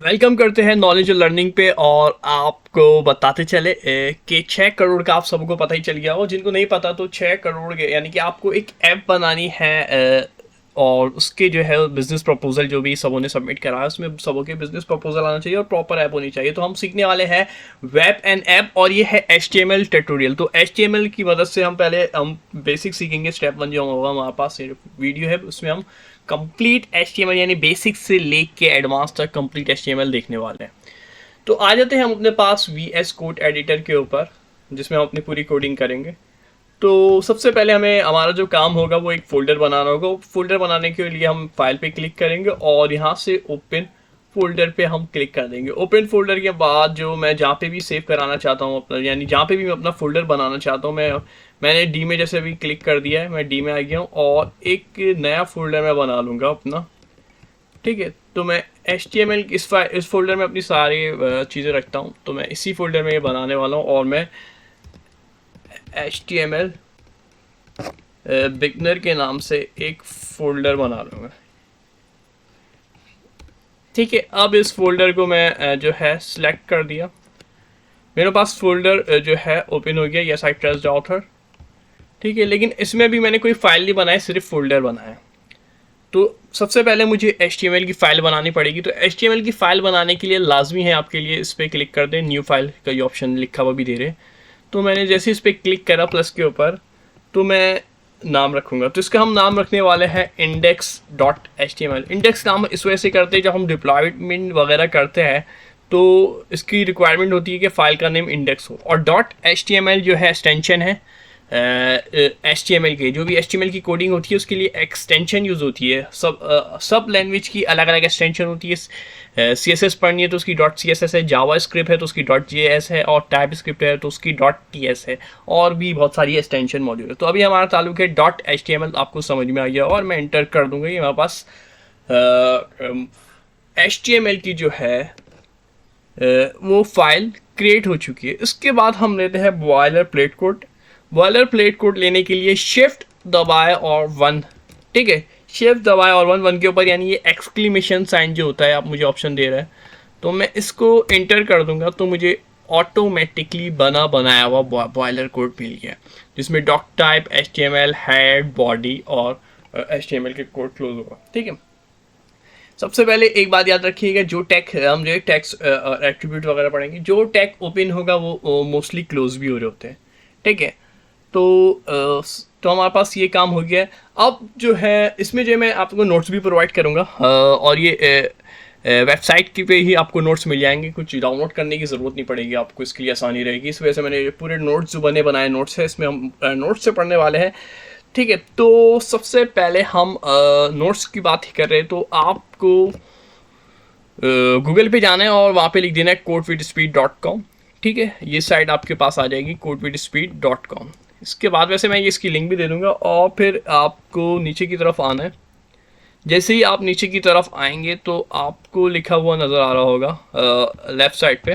Welcome करते हैं knowledge और लर्निंग पे। और आपको बताते चले कि 6 करोड़ का आप सबको पता ही चल गया हो। जिनको नहीं पता तो 6 करोड़ के यानी कि आपको एक ऐप बनानी है। और उसके जो है बिजनेस प्रपोजल जो भी सबों ने सबमिट करा है उसमें सबों के बिजनेस प्रपोजल आना चाहिए और प्रॉपर ऐप होनी चाहिए। तो हम सीखने वाले हैं वेब एंड ऐप और ये है HTML ट्यूटोरियल। तो HTML की मदद से हम बेसिक सीखेंगे। स्टेप 1 जो होगा हमारे पास सिर्फ वीडियो है, उसमें हम कंप्लीट HTML यानी बेसिक से लेके एडवांस तक कंप्लीट HTML देखने वाले हैं। तो आ जाते हैं हम अपने पास VS कोड एडिटर के ऊपर, जिसमें हम अपनी पूरी कोडिंग करेंगे। तो सबसे पहले हमें हमारा जो काम होगा वो एक फ़ोल्डर बनाना होगा। फ़ोल्डर बनाने के लिए हम फाइल पे क्लिक करेंगे और यहाँ से ओपन फ़ोल्डर पे हम क्लिक कर देंगे। ओपन फ़ोल्डर के बाद जो मैं जहाँ पे भी सेव कराना चाहता हूँ अपना, यानी जहाँ पे भी मैं अपना फ़ोल्डर बनाना चाहता हूँ, मैंने डी में जैसे अभी क्लिक कर दिया है, मैं डी में आ गया हूँ और एक नया फ़ोल्डर मैं बना लूँगा अपना। ठीक है, तो मैं HTML इस फ़ोल्डर में अपनी सारी चीज़ें रखता हूँ। तो मैं इसी फ़ोल्डर में ये बनाने वाला हूँ और मैं HTML बिगनर के नाम से एक फ़ोल्डर बना लूँगा। ठीक है, अब इस फोल्डर को मैं जो है सिलेक्ट कर दिया। मेरे पास फोल्डर जो है ओपन हो गया। Yes I trust the author. ठीक है, लेकिन इसमें भी मैंने कोई फाइल नहीं बनाया, सिर्फ फोल्डर बनाया। तो सबसे पहले मुझे HTML की फ़ाइल बनानी पड़ेगी। तो HTML की फ़ाइल बनाने के लिए लाजमी है आपके लिए इस पर क्लिक कर दें, न्यू फाइल का ये ऑप्शन लिखा हुआ भी दे रहे। तो मैंने जैसे इस पर क्लिक करा प्लस के ऊपर, तो मैं नाम रखूँगा। तो इसका हम नाम रखने वाले हैं index.html। इंडेक्स नाम इस वजह से करते हैं, जब हम डिप्लॉयमेंट वगैरह करते हैं तो इसकी रिक्वायरमेंट होती है कि फ़ाइल का नेम इंडेक्स हो। और .html जो है एक्सटेंशन है HTML के। जो भी HTML की कोडिंग होती है उसके लिए एक्सटेंशन यूज़ होती है। सब लैंग्वेज की अलग अलग एक्सटेंशन होती है। CSS पढ़नी है तो उसकी .css है, जावा स्क्रिप्ट है तो उसकी .js है, और टाइप स्क्रिप्ट है तो उसकी .ts है, और भी बहुत सारी एक्सटेंशन मौजूद है। तो अभी हमारा ताल्लुक है .html। आपको समझ में आ गया और मैं इंटर कर दूंगा। ये हमारे पास HTML की जो है वो फाइल क्रिएट हो चुकी है। इसके बाद हम लेते हैं boiler plate code. Boiler plate code लेने के लिए शिफ्ट दबाए और 1। ठीक है, शिफ्ट दबाए और 1 के ऊपर, यानी ये एक्सक्लेमेशन साइन जो होता है, आप मुझे ऑप्शन दे रहे हैं तो मैं इसको इंटर कर दूंगा। तो मुझे ऑटोमेटिकली बनाया हुआ बॉयलर कोड मिल गया, जिसमें doc type HTML head body और HTML के कोड क्लोज होगा। ठीक है, सबसे पहले एक बात याद रखिएगा, जो टैग हम जो टैक्स एट्रीब्यूट वगैरह पढ़ेंगे, जो टैग ओपन होगा वो मोस्टली क्लोज भी हो रहे होते हैं। ठीक है, तो तो हमारे पास ये काम हो गया है। अब जो है इसमें जो है मैं आपको नोट्स भी प्रोवाइड करूँगा और ये वेबसाइट की पे ही आपको नोट्स मिल जाएंगे। कुछ डाउनलोड करने की ज़रूरत नहीं पड़ेगी आपको, इसके लिए आसानी रहेगी। इस वजह से मैंने पूरे नोट्स जो बनाए नोट्स है, इसमें हम नोट्स से पढ़ने वाले हैं। ठीक है, तो सबसे पहले हम नोट्स की बात ही कर रहे हैं। तो आपको गूगल पे जाना है और वहाँ पे लिख देना है codewithspeed.com। ठीक है, ये साइट आपके पास आ जाएगी codewithspeed.com। इसके बाद वैसे मैं ये इसकी लिंक भी दे दूँगा और फिर आपको नीचे की तरफ आना है। जैसे ही आप नीचे की तरफ आएंगे तो आपको लिखा हुआ नज़र आ रहा होगा लेफ़्ट साइड पे।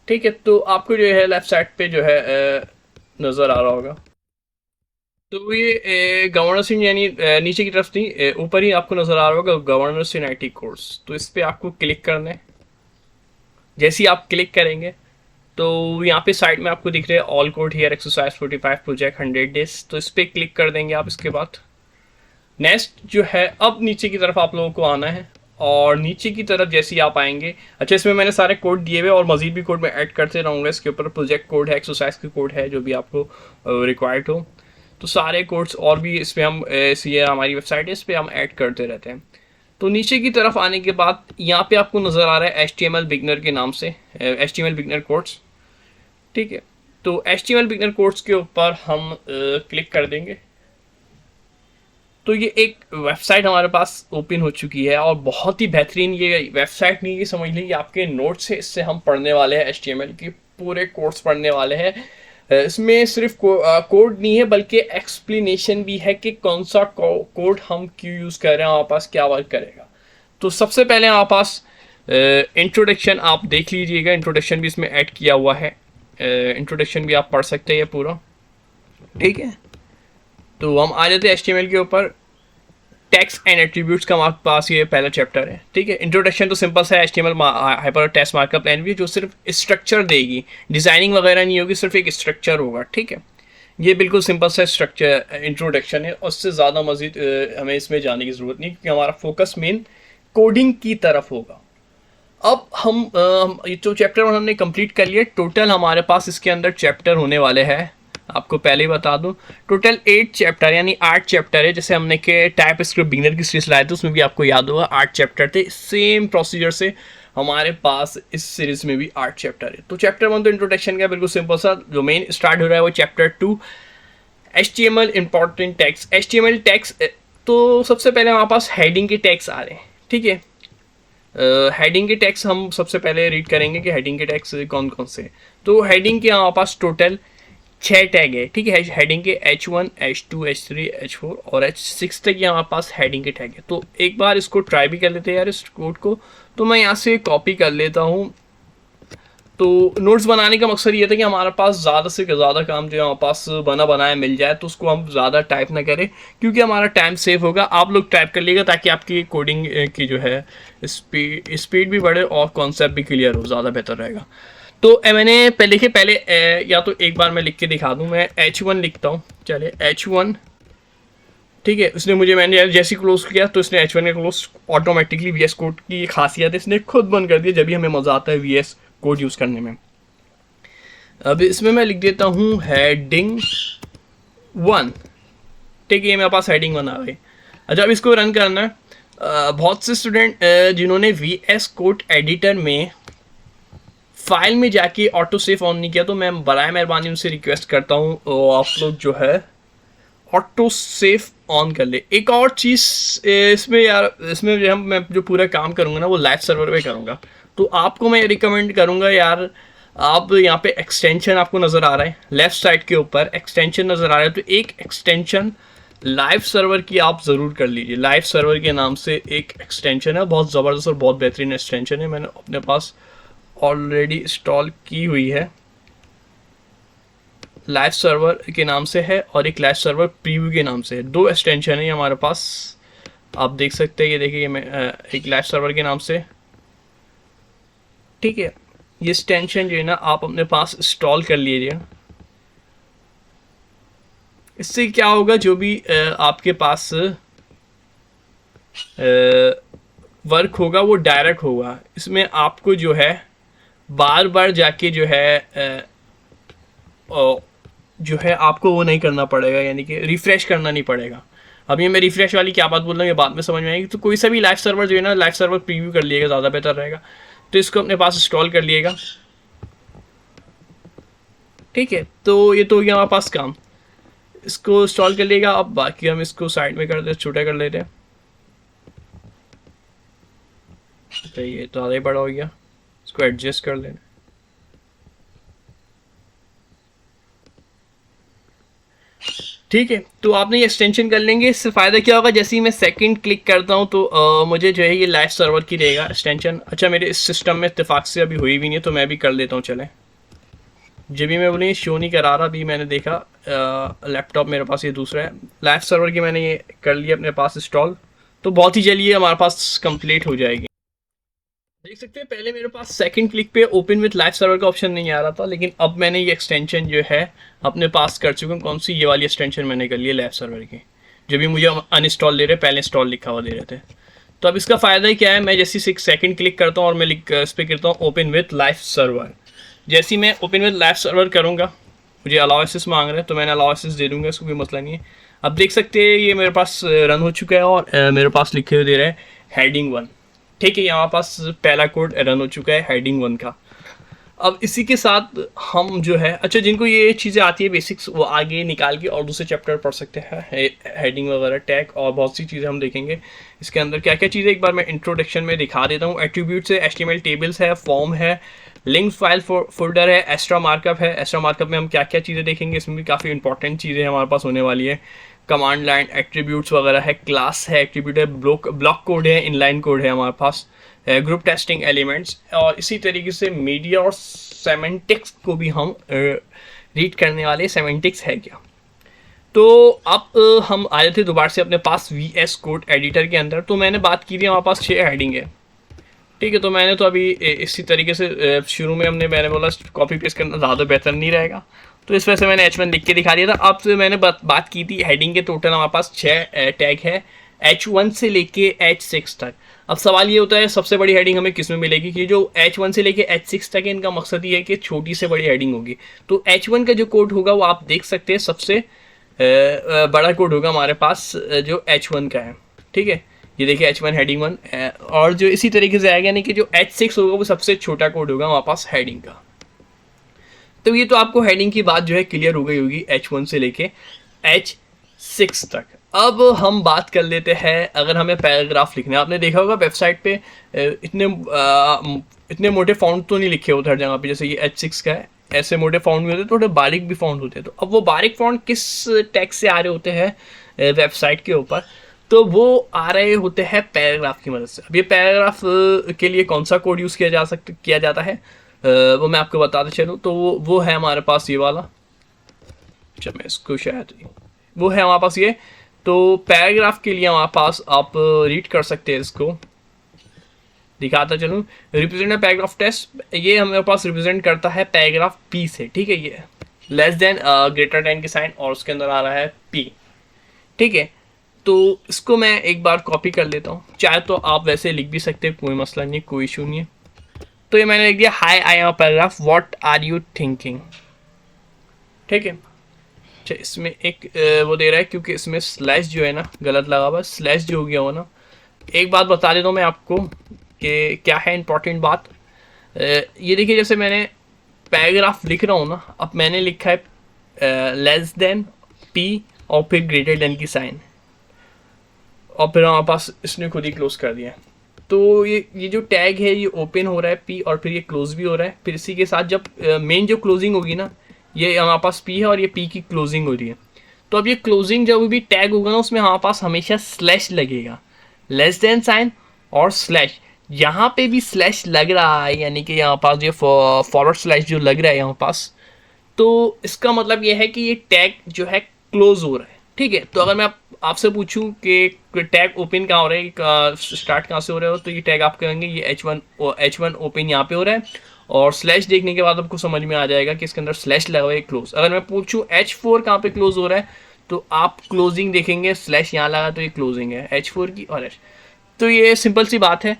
ठीक है, तो आपको जो है लेफ़्ट साइड पे जो है नज़र आ रहा होगा। तो ये गवर्नेंस इन, यानी नीचे की तरफ नहीं, ऊपर ही आपको नज़र आ रहा होगा गवर्नेंस इन IT कोर्स। तो इस पर आपको क्लिक करना है। जैसे ही आप क्लिक करेंगे तो यहाँ पे साइड में आपको दिख रहे हैं all code here exercise 45 project 100 days. तो इस पर क्लिक कर देंगे आप। इसके बाद नेक्स्ट जो है, अब नीचे की तरफ आप लोगों को आना है और नीचे की तरफ जैसे ही आप आएंगे, अच्छा इसमें मैंने सारे कोड दिए हुए और मजीद भी कोड मैं ऐड करते रहूँगा। इसके ऊपर प्रोजेक्ट कोड है, एक्सरसाइज के कोड है, जो भी आपको रिक्वायर्ड हो। तो सारे कोड्स और भी इस पर हम ये हमारी वेबसाइट है, इस पर हम ऐड करते रहते हैं। तो नीचे की तरफ आने के बाद यहाँ पे आपको नज़र आ रहा है HTML बिगनर के नाम से, HTML बिगनर कोड्स। ठीक है, तो HTML बिगनर कोड्स के ऊपर हम क्लिक कर देंगे। तो ये एक वेबसाइट हमारे पास ओपन हो चुकी है और बहुत ही बेहतरीन ये वेबसाइट नहीं, ये समझ लीजिए आपके नोट्स से इससे हम पढ़ने वाले हैं। HTML के पूरे कोर्स पढ़ने वाले हैं। इसमें सिर्फ कोड नहीं है बल्कि एक्सप्लेनेशन भी है कि कौन सा कोड हम क्यों यूज़ कर रहे हैं, हमारे पास क्या वर्क करेगा। तो सबसे पहले हमारे पास इंट्रोडक्शन आप देख लीजिएगा, इंट्रोडक्शन भी इसमें ऐड किया हुआ है। इंट्रोडक्शन भी आप पढ़ सकते हैं ये पूरा। ठीक है, तो हम आ जाते हैं HTML के ऊपर। टेक्स्ट एंड एट्रीब्यूट्स का हमारे पास ये पहला चैप्टर है, ठीक है। इंट्रोडक्शन तो सिंपल सा है, HTML hyper text markup language जो सिर्फ स्ट्रक्चर देगी, डिजाइनिंग वगैरह नहीं होगी, सिर्फ एक स्ट्रक्चर होगा, ठीक है। ये बिल्कुल सिंपल सा स्ट्रक्चर इंट्रोडक्शन है, उससे ज़्यादा मजीद हमें इसमें जाने की ज़रूरत नहीं, क्योंकि हमारा फोकस मेन कोडिंग की तरफ होगा। अब हम ये तो चैप्टर 1 हमने कंप्लीट कर लिया। टोटल हमारे पास इसके अंदर चैप्टर होने वाले हैं, आपको पहले ही बता दूं, टोटल 8 चैप्टर यानी 8 चैप्टर है। जैसे हमने के टाइप स्क्रिप्ट बिगिनर की सीरीज लाए थे, उसमें भी आपको याद होगा 8 चैप्टर थे। सेम प्रोसीजर से हमारे पास इस सीरीज में भी 8 चैप्टर है। तो चैप्टर 1 तो इंट्रोडक्शन का बिल्कुल सिंपल सा, जो मेन स्टार्ट हो रहा है वो chapter 2 HTML important tags. HTML tags तो सबसे पहले हमारे पास हेडिंग के टैग्स आ रहे हैं, ठीक है। हेडिंग के टैग्स हम सबसे पहले रीड करेंगे कि हेडिंग के टैग्स कौन कौन से। तो हेडिंग के हमारे पास टोटल 6 टैग है, ठीक है। हेडिंग के H1, H2, H3, H4 और H6 तक ये हमारे पास हेडिंग के टैग है। तो एक बार इसको ट्राई भी कर लेते हैं यार, इस कोड को। तो मैं यहाँ से कॉपी कर लेता हूँ। तो नोट्स बनाने का मकसद ये था कि हमारे पास ज़्यादा से ज़्यादा काम जो है हमारे पास बना बनाया मिल जाए, तो उसको हम ज़्यादा टाइप ना करें, क्योंकि हमारा टाइम सेव होगा। आप लोग टाइप कर लीजिएगा ताकि आपकी कोडिंग की जो है स्पीड भी बढ़े और कॉन्सेप्ट भी क्लियर हो, ज़्यादा बेहतर रहेगा। तो मैंने पहले या तो एक बार मैं लिख के दिखा दूँ। मैं H1 लिखता हूँ, चले H1, ठीक है। उसने मुझे, मैंने जैसे क्लोज किया तो इसने H1 का क्लोज ऑटोमेटिकली VS कोड की खासियत है, इसने खुद बंद कर दिया, जब भी हमें मज़ा आता है VS कोड यूज़ करने में। अब इसमें मैं लिख देता हूँ हेडिंग 1, ठीक है। ये मेरे पास हेडिंग 1 आ गई। अच्छा, अब इसको रन करना है। बहुत से स्टूडेंट जिन्होंने VS कोड एडिटर में फाइल में जाके ऑटो सेव ऑन नहीं किया, तो मैं बराए मेहरबानी उनसे रिक्वेस्ट करता हूँ आप लोग जो है ऑटो सेव ऑन कर ले। एक और चीज़ इसमें यार, इसमें जो मैं जो पूरा काम करूँगा ना वो लाइव सर्वर पे करूँगा। तो आपको मैं रिकमेंड करूँगा यार, आप यहाँ पे एक्सटेंशन आपको नज़र आ रहा है लेफ्ट साइड के ऊपर, एक्सटेंशन नज़र आ रहा है, तो एक एक्सटेंशन लाइव सर्वर की आप ज़रूर कर लीजिए। लाइव सर्वर के नाम से एक एक्सटेंशन है, बहुत ज़बरदस्त और बहुत बेहतरीन एक्सटेंशन है, मैंने अपने पास ऑलरेडी इंस्टॉल की हुई है। लाइव सर्वर के नाम से है और एक लाइव सर्वर प्रीव्यू के नाम से है, 2 एक्सटेंशन है हमारे पास। आप देख सकते हैं, ये देखिए मैं एक लाइव सर्वर के नाम से, ठीक है। ये एक्सटेंशन जो है ना आप अपने पास इंस्टॉल कर लीजिए। इससे क्या होगा, जो भी आपके पास वर्क होगा वो डायरेक्ट होगा। इसमें आपको जो है बार बार जाके जो है आपको वो नहीं करना पड़ेगा, यानी कि रिफ़्रेश करना नहीं पड़ेगा। अब ये मैं रिफ़्रेश वाली क्या बात बोल रहा हूँ ये बाद में समझ में आएगी। तो कोई सा भी लाइव सर्वर जो है ना, लाइव सर्वर प्रीव्यू कर लिएगा, ज़्यादा बेहतर रहेगा। तो इसको अपने पास इंस्टॉल कर लिएगा, ठीक है। तो ये तो हो गया हमारे पास काम, इसको इंस्टॉल कर लिएगा। अब बाकी हम इसको साइड में कर दे, छोटा कर लेते हैं। तो ये तो ज़्यादा ही बड़ा हो गया, इसको एडजस्ट कर लेना। ठीक है, तो आपने ये एक्सटेंशन कर लेंगे। इससे फ़ायदा क्या होगा, जैसे ही मैं सेकंड क्लिक करता हूँ तो मुझे जो है ये लाइव सर्वर की रहेगा एक्सटेंशन। अच्छा, मेरे इस सिस्टम में इत्तेफाक से अभी हुई भी नहीं है, तो मैं भी कर लेता हूँ। चलें, जब भी मैं बोली शो नहीं करा रहा, अभी मैंने देखा लैपटॉप मेरे पास ये दूसरा है। लाइव सर्वर की मैंने ये कर लिया अपने पास इंस्टॉल, तो बहुत ही जल्दी हमारे पास कंप्लीट हो जाएगी। देख सकते हैं पहले मेरे पास सेकंड क्लिक पे ओपन विथ लाइव सर्वर का ऑप्शन नहीं आ रहा था, लेकिन अब मैंने ये एक्सटेंशन जो है अपने पास कर चुका हूँ। कौन सी, ये वाली एक्सटेंशन मैंने कर ली है लाइव सर्वर की, जो भी मुझे अनइंस्टॉल दे रहे, पहले इंस्टॉल लिखा हुआ दे रहे थे। तो अब इसका फ़ायदा ही क्या है, मैं जैसे ही सेकंड क्लिक करता हूँ और मैं इस पर करता हूँ ओपन विथ लाइव सर्वर। जैसे ही मैं ओपन विथ लाइव सर्वर करूँगा, मुझे अलाउ एक्सेस मांग रहे हैं, तो मैंने अलाउ एक्सेस दे दूँगा, इसको कोई मसला नहीं है। अब देख सकते हैं ये मेरे पास रन हो चुका है और मेरे पास लिखे हुए दे रहे हैं हेडिंग 1, ठीक है। यहाँ पास पहला कोड रन हो चुका है हेडिंग 1 का। अब इसी के साथ हम जो है, अच्छा जिनको ये चीज़ें आती है बेसिक्स, वो आगे निकाल के और दूसरे चैप्टर पढ़ सकते हैं, हेडिंग वगैरह, टैग और बहुत सी चीज़ें हम देखेंगे इसके अंदर क्या क्या चीज़ें। एक बार मैं इंट्रोडक्शन में दिखा देता हूँ। एट्रीब्यूट्स है, HTML टेबल्स है, फॉर्म है, लिंक फाइल फोल्डर है, एक्स्ट्रा मार्कअप है। एक्स्ट्रा मार्कअप में हम क्या क्या चीज़ें देखेंगे, इसमें भी काफ़ी इंपॉर्टेंट चीज़ें हमारे पास होने वाली है। कमांड लाइन, एट्रीब्यूट्स वगैरह है, क्लास है, एट्रीब्यूट है, ब्लॉक कोड है, इनलाइन कोड है हमारे पास, ग्रुप टेस्टिंग एलिमेंट्स, और इसी तरीके से मीडिया और सेमेंटिक्स को भी हम रीड करने वाले। सेमेंटिक्स है क्या, तो अब हम आए थे दोबारा से अपने पास VS कोड एडिटर के अंदर। तो मैंने बात की थी हमारे पास 6 हेडिंग है, ठीक है। तो मैंने तो अभी इसी तरीके से शुरू में मैंने बोला कॉपी पेस्ट करना ज़्यादा बेहतर नहीं रहेगा, तो इस वजह से मैंने H1 लिख के दिखा दिया था। अब से मैंने बात की थी हेडिंग के टोटल हमारे पास 6 टैग है, H1 से लेके H6 तक। अब सवाल ये होता है सबसे बड़ी हेडिंग हमें किस में मिलेगी, कि जो H1 से लेके H6 तक है इनका मकसद ये है कि छोटी से बड़ी हेडिंग होगी। तो H1 का जो कोड होगा वो आप देख सकते हैं, सबसे बड़ा कोड होगा हमारे पास जो H1 का है, ठीक है। ये देखिए H1 हेडिंग 1, और जो इसी तरीके से आएगा, यानी कि जो H6 होगा वो सबसे छोटा कोड होगा हमारे पास हेडिंग का। तो ये तो आपको हेडिंग की बात जो है क्लियर हो गई होगी H1 से लेके H6 तक। अब हम बात कर लेते हैं, अगर हमें पैराग्राफ लिखना है, आपने देखा होगा वेबसाइट पे इतने मोटे फॉन्ट तो नहीं लिखे होते हर जगह पे, जैसे ये H6 का है, ऐसे मोटे फॉन्ट भी होते हैं, थोड़े बारीक भी फॉन्ट होते हैं। तो अब वो बारीक फॉन्ट किस टैग से आ रहे होते हैं वेबसाइट के ऊपर, तो वो आ रहे होते हैं पैराग्राफ की मदद से। अब ये पैराग्राफ के लिए कौन सा कोड यूज़ किया जाता है, वो मैं आपको बताते चलूँ। तो वो है हमारे पास ये वाला, अच्छा मैं इसको शायद, वो है हमारे पास ये। तो पैराग्राफ के लिए हमारे पास आप रीड कर सकते हैं, इसको दिखाता चलूँ। रिप्रेजेंट पैराग्राफ टेस्ट, ये हमारे पास रिप्रेजेंट करता है पैराग्राफ P से, ठीक है। ये लेस देन ग्रेटर देन की साइन और उसके अंदर आ रहा है P, ठीक है। तो इसको मैं एक बार कॉपी कर लेता हूँ, चाहे तो आप वैसे लिख भी सकते हैं, कोई मसला नहीं, कोई इशू नहीं है। तो ये मैंने लिख दिया, high I am paragraph, what are you thinking, ठीक है। अच्छा इसमें एक वो दे रहा है, क्योंकि इसमें स्लैश जो है ना गलत लगा हुआ, स्लैश जो हो गया हो ना। एक बात बता देता हूँ मैं आपको कि क्या है इंपॉर्टेंट बात। ये देखिए, जैसे मैंने पैराग्राफ लिख रहा हूँ ना, अब मैंने लिखा है लेस देन P और फिर ग्रेटर देन की साइन, और फिर हमारे पास इसने खुद ही क्लोज कर दिया। तो ये जो टैग है ये ओपन हो रहा है P, और फिर ये क्लोज भी हो रहा है। फिर इसी के साथ जब मेन जो क्लोजिंग होगी ना, ये हमारे पास P है और ये P की क्लोजिंग हो रही है। तो अब ये क्लोजिंग जब भी टैग होगा ना, उसमें हमारे पास हमेशा स्लैश लगेगा, लेस देन साइन और स्लैश। यहाँ पे भी स्लैश लग रहा है, यानी कि यहाँ पास ये फॉरवर्ड स्लैश जो लग रहा है यहाँ पास, तो इसका मतलब ये है कि ये टैग जो है क्लोज हो रहा है, ठीक है। तो अगर मैं आपसे पूछूं कि टैग ओपन कहाँ हो रहा है, स्टार्ट कहाँ से हो रहा है, तो ये टैग आप कहेंगे ये H1 ओपन यहाँ पे हो रहा है, और स्लैश देखने के बाद आपको समझ में आ जाएगा कि इसके अंदर स्लैश लगा हुआ है क्लोज। अगर मैं पूछूं H4 कहाँ पे क्लोज हो रहा है, तो आप क्लोजिंग देखेंगे, स्लैश यहाँ लगा तो ये क्लोजिंग है H4 की और H। तो ये सिंपल सी बात है।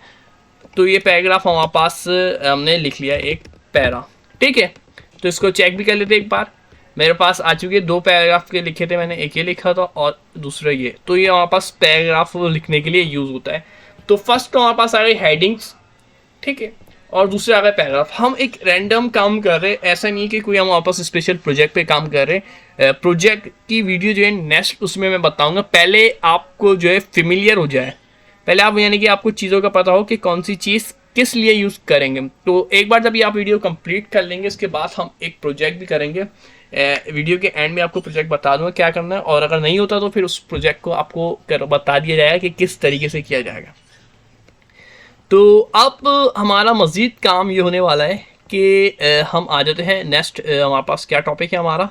तो ये पैराग्राफ हमारे पास हमने लिख लिया एक पैरा, ठीक है। तो इसको चेक भी कर लेते एक बार। मेरे पास आ चुके 2 पैराग्राफ के लिखे थे मैंने, एक ये लिखा था और दूसरा ये। तो ये हमारे पास पैराग्राफ लिखने के लिए यूज़ होता है। तो फर्स्ट तो हमारे पास आ गई हेडिंग्स, ठीक है, और दूसरे आ गए पैराग्राफ। हम एक रैंडम काम कर रहे हैं, ऐसा नहीं कि कोई हम हमारे पास स्पेशल प्रोजेक्ट पे काम कर रहे हैं। प्रोजेक्ट की वीडियो जो है नेक्स्ट उसमें मैं बताऊंगा। पहले आपको जो है फेमिलियर हो जाए, पहले आप यानी कि आपको चीज़ों का पता हो कि कौन सी चीज़ किस लिए यूज़ करेंगे। तो एक बार जब ये आप वीडियो कंप्लीट कर लेंगे, इसके बाद हम एक प्रोजेक्ट भी करेंगे। वीडियो के एंड में आपको प्रोजेक्ट बता दूंगा क्या करना है, और अगर नहीं होता तो फिर उस प्रोजेक्ट को आपको बता दिया जाएगा कि किस तरीके से किया जाएगा। तो अब हमारा मज़ीद काम ये होने वाला है कि हम आ जाते हैं नेक्स्ट। हमारे पास क्या टॉपिक है, हमारा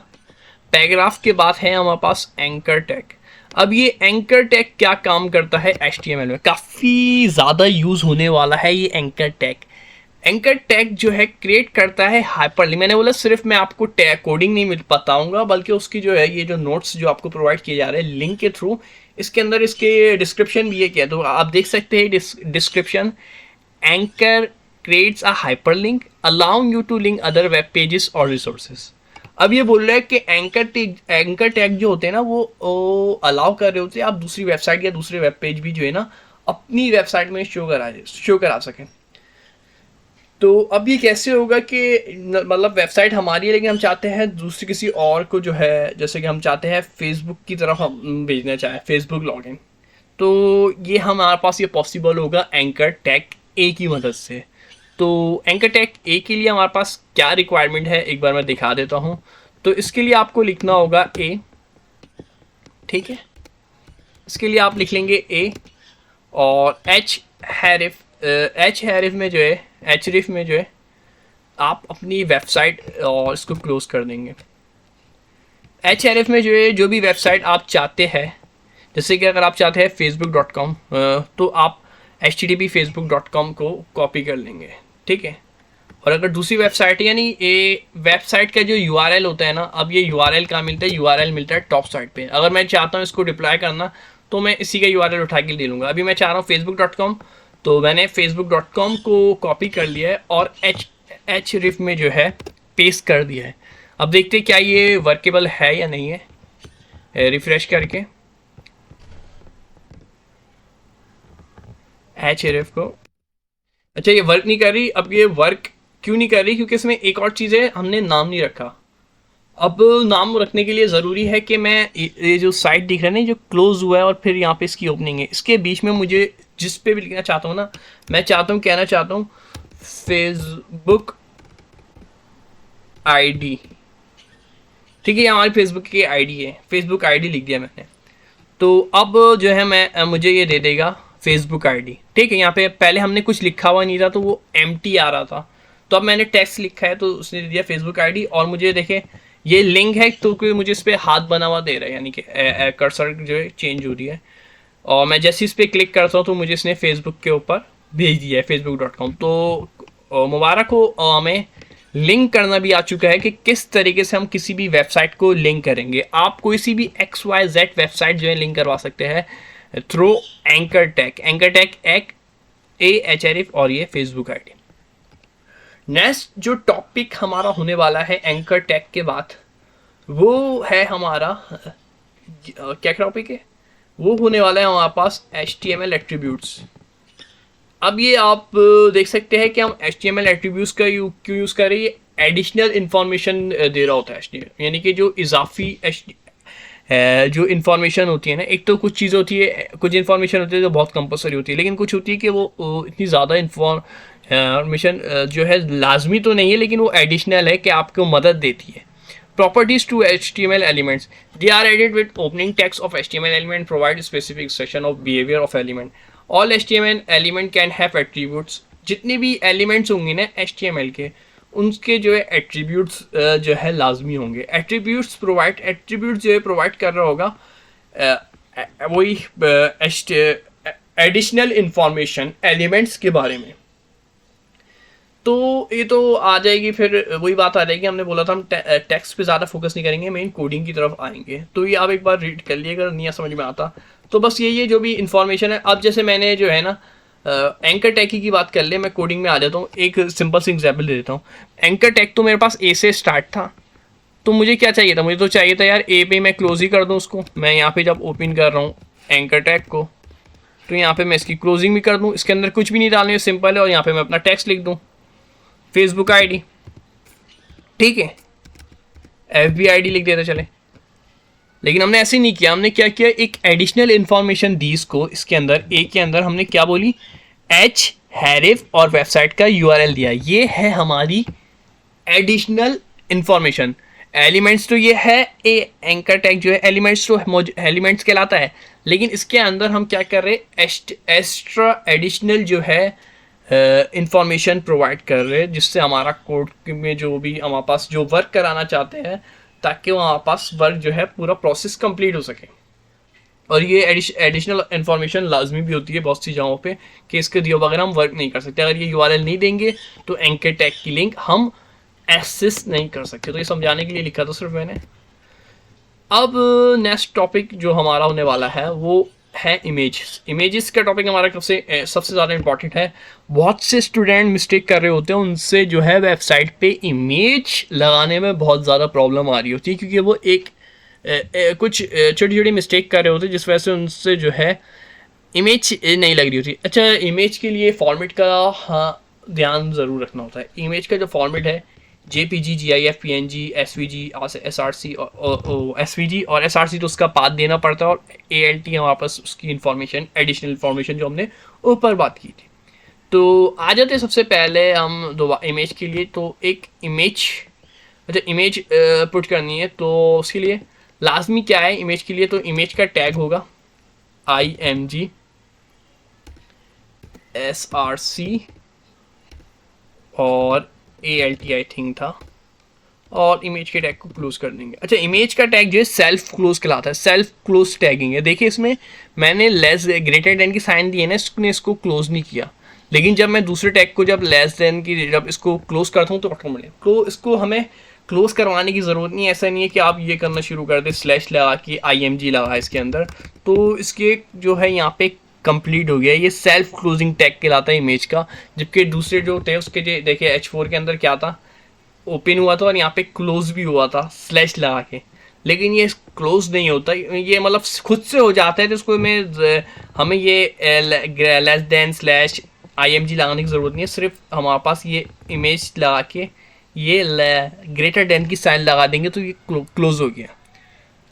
पैराग्राफ के बाद है हमारे पास एंकर टैग। अब ये एंकर टैग क्या काम करता है HTML में, काफ़ी ज़्यादा यूज़ होने वाला है ये एंकर टैग। एंकर टैग जो है क्रिएट करता है हाइपरलिंक। मैंने बोला सिर्फ मैं आपको टैग कोडिंग नहीं बताऊंगा, बल्कि उसकी जो है ये जो नोट्स जो आपको प्रोवाइड किए जा रहे हैं लिंक के थ्रू, इसके अंदर इसके डिस्क्रिप्शन भी है क्या, तो आप देख सकते हैं description. Anchor creates a hyperlink allowing you to link other web pages और रिसोर्सेज। अब ये बोल रहा है कि एंकर टैग जो होते हैं ना वो अलाउ कर रहे होते हैं आप दूसरी वेबसाइट या दूसरे वेब पेज भी जो है ना अपनी वेबसाइट में शो करा सकें। तो अब ये कैसे होगा कि मतलब वेबसाइट हमारी है, लेकिन हम चाहते हैं दूसरी किसी और को जो है, जैसे कि हम चाहते हैं फेसबुक की तरफ हम भेजना चाहें, फेसबुक लॉगिन। तो ये हमारे पास ये पॉसिबल होगा एंकर टैग ए की मदद से। तो एंकर टैग ए के लिए हमारे पास क्या रिक्वायरमेंट है एक बार मैं दिखा देता हूँ। तो इसके लिए आपको लिखना होगा ए, ठीक है। इसके लिए आप लिख लेंगे ए और एच हैरिफ में जो है, एचरिफ में जो है आप अपनी वेबसाइट और इसको क्लोज कर देंगे। HRF में जो है जो भी वेबसाइट आप चाहते हैं, जैसे कि अगर आप चाहते हैं facebook.com, तो आप http facebook.com को कॉपी कर लेंगे, ठीक है। और अगर दूसरी वेबसाइट, यानी ये वेबसाइट का जो URL होता है ना, अब ये URL कहाँ मिलता है, URL मिलता है टॉप साइड पे। अगर मैं चाहता हूँ इसको डिप्लॉय करना तो मैं इसी का URL उठा के ले लूँगा। अभी मैं चाह रहा हूँ facebook.com, तो मैंने facebook.com को कॉपी कर लिया है और href में जो है पेस्ट कर दिया है। अब देखते हैं क्या ये वर्केबल है या नहीं है। रिफ्रेश करके href को, अच्छा ये वर्क नहीं कर रही। अब ये वर्क क्यों नहीं कर रही, क्योंकि इसमें एक और चीज़ है, हमने नाम नहीं रखा। अब नाम रखने के लिए ज़रूरी है कि मैं ये जो साइट दिख रहा है ना, जो क्लोज हुआ है और फिर यहाँ पे इसकी ओपनिंग है, इसके बीच में मुझे जिस पे भी लिखना चाहता हूँ ना, मैं चाहता हूँ, कहना चाहता हूँ फेसबुक आईडी, ठीक है। ये हमारी फेसबुक की आईडी है, फेसबुक आईडी लिख दिया मैंने। तो अब जो है मैं मुझे ये दे देगा फेसबुक आईडी, ठीक है। यहाँ पे पहले हमने कुछ लिखा हुआ नहीं था तो वो एम्प्टी आ रहा था, तो अब मैंने टेक्स्ट लिखा है तो उसने दे दिया फेसबुक आईडी। और मुझे देखे ये लिंक है तो कोई मुझे इस पर हाथ बना हुआ दे रहा है, यानी कि कर्सर जो है चेंज हो रही है। और मैं जैसे इस पर क्लिक करता हूँ तो मुझे इसने फेसबुक के ऊपर भेज दिया है facebook.com। तो मुबारक हो, हमें लिंक करना भी आ चुका है कि किस तरीके से हम किसी भी वेबसाइट को लिंक करेंगे। आप कोई सी भी XYZ वेबसाइट जो है लिंक करवा सकते हैं थ्रू एंकर टैग एक AHRF और ये फेसबुक आईडी। नेक्स्ट जो टॉपिक हमारा होने वाला है एंकर टैग के बाद, वो है हमारा क्या टॉपिक है, वो होने वाला है हमारे पास HTML एट्रीब्यूट्स। अब ये आप देख सकते हैं कि हम HTML एट्रीब्यूट्स का क्यों यूज़ कर रहे हैं। एडिशनल इन्फॉर्मेशन दे रहा होता है HTML, यानी कि जो इजाफी जो इन्फॉर्मेशन होती है ना, एक तो कुछ चीज़ होती है, कुछ इन्फॉर्मेशन होती है जो बहुत कंपलसरी होती है, लेकिन कुछ होती है कि वो इतनी ज़्यादा इन्फॉर्मेशन जो है लाजमी तो नहीं है, लेकिन वो एडिशनल है कि आपको मदद देती है। Properties to HTML elements. They are added with opening text of HTML element, provide specific section of behavior of element. All HTML element can have attributes. जितने भी एलिमेंट्स होंगे ना HTML के, उनके जो है एट्रीब्यूट्स जो है लाजमी होंगे। एट्रीब्यूट्स जो है प्रोवाइड कर रहा होगा वही एडिशनल इंफॉर्मेशन एलिमेंट्स के बारे में। तो ये तो आ जाएगी, फिर वही बात आ जाएगी, हमने बोला था हम टेक्स्ट पे ज़्यादा फोकस नहीं करेंगे, मेन कोडिंग की तरफ आएंगे। तो ये आप एक बार रीड कर लिए, अगर नहीं समझ में आता तो बस यही है जो भी इन्फॉर्मेशन है। अब जैसे मैंने जो है ना एंकर टैग की बात कर ले, मैं कोडिंग में आ जाता हूँ, एक सिंपल सी एग्जाम्पल दे देता हूँ। एंकर टैग तो मेरे पास ए से स्टार्ट था, तो मुझे क्या चाहिए था, मुझे तो चाहिए था यार ए पे मैं क्लोज ही कर दूँ उसको। मैं यहाँ पे जब ओपन कर रहा हूँ एंकर टैग को, तो यहाँ पे मैं इसकी क्लोजिंग भी कर दूँ, इसके अंदर कुछ भी नहीं डालने, सिंपल है। और यहाँ पे मैं अपना टेक्स्ट लिख दूँ फेसबुक आईडी, ठीक है, FB आईडी लिख देते चले। लेकिन हमने ऐसे नहीं किया, हमने क्या किया, एक एडिशनल इंफॉर्मेशन दी इसको, इसके अंदर ए के अंदर हमने क्या बोली, HRF और वेबसाइट का URL दिया। ये है हमारी एडिशनल इंफॉर्मेशन। एलिमेंट्स तो ये है ए, एंकर टैग जो है एलिमेंट्स तो एलिमेंट्स कहलाता है, लेकिन इसके अंदर हम क्या कर रहे हैं, एक्स्ट्रा एडिशनल जो है इंफॉर्मेशन प्रोवाइड कर रहे हैं, जिससे हमारा कोड में जो भी हमारे पास जो वर्क कराना चाहते हैं, ताकि हमारे पास वर्क जो है पूरा प्रोसेस कंप्लीट हो सके। और ये एडिशनल इन्फॉर्मेशन लाजमी भी होती है बहुत सी जगहों पे कि इसके दिए वगैरह हम वर्क नहीं कर सकते। अगर ये URL नहीं देंगे तो एंकर टैग की लिंक हम एक्सेस नहीं कर सकते। तो ये समझाने के लिए लिखा था सिर्फ मैंने। अब नेक्स्ट टॉपिक जो हमारा होने वाला है वो है इमेजेस का टॉपिक हमारा सबसे ज़्यादा इंपॉर्टेंट है। बहुत से स्टूडेंट मिस्टेक कर रहे होते हैं, उनसे जो है वेबसाइट पे इमेज लगाने में बहुत ज़्यादा प्रॉब्लम आ रही होती है, क्योंकि वो कुछ छोटी छोटी मिस्टेक कर रहे होते हैं, जिस वजह से उनसे जो है इमेज नहीं लग रही होती। अच्छा, इमेज के लिए फॉर्मेट का हाँ ध्यान ज़रूर रखना होता है। इमेज का जो फॉर्मेट है JPG, GIF, PNG, SVG, SRC और SVG और SRC, तो उसका पाथ देना पड़ता है, और ALT हमारे पास उसकी इन्फॉर्मेशन, एडिशनल इन्फॉर्मेशन जो हमने ऊपर बात की थी। तो आ जाते हैं सबसे पहले हम दो इमेज के लिए। तो एक इमेज, अच्छा इमेज पुट करनी है तो उसके लिए लाजमी क्या है इमेज के लिए, तो इमेज का टैग होगा IMG SRC और ALT आई थिंक था, और इमेज के टैग को क्लोज कर देंगे। अच्छा, इमेज का टैग जो है सेल्फ क्लोज कहलाता है, सेल्फ क्लोज टैगिंग है। देखिए इसमें मैंने लेस ग्रेटर देन की साइन दी है ना, इसने इसको क्लोज नहीं किया, लेकिन जब मैं दूसरे टैग को जब लेस देन की जब इसको क्लोज करता हूँ तो ऑटोमेटिक तो इसको हमें क्लोज करवाने की ज़रूरत नहीं है। ऐसा नहीं है कि आप ये करना शुरू कर दें स्लैश लगा के IMG लगा इसके अंदर, तो इसके जो है यहाँ पे कंप्लीट हो गया। ये सेल्फ क्लोजिंग टैग कहलाता है इमेज का। जबकि दूसरे जो थे उसके जो देखिए H4 के अंदर क्या था, ओपन हुआ था और यहाँ पे क्लोज भी हुआ था स्लैश लगा के, लेकिन ये क्लोज नहीं होता, ये मतलब खुद से हो जाता है। तो इसको हमें ये लेस देन स्लैश IMG लगाने की ज़रूरत नहीं है, सिर्फ हमारे पास ये इमेज लगा के ये ग्रेटर देन की साइन लगा देंगे तो ये क्लोज हो गया।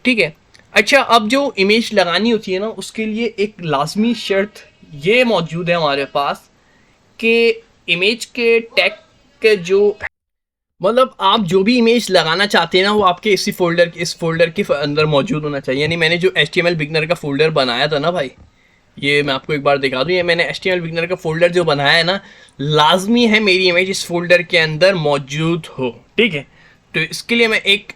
ठीक है। अच्छा, अब जो इमेज लगानी होती है ना, उसके लिए एक लाजमी शर्त ये मौजूद है हमारे पास कि इमेज के टैग के जो मतलब आप जो भी इमेज लगाना चाहते हैं ना, वो आपके इस फोल्डर के अंदर मौजूद होना चाहिए। यानी मैंने जो HTML बिगनर का फोल्डर बनाया था ना भाई, ये मैं आपको एक बार दिखा दूँ, ये मैंने HTML बिगनर का फोल्डर जो बनाया है ना, लाजमी है मेरी इमेज इस फोल्डर के अंदर मौजूद हो। ठीक है। तो इसके लिए मैं एक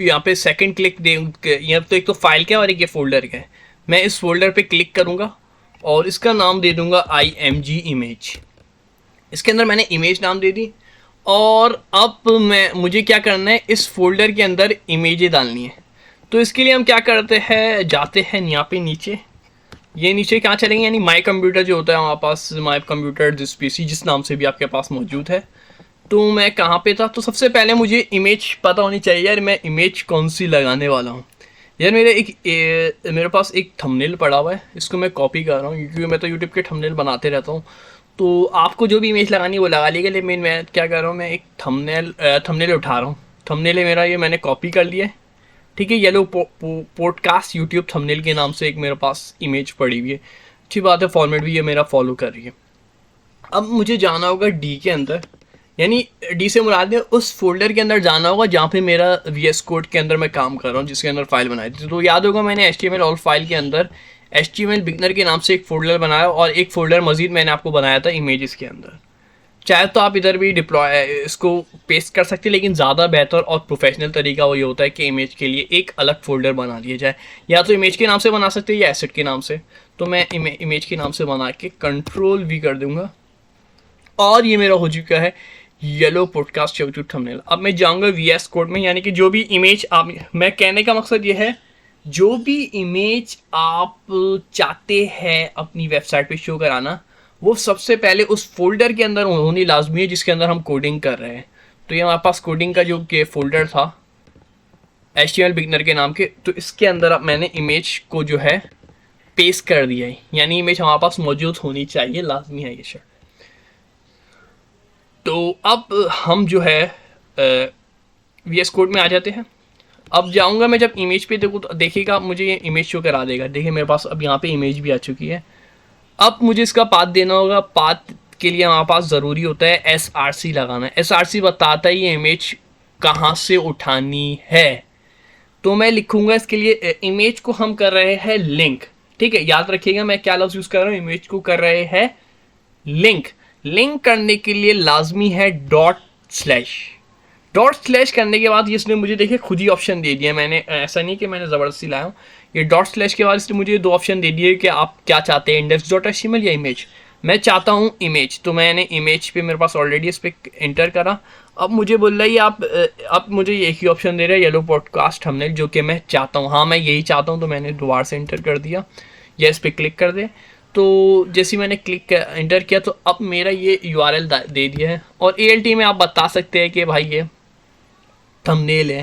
यहाँ पे सेकंड क्लिक दे, यहाँ तो एक तो फाइल का है और एक ये फोल्डर का है। मैं इस फोल्डर पे क्लिक करूँगा और इसका नाम दे दूँगा IMG इमेज। इसके अंदर मैंने इमेज नाम दे दी और अब मुझे क्या करना है, इस फोल्डर के अंदर इमेजें डालनी है। तो इसके लिए हम क्या करते हैं, जाते हैं यहाँ पे नीचे, ये नीचे कहाँ चलेंगे, यानी माई कंप्यूटर जो होता है हमारे पास, माई कंप्यूटर दिस PC जिस नाम से भी आपके पास मौजूद है। तो मैं कहाँ पे था, तो सबसे पहले मुझे इमेज पता होनी चाहिए यार, मैं इमेज कौन सी लगाने वाला हूँ। यार मेरे पास एक थंबनेल पड़ा हुआ है, इसको मैं कॉपी कर रहा हूँ क्योंकि मैं तो यूट्यूब के थंबनेल बनाते रहता हूँ। तो आपको जो भी इमेज लगानी है वो लगा लीजिए, लेकिन मैं क्या कर रहा हूँ, मैं एक थंबनेल उठा रहा हूँ। थंबनेल मेरा ये मैंने कॉपी कर लिया है। ठीक है, येलो पॉडकास्ट यूट्यूब थंबनेल के नाम से एक मेरे पास इमेज पड़ी हुई है। अच्छी बात है, फॉर्मेट भी ये मेरा फॉलो कर रही है। अब मुझे जाना होगा डी के अंदर, यानी डी से मुराद है उस फोल्डर के अंदर जाना होगा जहाँ पे मेरा VS कोड के अंदर मैं काम कर रहा हूँ, जिसके अंदर फाइल बनाई थी। तो याद होगा मैंने HTML ऑल फाइल के अंदर HTML बिगनर के नाम से एक फोल्डर बनाया और एक फोल्डर मजीद मैंने आपको बनाया था इमेजेस के अंदर। चाहे तो आप इधर भी डिप्लॉय इसको पेस्ट कर सकते हैं, लेकिन ज़्यादा बेहतर और प्रोफेशनल तरीका वही होता है कि इमेज के लिए एक अलग फोल्डर बना लिया जाए। या तो इमेज के नाम से बना सकते हैं या एसेट के नाम से। तो मैं इमेज के नाम से बना के Ctrl+V कर दूंगा और ये मेरा हो चुका है येलो पॉडकास्ट यूट्यूब थंबनेल। अब मैं जाऊंगा VS कोड में, यानी कि जो भी इमेज आप, मैं कहने का मकसद ये है जो भी इमेज आप चाहते हैं अपनी वेबसाइट पे शो कराना, वो सबसे पहले उस फोल्डर के अंदर होनी लाजमी है जिसके अंदर हम कोडिंग कर रहे हैं। तो ये हमारे पास कोडिंग का जो के फोल्डर था HTML बिगनर के नाम के, तो इसके अंदर अब मैंने इमेज को जो है पेस्ट कर दिया है, यानी इमेज हमारे पास मौजूद होनी चाहिए, लाजमी है ये शर्ट। तो अब हम जो है VS कोड में आ जाते हैं। अब जाऊंगा मैं, जब इमेज पे देखूँ तो देखिएगा मुझे ये इमेज शो करा देगा। देखिए मेरे पास अब यहाँ पे इमेज भी आ चुकी है। अब मुझे इसका पाथ देना होगा। पाथ के लिए हमारे पास ज़रूरी होता है SRC लगाना। SRC बताता है ये इमेज कहाँ से उठानी है। तो मैं लिखूंगा इसके लिए, इमेज को हम कर रहे हैं लिंक। ठीक है, याद रखिएगा मैं क्या लफ्ज़ यूज़ कर रहा हूँ, इमेज को कर रहे हैं लिंक। लिंक करने के लिए लाजमी है डॉट स्लैश करने के बाद इसने मुझे देखिए खुद ही ऑप्शन दे दिया। मैंने ऐसा नहीं कि मैंने ज़बरदस्ती लाया हूँ। ये डॉट स्लैश के बाद इसने मुझे दो ऑप्शन दे दिए कि आप क्या चाहते हैं, index.html या इमेज। मैं चाहता हूँ इमेज, तो मैंने इमेज पे मेरे पास ऑलरेडी इस पर इंटर करा। अब मुझे बोल रहा है आप, अब मुझे एक ही ऑप्शन दे रहा है येलो पॉडकास्ट थंबनेल, जो कि मैं चाहता हूँ। हाँ, मैं यही चाहता हूँ, तो मैंने दोबारा से इंटर कर दिया, या इस पर क्लिक कर दे। तो जैसे मैंने इंटर किया तो अब मेरा ये URL दे दिया है। और ALT में आप बता सकते हैं कि भाई ये थंबनेल है,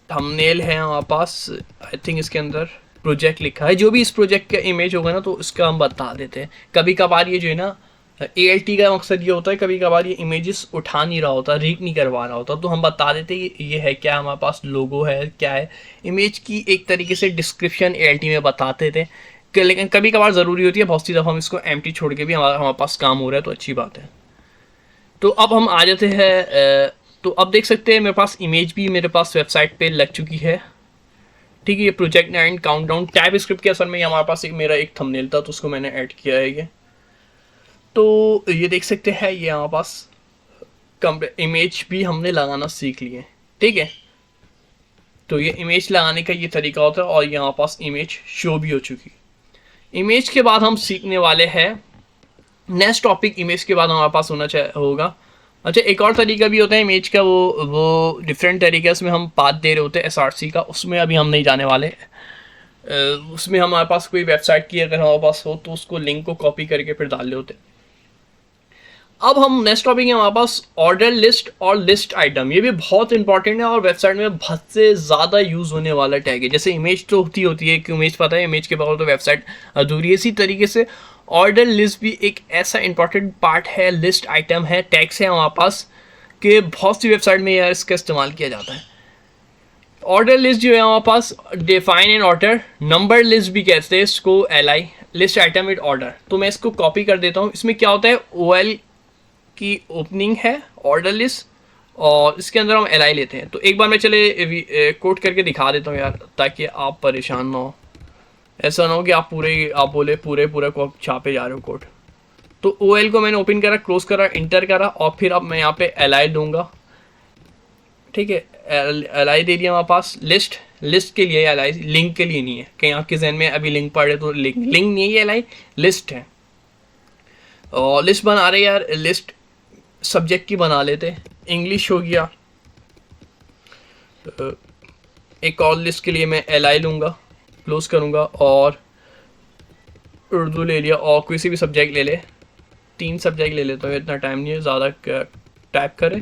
थंबनेल है हमारे पास। आई थिंक इसके अंदर प्रोजेक्ट लिखा है, जो भी इस प्रोजेक्ट का इमेज होगा ना तो उसका हम बता देते हैं। कभी कभार ये जो है ना, ALT का मकसद ये होता है, कभी कभार ये इमेजेस उठा नहीं रहा होता, रीड नहीं करवा रहा होता, तो हम बता देते हैं ये है क्या, हमारे पास लोगो है क्या है। इमेज की एक तरीके से डिस्क्रिप्शन ALT में बताते थे, लेकिन कभी कभार ज़रूरी होती है। बहुत सी दफ़ा हम इसको एम्प्टी छोड़ के भी हमारे पास काम हो रहा है, तो अच्छी बात है। तो अब हम आ जाते हैं, तो अब देख सकते हैं मेरे पास इमेज भी मेरे पास वेबसाइट पे लग चुकी है। ठीक है, ये project and countdown type script के असर में हमारे पास मेरा एक थंबनेल था, तो उसको मैंने ऐड किया है ये। तो ये देख सकते हैं ये हमारे पास इमेज भी हमने लगाना सीख लिए, ठीक है। तो ये इमेज लगाने का ये तरीका होता है और यहाँ पास इमेज शो भी हो चुकी। इमेज के बाद हम सीखने वाले हैं नेक्स्ट टॉपिक। इमेज के बाद हमारे पास होगा अच्छा एक और तरीका भी होता है इमेज का, वो डिफरेंट तरीके उसमें हम पाथ दे रहे होते हैं एसआरसी का, उसमें अभी हम नहीं जाने वाले। उसमें हमारे पास कोई वेबसाइट की अगर हमारे पास हो तो उसको लिंक को कॉपी करके फिर डाल रहे होते। अब हम नेक्स्ट टॉपिक है हमारे पास ऑर्डर लिस्ट और लिस्ट आइटम। ये भी बहुत इंपॉर्टेंट है और वेबसाइट में बहुत से ज़्यादा यूज़ होने वाला टैग है। जैसे इमेज तो होती है कि इमेज पता है, इमेज के बगैर तो वेबसाइट अधूरी है। इसी तरीके से ऑर्डर लिस्ट भी एक ऐसा इंपॉर्टेंट पार्ट है, लिस्ट आइटम है, टैग्स है हमारे पास कि बहुत सी वेबसाइट में यार इसका इस्तेमाल किया जाता है। ऑर्डर लिस्ट जो है हमारे पास define and order, number list भी कहते हैं इसको, LI list item with order. तो मैं इसको कॉपी कर देता हूँ। इसमें क्या होता है, OL की ओपनिंग है ऑर्डर लिस्ट और इसके अंदर हम LI लेते हैं। तो एक बार मैं चले कोड करके दिखा देता हूँ यार, ताकि आप परेशान ना हो। ऐसा ना हो कि आप बोले पूरे को छापे जा रहे हो कोड। तो OL को मैंने ओपन करा, क्लोज करा, इंटर करा और फिर अब मैं यहाँ पे LI दूंगा, ठीक है। LI दे दिया हमारे पास। लिस्ट के लिए LI, लिंक के लिए नहीं है। कहीं आपके जहन में अभी लिंक पढ़े तो लिंक नहीं है, LI लिस्ट है। और लिस्ट बना रहे यार, लिस्ट सब्जेक्ट की बना लेते। इंग्लिश हो गया। एक और लिस्ट के लिए मैं LI लूँगा, क्लोज करूँगा और उर्दू ले लिया और किसी भी सब्जेक्ट ले ले। 3 सब्जेक्ट ले लेता हूँ, इतना टाइम नहीं है ज़्यादा टाइप करें।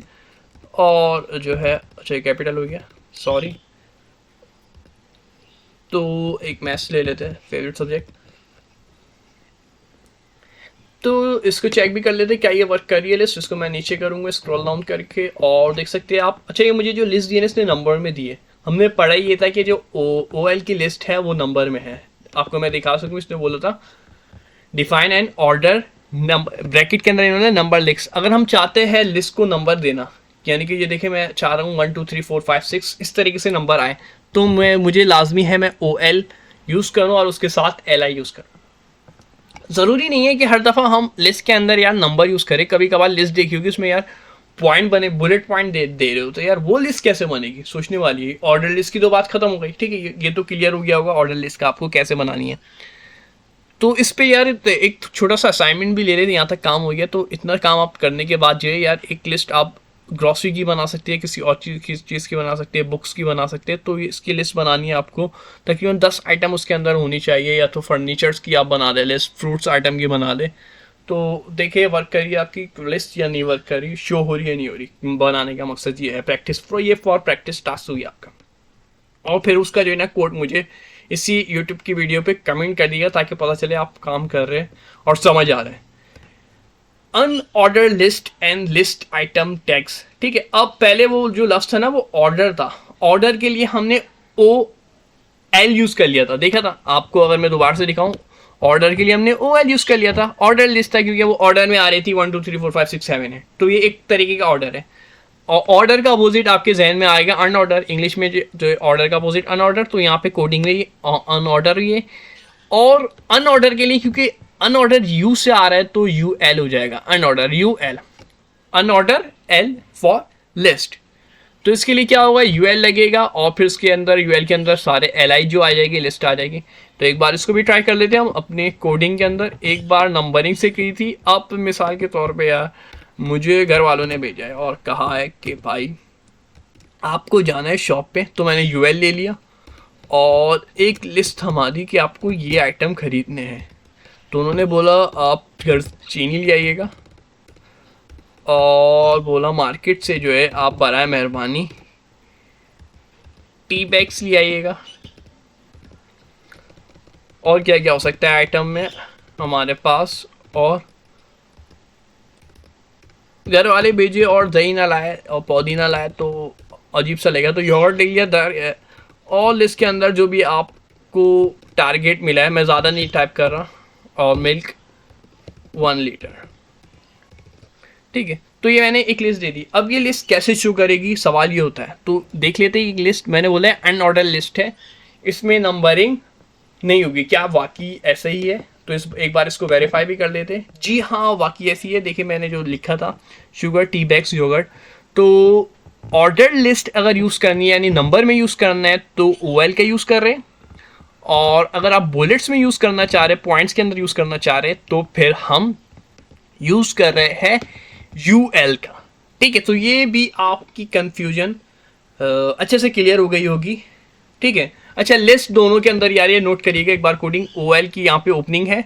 और जो है अच्छा कैपिटल हो गया, सॉरी। तो एक मैथ्स ले लेते हैं, फेवरेट सब्जेक्ट। तो इसको चेक भी कर लेते हैं क्या ये वर्क कर रही है लिस्ट। इसको मैं नीचे करूँगा स्क्रॉल डाउन करके और देख सकते हैं आप। अच्छा ये मुझे जो लिस्ट दी है इसने नंबर में दी है। हमने पढ़ा ये था कि जो OL की लिस्ट है वो नंबर में है। आपको मैं दिखा सकूँ, इसने बोला था define and order, number bracket के अंदर इन्होंने नंबर लिस्ट। अगर हम चाहते हैं लिस्ट को नंबर देना, यानी कि ये देखिए मैं चाह रहा हूँ 1 2 3 4 5 6 इस तरीके से नंबर आए, तो मुझे लाजमी है मैं OL यूज़ करूँ और उसके साथ LI यूज़ करूँ। ज़रूरी नहीं है कि हर दफ़ा हम लिस्ट के अंदर यार नंबर यूज़ करें। कभी कभार लिस्ट देखी होगी उसमें यार पॉइंट बने, बुलेट पॉइंट दे रहे हो, तो यार वो लिस्ट कैसे बनेगी, सोचने वाली है। ऑर्डर लिस्ट की तो बात खत्म हो गई, ठीक है, ये तो क्लियर हो गया होगा ऑर्डर लिस्ट का आपको कैसे बनानी है। तो इस पे यार एक छोटा सा असाइनमेंट भी ले रहे थे, यहाँ तक काम हो गया। तो इतना काम आप करने के बाद जो है यार एक लिस्ट आप ग्रॉसरी की बना सकती है, किसी और चीज़ की बना सकते हैं, बुक्स की बना सकते हैं। तो इसकी लिस्ट बनानी है आपको, तकरीबन 10 आइटम उसके अंदर होनी चाहिए। या तो फर्नीचर्स की आप बना दे लिस्ट, फ्रूट्स आइटम की बना दे। तो देखिए वर्क करिए आपकी लिस्ट या नहीं वर्क करी, शो हो रही है नहीं हो रही। बनाने का मकसद ये है प्रैक्टिस, ये फॉर प्रैक्टिस टास्क हुई आपका। और फिर उसका जो है ना कोड मुझे इसी यूट्यूब की वीडियो पे कमेंट कर दिया ताकि पता चले आप काम कर रहे हैं और समझ आ रहे हैं। Unordered list and list item tags, ठीक है। अब पहले वो जो लफ्ज़ था ना वो ऑर्डर था। ऑर्डर के लिए हमने OL यूज़ कर लिया था, देखा था आपको। अगर मैं दोबारा से दिखाऊं, ऑर्डर के लिए हमने OL यूज़ कर लिया था। ऑर्डर लिस्ट था क्योंकि वो ऑर्डर में आ रही थी 1 2 3 4 5 6 7 है। तो ये एक तरीके का ऑर्डर है। और ऑर्डर का अपोजिट आपके जहन में आएगा अनऑर्डर। इंग्लिश में जो ऑर्डर का अपोजिट अनऑर्डर, तो यहाँ पे कोडिंग में ये अनऑर्डर ही है। और अनऑर्डर के लिए क्योंकि अनऑर्डर U से आ रहा है तो UL हो जाएगा, unordered UL, unordered L for list. तो इसके लिए क्या होगा, UL लगेगा और फिर उसके अंदर UL के अंदर सारे LI जो आ जाएगी, लिस्ट आ जाएगी। तो एक बार इसको भी ट्राई कर लेते हैं हम अपने कोडिंग के अंदर। एक बार नंबरिंग से की थी, अब मिसाल के तौर पे यार मुझे घर वालों ने भेजा है और कहा है कि भाई आपको जाना है शॉप पे, तो मैंने UL ले लिया और एक लिस्ट थमा दी कि आपको ये आइटम खरीदने हैं। तो उन्होंने बोला आप घर चीनी ले आइएगा और बोला मार्केट से जो है आप बराए मेहरबानी टी बैग्स ले आइएगा। और क्या क्या हो सकता है आइटम में हमारे पास। और घर वाले भेजे और दही ना लाए और पौधी ना लाए तो अजीब सा लगेगा। तो योगर्ट ले लिया। और लिस्ट के अंदर जो भी आपको टारगेट मिला है, मैं ज़्यादा नहीं टाइप कर रहा, और मिल्क 1 लीटर, ठीक है। तो ये मैंने एक लिस्ट दे दी। अब ये लिस्ट कैसे शो करेगी, सवाल ये होता है। तो देख लेते हैं। ये लिस्ट मैंने बोला है अनऑर्डर लिस्ट है, इसमें नंबरिंग नहीं होगी। क्या वाकई ऐसा ही है? तो तो इस एक बार इसको वेरीफाई भी कर लेते हैं। जी हाँ, वाकई ऐसी है। देखिए मैंने जो लिखा था शुगर टी बैग्स योगर्ट, तो ऑर्डर लिस्ट अगर यूज़ करनी है यानी नंबर में यूज़ करना है तो OL का यूज़ कर रहे हैं, और अगर आप बुलेट्स में यूज़ करना चाह रहे हैं, पॉइंट्स के अंदर यूज़ करना चाह रहे हैं, तो फिर हम यूज़ कर रहे हैं UL का। ठीक है, तो ये भी आपकी कंफ्यूजन अच्छे से क्लियर हो गई होगी। ठीक है, अच्छा लिस्ट दोनों के अंदर यार ये नोट करिएगा एक बार, कोडिंग OL की यहाँ पे ओपनिंग है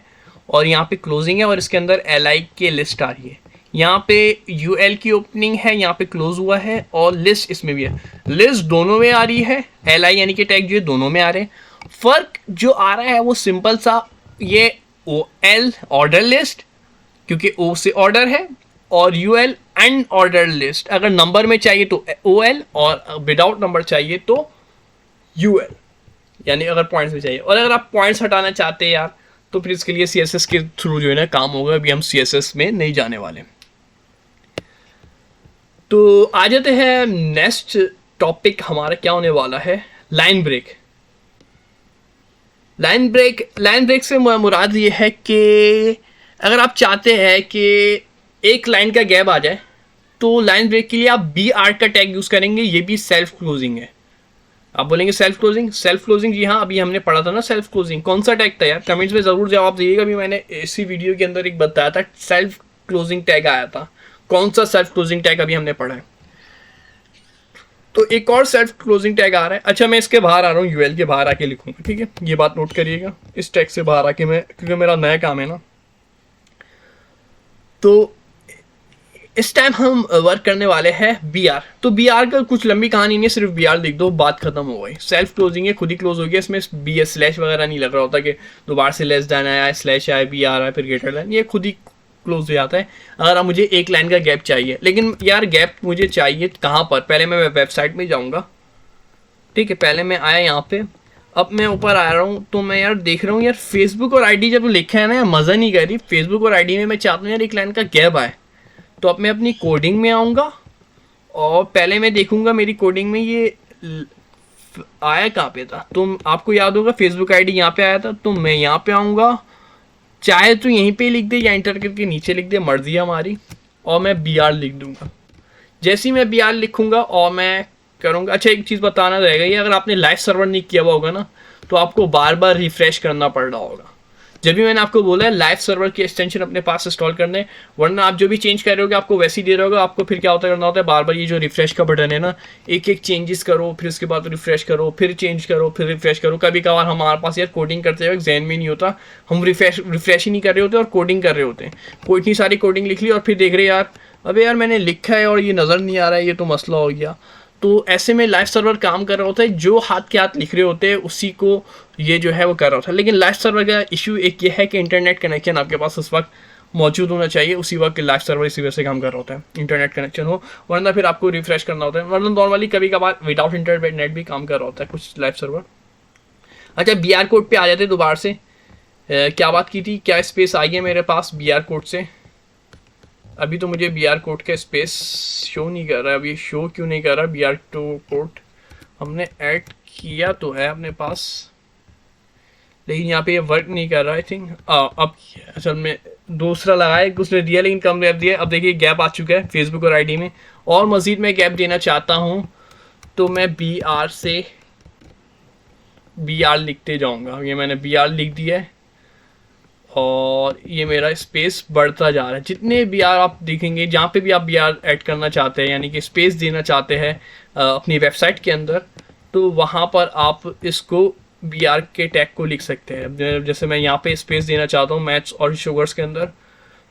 और यहाँ पे क्लोजिंग है, और इसके अंदर LI की लिस्ट आ रही है। यहाँ पे UL की ओपनिंग है, यहाँ पे क्लोज हुआ है, और लिस्ट इसमें भी है। लिस्ट दोनों में आ रही है, LI यानी कि टैग जो है दोनों में आ रहे हैं। फर्क जो आ रहा है वो सिंपल सा, ये OL ऑर्डर लिस्ट क्योंकि O से ऑर्डर है, और UL अनऑर्डर लिस्ट, अगर नंबर में चाहिए तो OL और विदाउट नंबर चाहिए तो UL, यानी अगर पॉइंट्स में चाहिए। और अगर आप पॉइंट्स हटाना चाहते हैं यार तो फिर इसके लिए CSS के थ्रू जो है ना काम होगा। अभी हम CSS में नहीं जाने वाले। तो आ जाते हैं नेक्स्ट टॉपिक हमारा क्या होने वाला है, लाइन ब्रेक। लाइन ब्रेक से मुराद ये है कि अगर आप चाहते हैं कि एक लाइन का गैप आ जाए तो लाइन ब्रेक के लिए आप BR का टैग यूज करेंगे। ये भी सेल्फ क्लोजिंग है। आप बोलेंगे सेल्फ क्लोजिंग, जी हाँ, अभी हमने पढ़ा था ना सेल्फ क्लोजिंग। कौन सा टैग था यार, कमेंट्स में जरूर जवाब दीजिएगा। अभी मैंने इसी वीडियो के अंदर एक बताया था, सेल्फ क्लोजिंग टैग आया था। कौन सा सेल्फ क्लोजिंग टैग अभी हमने पढ़ा है? तो एक और सेल्फ क्लोजिंग टैग आ रहा है। अच्छा मैं इसके बाहर आ रहा हूँ, UL के बाहर आके लिखूंगा। ठीक है, ये बात नोट करिएगा, इस टैग से बाहर आके मैं, क्योंकि मेरा नया काम है ना। तो इस टाइम हम वर्क करने वाले हैं BR। तो BR का कुछ लंबी कहानी नहीं है, सिर्फ BR लिख दो, बात खत्म हो गई। सेल्फ क्लोजिंग है, खुद ही क्लोज हो गया। इसमें BS स्लैश वगैरह नहीं लग रहा होता कि दोबारा से लेस देन आया, स्लैश आया, BR आया, फिर ग्रेटर देन, ये खुद ही क्लोज हो जाता है। अगर आप मुझे एक लाइन का गैप चाहिए, लेकिन यार गैप मुझे चाहिए कहाँ पर, पहले मैं वेबसाइट में जाऊँगा। ठीक है, पहले मैं आया यहाँ पे, अब मैं ऊपर आ रहा हूँ, तो मैं यार देख रहा हूँ यार फेसबुक और ID जब लिखा है ना यार, मज़ा नहीं कर रही। फेसबुक और ID में मैं चाहता हूँ यार एक लाइन का गैप आए। तो अब मैं अपनी कोडिंग में आऊँगा और पहले मैं देखूँगा मेरी कोडिंग में ये आया कहाँ पे था। तो आपको याद होगा फेसबुक ID यहाँ पे आया था, तो मैं यहाँ पे आऊँगा, चाहे तो यहीं पे लिख दे या इंटर करके नीचे लिख दे, मर्जी है हमारी, और मैं BR लिख दूँगा। जैसे ही मैं BR लिखूँगा और मैं करूँगा, अच्छा एक चीज़ बताना रहेगा, ये अगर आपने लाइव सर्वर नहीं किया हुआ होगा ना तो आपको बार बार रिफ्रेश करना पड़ रहा होगा। जब भी मैंने आपको बोला है लाइव सर्वर की एक्सटेंशन अपने पास इंस्टॉल करने, वरना आप जो भी चेंज कर रहे होगे आपको वैसे ही दे रहे होगा। आपको फिर क्या होता करना होता है, बार बार ये जो रिफ्रेश का बटन है ना, एक एक चेंजेस करो, फिर उसके बाद रिफ्रेश करो, फिर चेंज करो, फिर रिफ्रेश करो। कभी कभार हमारे पास यार कोडिंग करते हुए जहन में नहीं होता, हम रिफ्रेश ही नहीं कर रहे होते और कोडिंग कर रहे होते हैं। कोई इतनी सारी कोडिंग लिख ली और फिर देख रहे यार अबे यार मैंने लिखा है और ये नज़र नहीं आ रहा है, ये तो मसला हो गया। तो ऐसे में लाइव सर्वर काम कर रहा होता है, जो हाथ के हाथ लिख रहे होते हैं उसी को ये जो है वो कर रहा होता है। लेकिन लाइव सर्वर का इशू एक ये है कि इंटरनेट कनेक्शन आपके पास उस वक्त मौजूद होना चाहिए, उसी वक्त लाइव सर्वर इसी वजह से काम कर रहा होता है, इंटरनेट कनेक्शन हो, वरना फिर आपको रिफ्रेश करना होता है। वरना नॉर्मली कभी कभार विदाउट इंटरनेट भी काम कर रहा होता है कुछ लाइव सर्वर। अच्छा BR कोड पे आ जाते दोबारा से, क्या बात की थी, क्या स्पेस आई है मेरे पास BR कोड से? अभी तो मुझे BR कोड का स्पेस शो नहीं कर रहा है। अभी शो क्यों नहीं कर रहा? BR2 कोड हमने ऐड किया तो है अपने पास, लेकिन यहाँ पे ये वर्क नहीं कर रहा। आई थिंक अब असल में दूसरा लगाया, उसने दिया लेकिन कम गैप दिया। अब देखिए गैप आ चुका है फेसबुक और ID में, और मज़ीद मैं गैप देना चाहता हूँ तो मैं BR से BR लिखते जाऊँगा। ये मैंने BR लिख दिया है और ये मेरा स्पेस बढ़ता जा रहा है। जितने BR आप देखेंगे, जहाँ पे भी आप BR ऐड करना चाहते हैं यानी कि स्पेस देना चाहते हैं अपनी वेबसाइट के अंदर, तो वहाँ पर आप इसको BR के टैग को लिख सकते हैं। जैसे मैं यहाँ पे स्पेस देना चाहता हूँ मैथ्स और शुगर्स के अंदर,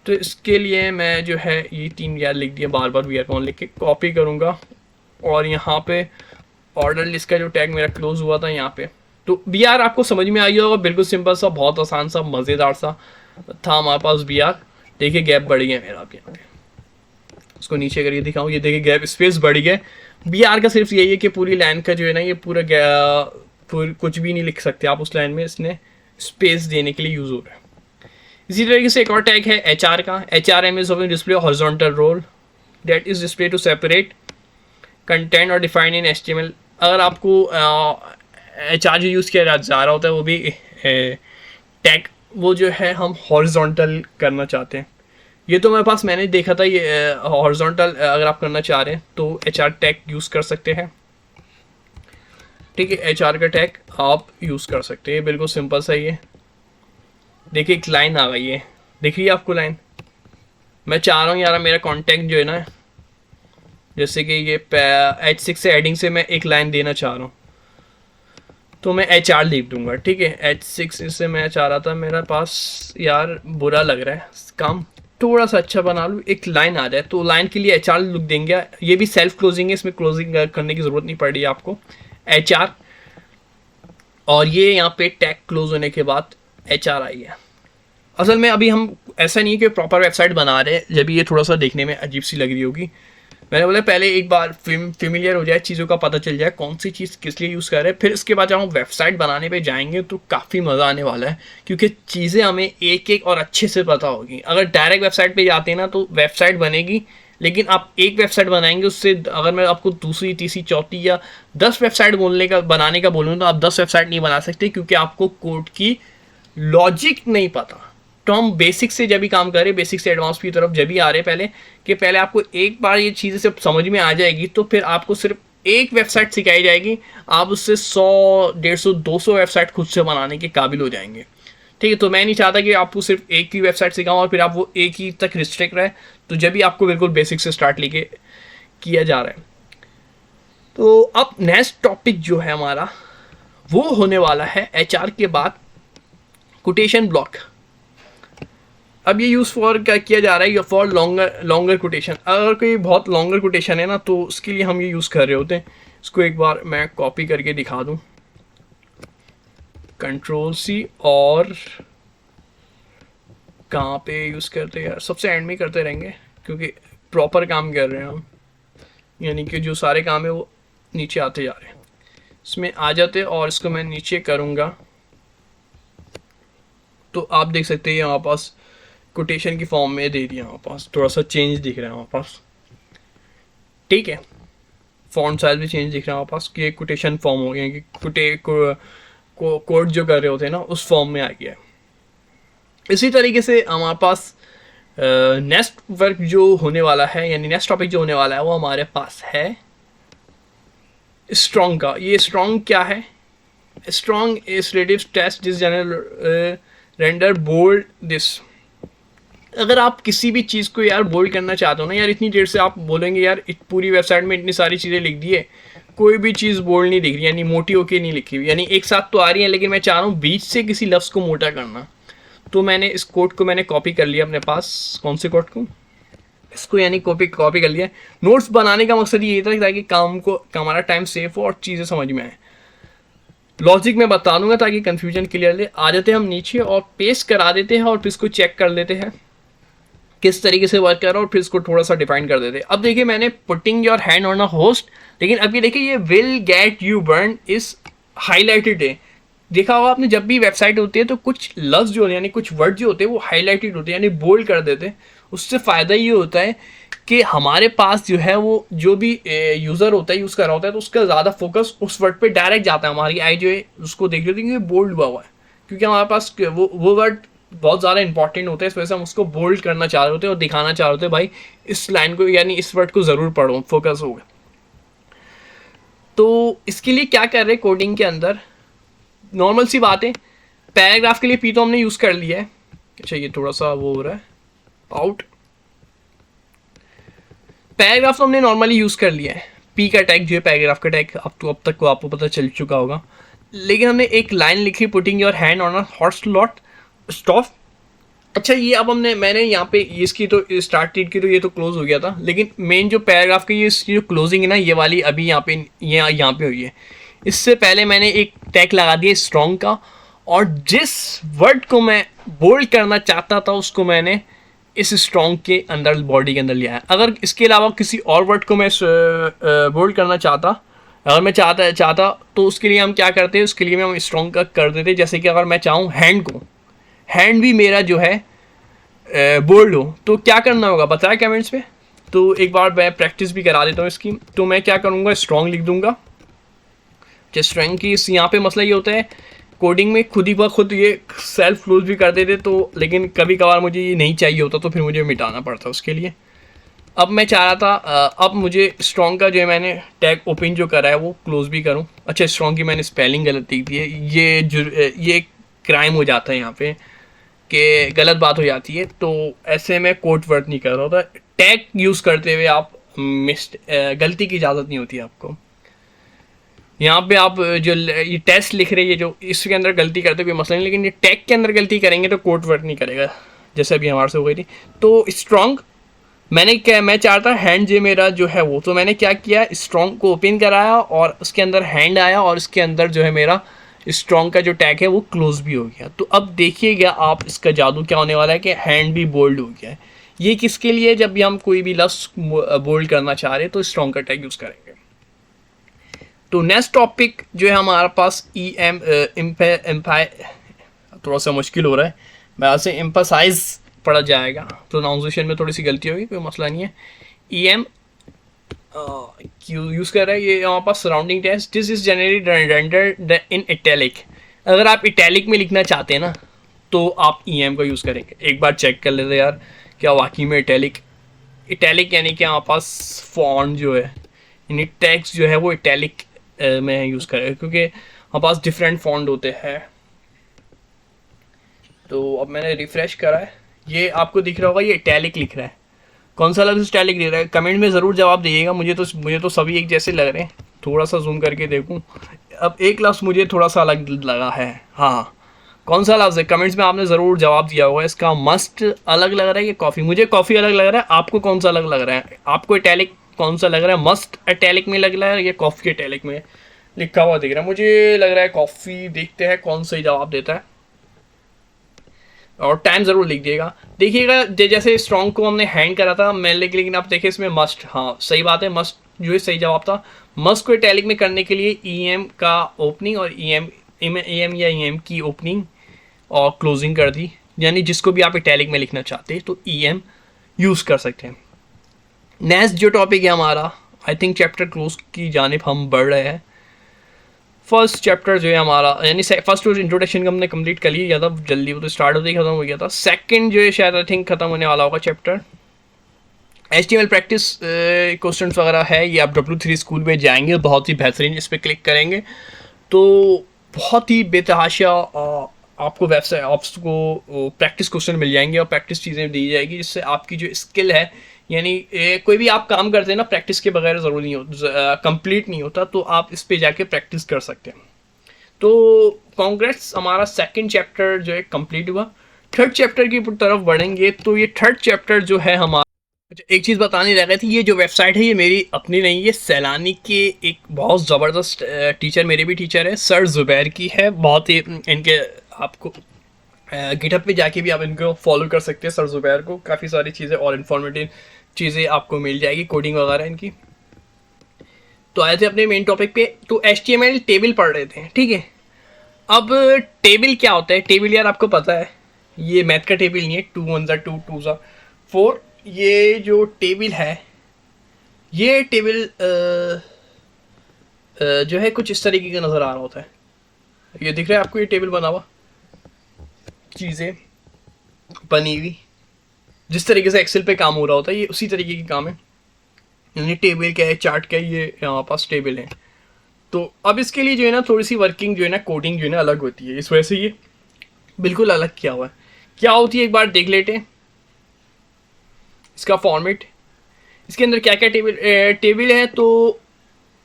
तो इसके लिए मैं जो है ये 3 BR लिख दिया, बार बार BR कौन लिख के कॉपी करूँगा, और यहाँ पे ऑर्डर लिस्ट का जो टैग मेरा क्लोज हुआ था यहाँ पे, तो BR आपको समझ में आई होगा। बिल्कुल सिंपल सा, बहुत आसान सा, मज़ेदार सा था हमारे पास BR। देखिए गैप बढ़ गया मेरा अब यहाँ पे, उसको नीचे करके दिखाऊँ, ये देखिए गैप स्पेस बढ़ गया। BR का सिर्फ यही है कि पूरी लाइन का जो है ना ये पूरा कुछ भी नहीं लिख सकते आप उस लाइन में, इसने स्पेस देने के लिए यूज़ हो रहा है। इसी तरीके से एक और टैग है HR का, HRM is of display horizontal role that is display to separate content और डिफाइन इन HTML। अगर आपको HR जो यूज़ किया जा रहा होता है वो भी टैग वो जो है हम हॉरिजॉन्टल करना चाहते हैं। ये तो मेरे पास मैंने देखा था, ये हॉरिजॉन्टल अगर आप करना चाह रहे हैं तो एच आर टैग यूज़ कर सकते हैं। ठीक है, एच आर का टैग आप यूज़ कर सकते हैं, बिल्कुल सिंपल सा ही है। देखिए एक लाइन आ गई है, दिख रही है आपको लाइन? मैं चाह रहा हूँ यार मेरा कॉन्टैक्ट जो है ना, जैसे कि ये H6 से एडिंग से मैं एक लाइन देना चाह रहा हूँ, तो मैं एच आर लिख दूंगा। ठीक है, H6 से मैं चाह रहा था, मेरे पास यार बुरा लग रहा है काम, थोड़ा सा अच्छा बना लूँ, एक लाइन आ जाए, तो लाइन के लिए एच आर लिख देंगे। ये भी सेल्फ क्लोजिंग है, इसमें क्लोजिंग करने की ज़रूरत नहीं पड़ रही है आपको, एच आर। और ये यहाँ पे टैग क्लोज होने के बाद एच आर आई है। असल में अभी हम ऐसा नहीं है कि प्रॉपर वेबसाइट बना रहे हैं, जब ये थोड़ा सा देखने में अजीब सी लग रही होगी। मैंने बोला पहले एक बार फेमिलियर हो जाए, चीज़ों का पता चल जाए कौन सी चीज़ किस लिए यूज़ कर रहे हैं, फिर इसके बाद जब हम वेबसाइट बनाने पे जाएंगे तो काफ़ी मज़ा आने वाला है, क्योंकि चीज़ें हमें एक एक और अच्छे से पता होगी। अगर डायरेक्ट वेबसाइट पे जाते हैं ना तो वेबसाइट बनेगी, लेकिन आप एक वेबसाइट बनाएंगे, उससे अगर मैं आपको दूसरी तीसरी चौथी या 10 वेबसाइट बनाने का बोलूँ तो आप 10 वेबसाइट नहीं बना सकते, क्योंकि आपको कोड की लॉजिक नहीं पता। तो हम बेसिक से जब भी काम करें, बेसिक से एडवांस की तरफ जब भी आ रहे हैं, पहले आपको एक बार ये चीज़ें सब समझ में आ जाएगी, तो फिर आपको सिर्फ एक वेबसाइट सिखाई जाएगी, आप उससे 100 150 200 वेबसाइट खुद से बनाने के काबिल हो जाएंगे। ठीक है, तो मैं नहीं चाहता कि आपको सिर्फ एक ही वेबसाइट सिखाऊं और फिर आप वो एक ही तक रिस्ट्रिक्ट रहे। तो जब भी आपको बिल्कुल बेसिक से स्टार्ट लेके किया जा रहा है, तो अब नेक्स्ट टॉपिक जो है हमारा वो होने वाला है एच आर के बाद कोटेशन ब्लॉक। अब ये यूज़ फॉर क्या किया जा रहा है, फॉर लॉन्गर कोटेशन। अगर कोई बहुत लॉन्गर कोटेशन है ना, तो उसके लिए हम ये यूज़ कर रहे होते हैं। इसको एक बार मैं कॉपी करके दिखा दूँ, Ctrl+C, और कहाँ पे यूज़ करते हैं यार, सबसे एंड में करते रहेंगे क्योंकि प्रॉपर काम कर रहे हैं हम, यानी कि जो सारे काम है वो नीचे आते जा रहे हैं। इसमें आ जाते, और इसको मैं नीचे करूँगा तो आप देख सकते हैं यहाँ पास कोटेशन की फॉर्म में दे दिया, वहाँ पास थोड़ा सा चेंज दिख रहा है वहाँ पास। ठीक है, फॉन्ट साइज भी चेंज दिख रहा है वहाँ पास, कि एक कोटेशन फॉर्म हो गया, कि कोड जो कर रहे होते हैं ना उस फॉर्म में आ गया है। इसी तरीके से हमारे पास नेक्स्ट वर्क जो होने वाला है, यानी नेक्स्ट टॉपिक जो होने वाला है, वो हमारे पास है स्ट्रॉन्ग का। ये स्ट्रॉन्ग क्या है? Strong is relative test this general render bold this. अगर आप किसी भी चीज़ को यार बोल्ड करना चाहते हो ना यार, इतनी देर से आप बोलेंगे यार पूरी वेबसाइट में इतनी सारी चीज़ें लिख दी है, कोई भी चीज़ बोल्ड नहीं दिख रही, यानी मोटी होके नहीं लिखी हुई, यानी एक साथ तो आ रही है, लेकिन मैं चाह रहा हूँ बीच से किसी लफ्ज़ को मोटा करना। तो मैंने इस कोड को मैंने कॉपी कर लिया अपने पास। कौन से कोड को? इसको, यानी कॉपी कर लिया। नोट्स बनाने का मकसद ये था ताकि हमारा टाइम सेव हो और चीज़ें समझ में आए। लॉजिक में बता दूंगा ताकि कंफ्यूजन क्लियरली आ जाते हैं हम नीचे और पेस्ट करा देते हैं, और फिर इसको चेक कर लेते हैं किस तरीके से वर्क कर रहा है, और फिर इसको थोड़ा सा डिफाइन कर देते हैं। अब देखिए मैंने putting your hand on a host, लेकिन अब ये देखिए ये will get you burn is highlighted है। देखा होगा आपने, जब भी वेबसाइट होती है तो कुछ लफ्ज़ जो यानी कुछ वर्ड जो होते हैं वो हाईलाइटेड होते हैं, यानी बोल्ड कर देते हैं। उससे फ़ायदा ये होता है कि हमारे पास जो है वो जो भी यूज़र होता है, यूज़ कर रहा होता है, तो उसका ज़्यादा फोकस उस वर्ड पे डायरेक्ट जाता है। हमारी आई जो है उसको देख लेती है कि बोल्ड हुआ है, क्योंकि हमारे पास वो वर्ड बहुत ज़्यादा इंपॉर्टेंट होता है, इस वजह से हम उसको बोल्ड करना चाह रहे होते हैं और दिखाना चाह रहे होते हैं भाई इस लाइन को, यानी इस वर्ड को ज़रूर पढ़ो, फोकस होगा। तो इसके लिए क्या कर रहे हैं कोडिंग के अंदर, नॉर्मल सी बात है। पैराग्राफ के लिए पी तो हमने यूज़ कर लिया है। अच्छा ये थोड़ा सा वो हो रहा है आउट। पैराग्राफ तो हमने नॉर्मली यूज़ कर लिया है, पी का टैग जो है पैराग्राफ का टैग अब तक को आपको पता चल चुका होगा। लेकिन हमने एक लाइन लिखी, putting your hand on a hot slot stop. अच्छा ये अब मैंने यहाँ पे इसकी तो स्टार्ट डेट की तो ये तो क्लोज हो गया था, लेकिन मेन जो पैराग्राफ की इसकी जो क्लोजिंग है ना, ये वाली अभी यहाँ पे यहाँ पे हुई है। इससे पहले मैंने एक टैग लगा दिया स्ट्रॉन्ग का, और जिस वर्ड को मैं बोल्ड करना चाहता था उसको मैंने इस स्ट्रॉन्ग के अंदर, बॉडी के अंदर लिया है। अगर इसके अलावा किसी और वर्ड को मैं बोल्ड करना चाहता, अगर मैं चाहता तो उसके लिए हम क्या करते हैं, उसके लिए हम स्ट्रॉन्ग का कर देते। जैसे कि अगर मैं चाहूँ हैंड को, हैंड भी मेरा जो है बोल्ड हो, तो क्या करना होगा बताया कमेंट्स पे। तो एक बार मैं प्रैक्टिस भी करा देता हूँ इसकी। तो मैं क्या करूँगा, स्ट्रॉन्ग लिख दूंगा। स्ट्रॉन्ग की यहाँ पे मसला ये होता है कोडिंग में खुद ही ब खुद ये सेल्फ क्लोज भी कर देते तो, लेकिन कभी कभार मुझे ये नहीं चाहिए होता तो फिर मुझे मिटाना पड़ता उसके लिए। अब मैं चाह रहा था अब मुझे स्ट्रॉन्ग का जो है मैंने टैग ओपन जो करा है वो क्लोज भी करूं। अच्छा, स्ट्रॉन्ग की मैंने स्पेलिंग गलत लिख दी है, ये क्राइम हो जाता है यहाँ पे कि गलत बात हो जाती है, तो ऐसे में कोड वर्ड नहीं कर रहा होता। टैग यूज़ करते हुए आप गलती की इजाज़त नहीं होती आपको। यहाँ पे आप जो ये टेस्ट लिख रहे हैं जो इसके अंदर गलती करते कोई मसला नहीं, लेकिन ये टैग के अंदर गलती करेंगे तो कोड वर्क नहीं करेगा, जैसे अभी हमारे से हो गई थी। तो स्ट्रॉन्ग मैंने क्या, मैं चाहता हैंड जे मेरा जो है वो, तो मैंने क्या किया, स्ट्रॉन्ग को ओपन कराया और उसके अंदर हैंड आया और इसके अंदर जो है मेरा स्ट्रॉन्ग का जो टैग है वो क्लोज भी हो गया। तो अब देखिएगा आप इसका जादू क्या होने वाला है कि हैंड भी बोल्ड हो गया है। ये किसके लिए, जब भी हम कोई भी लफ्ज़ बोल्ड करना चाह रहे हैं तो स्ट्रॉन्ग का टैग यूज़ करेंगे। तो नेक्स्ट टॉपिक जो है हमारे पास थोड़ा सा मुश्किल हो रहा है, मैं से एम्फसाइज पढ़ा जाएगा, प्रोनाउंसिएशन में थोड़ी सी गलती होगी, कोई मसला नहीं है। EM यूज़ कर रहा है ये हमारे पास surrounding text. This is generally rendered in italic. अगर आप इटैलिक में लिखना चाहते हैं ना तो आप EM का यूज़ करेंगे। एक बार चेक कर लेते यार क्या वाकई में इटैलिक यानी कि हमारे पास फॉन्ट जो है यानी टेक्स्ट जो है वो इटैलिक में यूज़ करें, क्योंकि हमारे पास डिफरेंट फॉन्ट होते हैं। तो अब मैंने रिफ़्रेश करा है, ये आपको दिख रहा होगा ये इटैलिक लिख रहा है। कौन सा लफ्ज़ इटैलिक लिख रहा है कमेंट में ज़रूर जवाब दीजिएगा। मुझे तो सभी एक जैसे लग रहे हैं, थोड़ा सा जूम करके देखूं। अब एक लफ्ज़ मुझे थोड़ा सा अलग लगा है, हाँ कौन सा लफ्ज़ है कमेंट्स में आपने ज़रूर जवाब दिया होगा। इसका मस्ट अलग लग रहा है, ये कॉफ़ी, मुझे कॉफ़ी अलग लग रहा है। आपको कौन सा अलग लग रहा है, आपको इटैलिक कौन सा लग रहा है, मस्ट इटैलिक में लग रहा है या कॉफ़ी इटैलिक में लिखा हुआ दिख रहा है? मुझे लग रहा है कॉफ़ी। देखते हैं कौन सही जवाब देता है और टाइम ज़रूर लिख दिएगा। देखिएगा जैसे स्ट्रॉन्ग को हमने हैंड करा था मैं लेकिन आप देखिए इसमें मस्ट, हाँ सही बात है, मस्ट जो है सही जवाब था। मस्ट को इटैलिक में करने के लिए EM का ओपनिंग और EM या EM की ओपनिंग और क्लोजिंग कर दी, यानी जिसको भी आप इटैलिक में लिखना चाहते हैं तो EM यूज़ कर सकते हैं। नेक्स्ट जो टॉपिक है हमारा, आई थिंक चैप्टर क्लोज की जानिब हम बढ़ रहे हैं। फर्स्ट चैप्टर जो है हमारा यानी फर्स्ट जो इंट्रोडक्शन का हमने कंप्लीट कर लिया था जल्दी, वो तो स्टार्ट होते ही खत्म हो गया था। सेकंड जो है शायद आई थिंक खत्म होने वाला होगा चैप्टर। HTML प्रैक्टिस क्वेश्चन वगैरह है, ये आप W3 स्कूल में जाएंगे, बहुत ही बेहतरीन, इस पर क्लिक करेंगे तो बहुत ही बेतहाशा आपको वेबसाइट आपको प्रैक्टिस क्वेश्चन मिल जाएंगे और प्रैक्टिस चीज़ें दी जाएगी, जिससे आपकी जो स्किल है यानी कोई भी आप काम करते हैं ना प्रैक्टिस के बगैर ज़रूरी नहीं होता, कंप्लीट नहीं होता, तो आप इस पे जाके प्रैक्टिस कर सकते हैं। तो कांग्रेस, हमारा सेकंड चैप्टर जो है कंप्लीट हुआ। थर्ड चैप्टर की तरफ बढ़ेंगे तो ये थर्ड चैप्टर जो है हमारा, एक चीज़ बतानी रह गई थी, ये जो वेबसाइट है ये मेरी अपनी नहीं, ये सैलानी के एक बहुत ज़बरदस्त टीचर, मेरे भी टीचर है, सर ज़ुबैर की है। बहुत ही इनके आपको गिटहब पे जाके भी आप इनको फॉलो कर सकते हैं, सर ज़ुबैर को, काफ़ी सारी चीज़ें और इन्फॉर्मेटिव चीज़ें आपको मिल जाएगी, कोडिंग वगैरह इनकी। तो आए थे अपने मेन टॉपिक पे, तो HTML टेबल पढ़ रहे थे, ठीक है। अब टेबल क्या होता है, टेबल यार आपको पता है ये मैथ का टेबल नहीं है, 2 1 2 2 4। ये जो टेबल है ये टेबल जो है कुछ इस तरीके का नज़र आ रहा होता है। ये दिख रहा है आपको, ये टेबल बना हुआ, चीज़ें बनी हुई, जिस तरीके से एक्सेल पे काम हो रहा होता है ये उसी तरीके की काम है। यानी टेबल क्या है, चार्ट क्या है, ये हमारे पास टेबल है। तो अब इसके लिए जो है ना थोड़ी सी वर्किंग जो है ना, कोडिंग जो है ना अलग होती है, इस वजह से ये बिल्कुल अलग किया हुआ है। क्या होती है एक बार देख लेते हैं इसका फॉर्मेट, इसके अंदर क्या क्या टेबल है। तो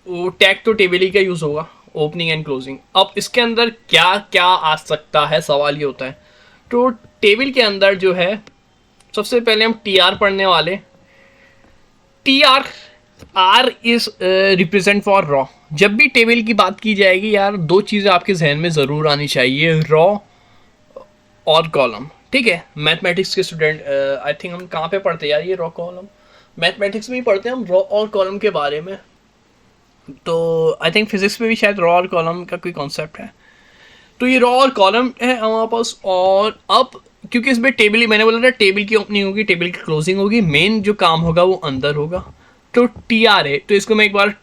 टैग तो टेबल ही का यूज़ होगा, ओपनिंग एंड क्लोजिंग। अब इसके अंदर क्या क्या आ सकता है, सवाल ये होता है। तो टेबल के अंदर जो है सबसे पहले हम TR पढ़ने वाले। TR R is represent for raw. जब भी टेबल की बात की जाएगी यार, दो चीज़ें आपके जहन में ज़रूर आनी चाहिए, रॉ और कॉलम, ठीक है। मैथमेटिक्स के स्टूडेंट आई थिंक हम कहाँ पे पढ़ते हैं यार, ये रॉ कॉलम मैथमेटिक्स में ही पढ़ते हैं हम, रॉ और कॉलम के बारे में। तो आई थिंक फिजिक्स में भी शायद रॉ और कॉलम का कोई कॉन्सेप्ट है। तो ये रॉ और कॉलम है हमारे पास। और अब क्योंकि इसमें टेबल ही, मैंने बोला था टेबल की ओपनिंग होगी, टेबल की क्लोजिंग होगी, मेन जो काम होगा वो अंदर होगा। तो TR है, तो इसको मैं एक बार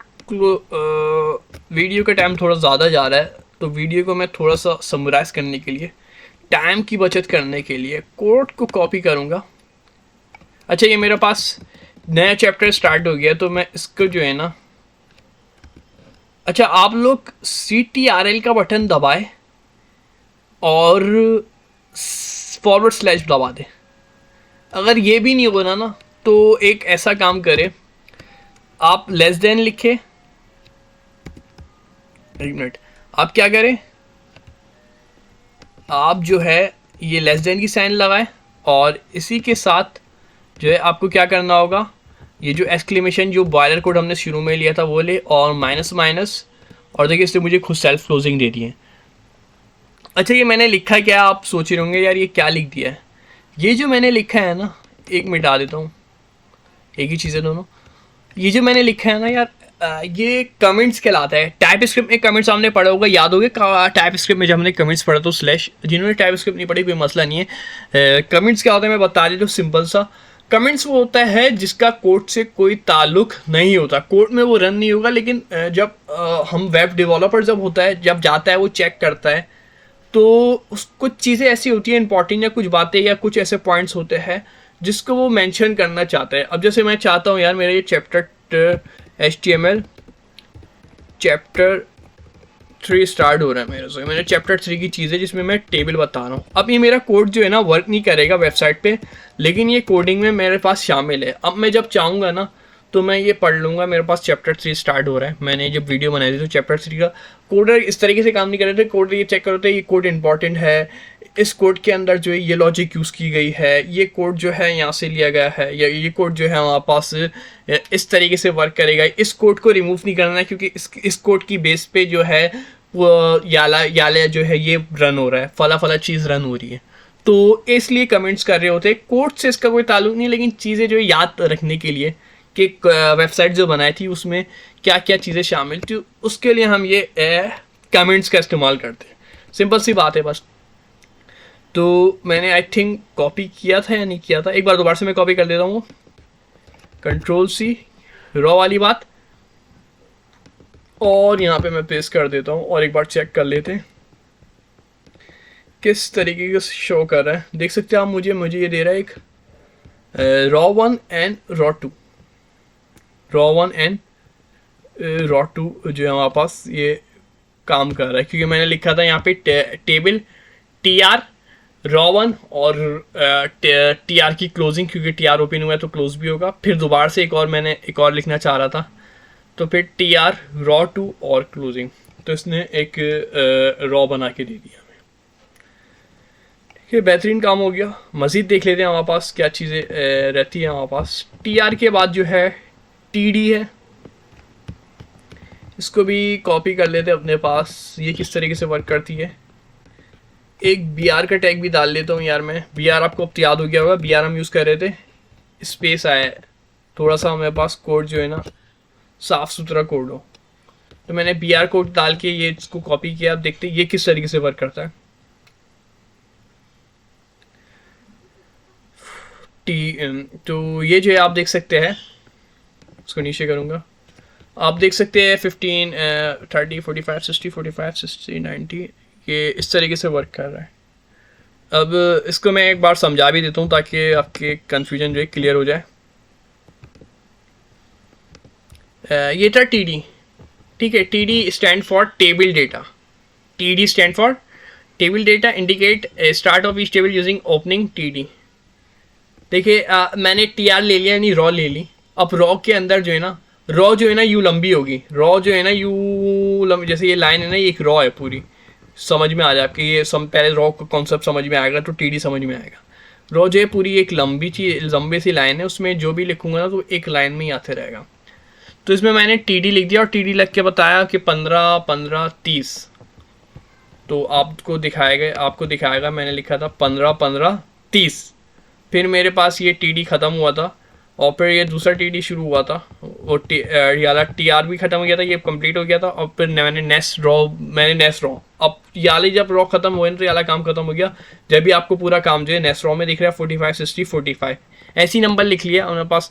वीडियो का टाइम थोड़ा ज़्यादा जा रहा है, तो वीडियो को मैं थोड़ा सा समराइज करने के लिए, टाइम की बचत करने के लिए कोड को कॉपी करूँगा। अच्छा, ये मेरे पास नया चैप्टर स्टार्ट हो गया, तो मैं इसको जो है ना, अच्छा आप लोग CTRL का बटन दबाए और फॉरवर्ड स्लैश दबा दें। अगर ये भी नहीं होना ना, तो एक ऐसा काम करें, आप लेस देन लिखे, एक मिनट, आप क्या करें, आप जो है ये लेस देन की साइन लगाएं और इसी के साथ जो है आपको क्या करना होगा, ये जो एक्सक्लेमेशन जो बॉयलर कोड हमने शुरू में लिया था वो ले, और माइनस माइनस, और देखिए इसने मुझे खुद सेल्फ क्लोजिंग दे दी है। अच्छा, ये मैंने लिखा क्या, आप सोच रहे होंगे यार ये क्या लिख दिया है। ये जो मैंने लिखा है ना, एक मिटा देता हूँ, एक ही चीज़ है दोनों। ये जो मैंने लिखा है ना यार, ये कमेंट्स कहलाता है। टाइप स्क्रिप्ट में कमेंट्स आपने पढ़ा होगा, याद होगा टाइप स्क्रिप्ट में जब हमने कमेंट्स पढ़ा तो स्लैश, जिन्होंने टाइप स्क्रिप्ट नहीं पढ़ी कोई मसला नहीं है। कमेंट्स क्या होता है मैं बता देता हूँ, सिंपल सा। कमेंट्स वो होता है जिसका कोड से कोई ताल्लुक नहीं होता, कोड में वो रन नहीं होगा, लेकिन जब हम वेब डेवलपर जब होता है, जब जाता है वो चेक करता है, तो कुछ चीज़ें ऐसी होती हैं इंपॉर्टेंट, या कुछ बातें या कुछ ऐसे पॉइंट्स होते हैं जिसको वो मेंशन करना चाहता है। अब जैसे मैं चाहता हूँ यार मेरा ये चैप्टर HTML चैप्टर 3 स्टार्ट हो रहा है मेरे से, मैंने चैप्टर 3 की चीज़ है जिसमें मैं टेबल बता रहा हूँ। अब ये मेरा कोड जो है ना वर्क नहीं करेगा वेबसाइट पे, लेकिन ये कोडिंग में मेरे पास शामिल है। अब मैं जब चाहूँगा ना तो मैं ये पढ़ लूँगा, मेरे पास चैप्टर 3 स्टार्ट हो रहा है। मैंने जब वीडियो बनाई थी तो चैप्टर 3 का कोडर इस तरीके से काम नहीं कर रहे थे, कोडर ये चेक कर रहे थे ये कोड इंपॉर्टेंट है, इस कोड के अंदर जो है ये लॉजिक यूज़ की गई है, ये कोड जो है यहाँ से लिया गया है, या ये कोड जो है हमारे पास इस तरीके से वर्क करेगा, इस कोड को रिमूव नहीं करना है क्योंकि इस कोड की बेस पे जो है वो याला जो है ये रन हो रहा है, फला फला चीज़ रन हो रही है। तो इसलिए कमेंट्स कर रहे होते हैं, कोड से इसका कोई ताल्लुक नहीं, लेकिन चीज़ें जो याद रखने के लिए कि वेबसाइट जो बनाई थी उसमें क्या क्या चीज़ें शामिल थी, उसके लिए हम ये कमेंट्स का इस्तेमाल करते हैं। सिंपल सी बात है बस। तो मैंने आई थिंक कॉपी किया था या नहीं किया था, एक बार दोबारा से मैं कॉपी कर देता हूँ, Ctrl+C रॉ वाली बात, और यहाँ पे मैं पेस्ट कर देता हूँ, और एक बार चेक कर लेते हैं किस तरीके का शो कर रहा है। देख सकते हैं आप, मुझे ये दे रहा है एक रॉ1 एंड रॉ2, रॉ1 एंड रॉ2 जो है हमारे पास ये काम कर रहा है, क्योंकि मैंने लिखा था यहाँ पे टेबल TR रॉ1 और TR की क्लोजिंग, क्योंकि TR ओपन हुआ है तो क्लोज भी होगा। फिर दोबारा से मैंने एक और लिखना चाह रहा था, तो फिर TR रॉ2 और क्लोजिंग, तो इसने एक रॉ बना के दे दिया हमें। ये बेहतरीन काम हो गया। मज़ीद देख लेते हैं हमारे पास क्या चीज़ें रहती है हमारे पास। TR के बाद जो है TD है, इसको भी कॉपी कर लेते हैं अपने पास। ये किस तरीके से वर्क करती है, एक BR का टैग भी डाल लेता हूँ यार मैं। BR आपको अब याद हो गया होगा, BR हम यूज़ कर रहे थे, स्पेस आया है, थोड़ा सा हमारे पास कोड जो है ना साफ़ सुथरा कोड हो, तो मैंने BR कोड डाल के ये इसको कॉपी किया। अब देखते हैं ये किस तरीके से वर्क करता है। तो ये जो है आप देख सकते हैं, उसको नीचे करूँगा, आप देख सकते हैं 15 30 45 60 45 60 90 ये इस तरीके से वर्क कर रहा है। अब इसको मैं एक बार समझा भी देता हूँ ताकि आपके कन्फ्यूजन जो है क्लियर हो जाए। ये था TD, ठीक है। TD stand for table data, TD stand for table data indicate start of each table using opening TD। देखिए मैंने TR ले लिया यानी रॉ ले ली। अब रॉ के अंदर जो है ना, रॉ जो है ना यू लंबी होगी, रॉ जो है ना यू लंबी, जैसे ये लाइन है ना ये एक रॉ है पूरी, समझ में आ जाए आपके ये पहले रॉ का कॉन्सेप्ट समझ में आएगा तो TD समझ में आएगा। रॉ जो है पूरी एक लंबी सी लाइन है, उसमें जो भी लिखूंगा ना तो एक लाइन में ही आते रहेगा। तो इसमें मैंने TD लिख दिया और TD लिख के बताया कि 15 15 30, तो आपको दिखाएगा मैंने लिखा था 15 15 30। फिर मेरे पास ये TD ख़त्म हुआ था और फिर ये दूसरा TD शुरू हुआ था, वो याला TR भी ख़त्म हो गया था, ये कंप्लीट हो गया था। और फिर मैंने नेक्स्ट रॉ, अब याली जब रॉ ख़त्म हुए तो याला काम ख़त्म हो गया। जब भी आपको पूरा काम जो है नेक्स्ट रॉ में दिख रहा है 45 60 45 ऐसी नंबर लिख लिया मेरे पास।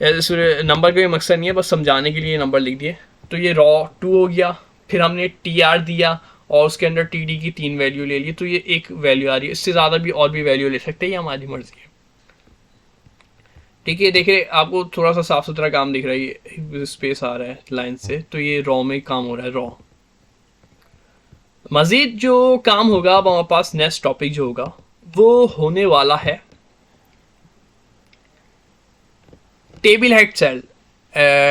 नंबर का भी मकसद नहीं है, बस समझाने के लिए नंबर लिख दिए। तो ये रॉ 2 हो गया, फिर हमने टी आर दिया और उसके अंदर टी डी की 3 वैल्यू ले ली, तो ये एक वैल्यू आ रही है। इससे ज़्यादा भी और भी वैल्यू ले सकते हैं, ये हमारी मर्जी है। ठीक है, देखिए आपको थोड़ा सा साफ सुथरा काम दिख रहा है, ये स्पेस आ रहा है लाइन से, तो ये रॉ में काम हो रहा है, रॉ। मजीद जो काम होगा अब हमारे पास नेक्स्ट टॉपिक जो होगा वो होने वाला है table head cell,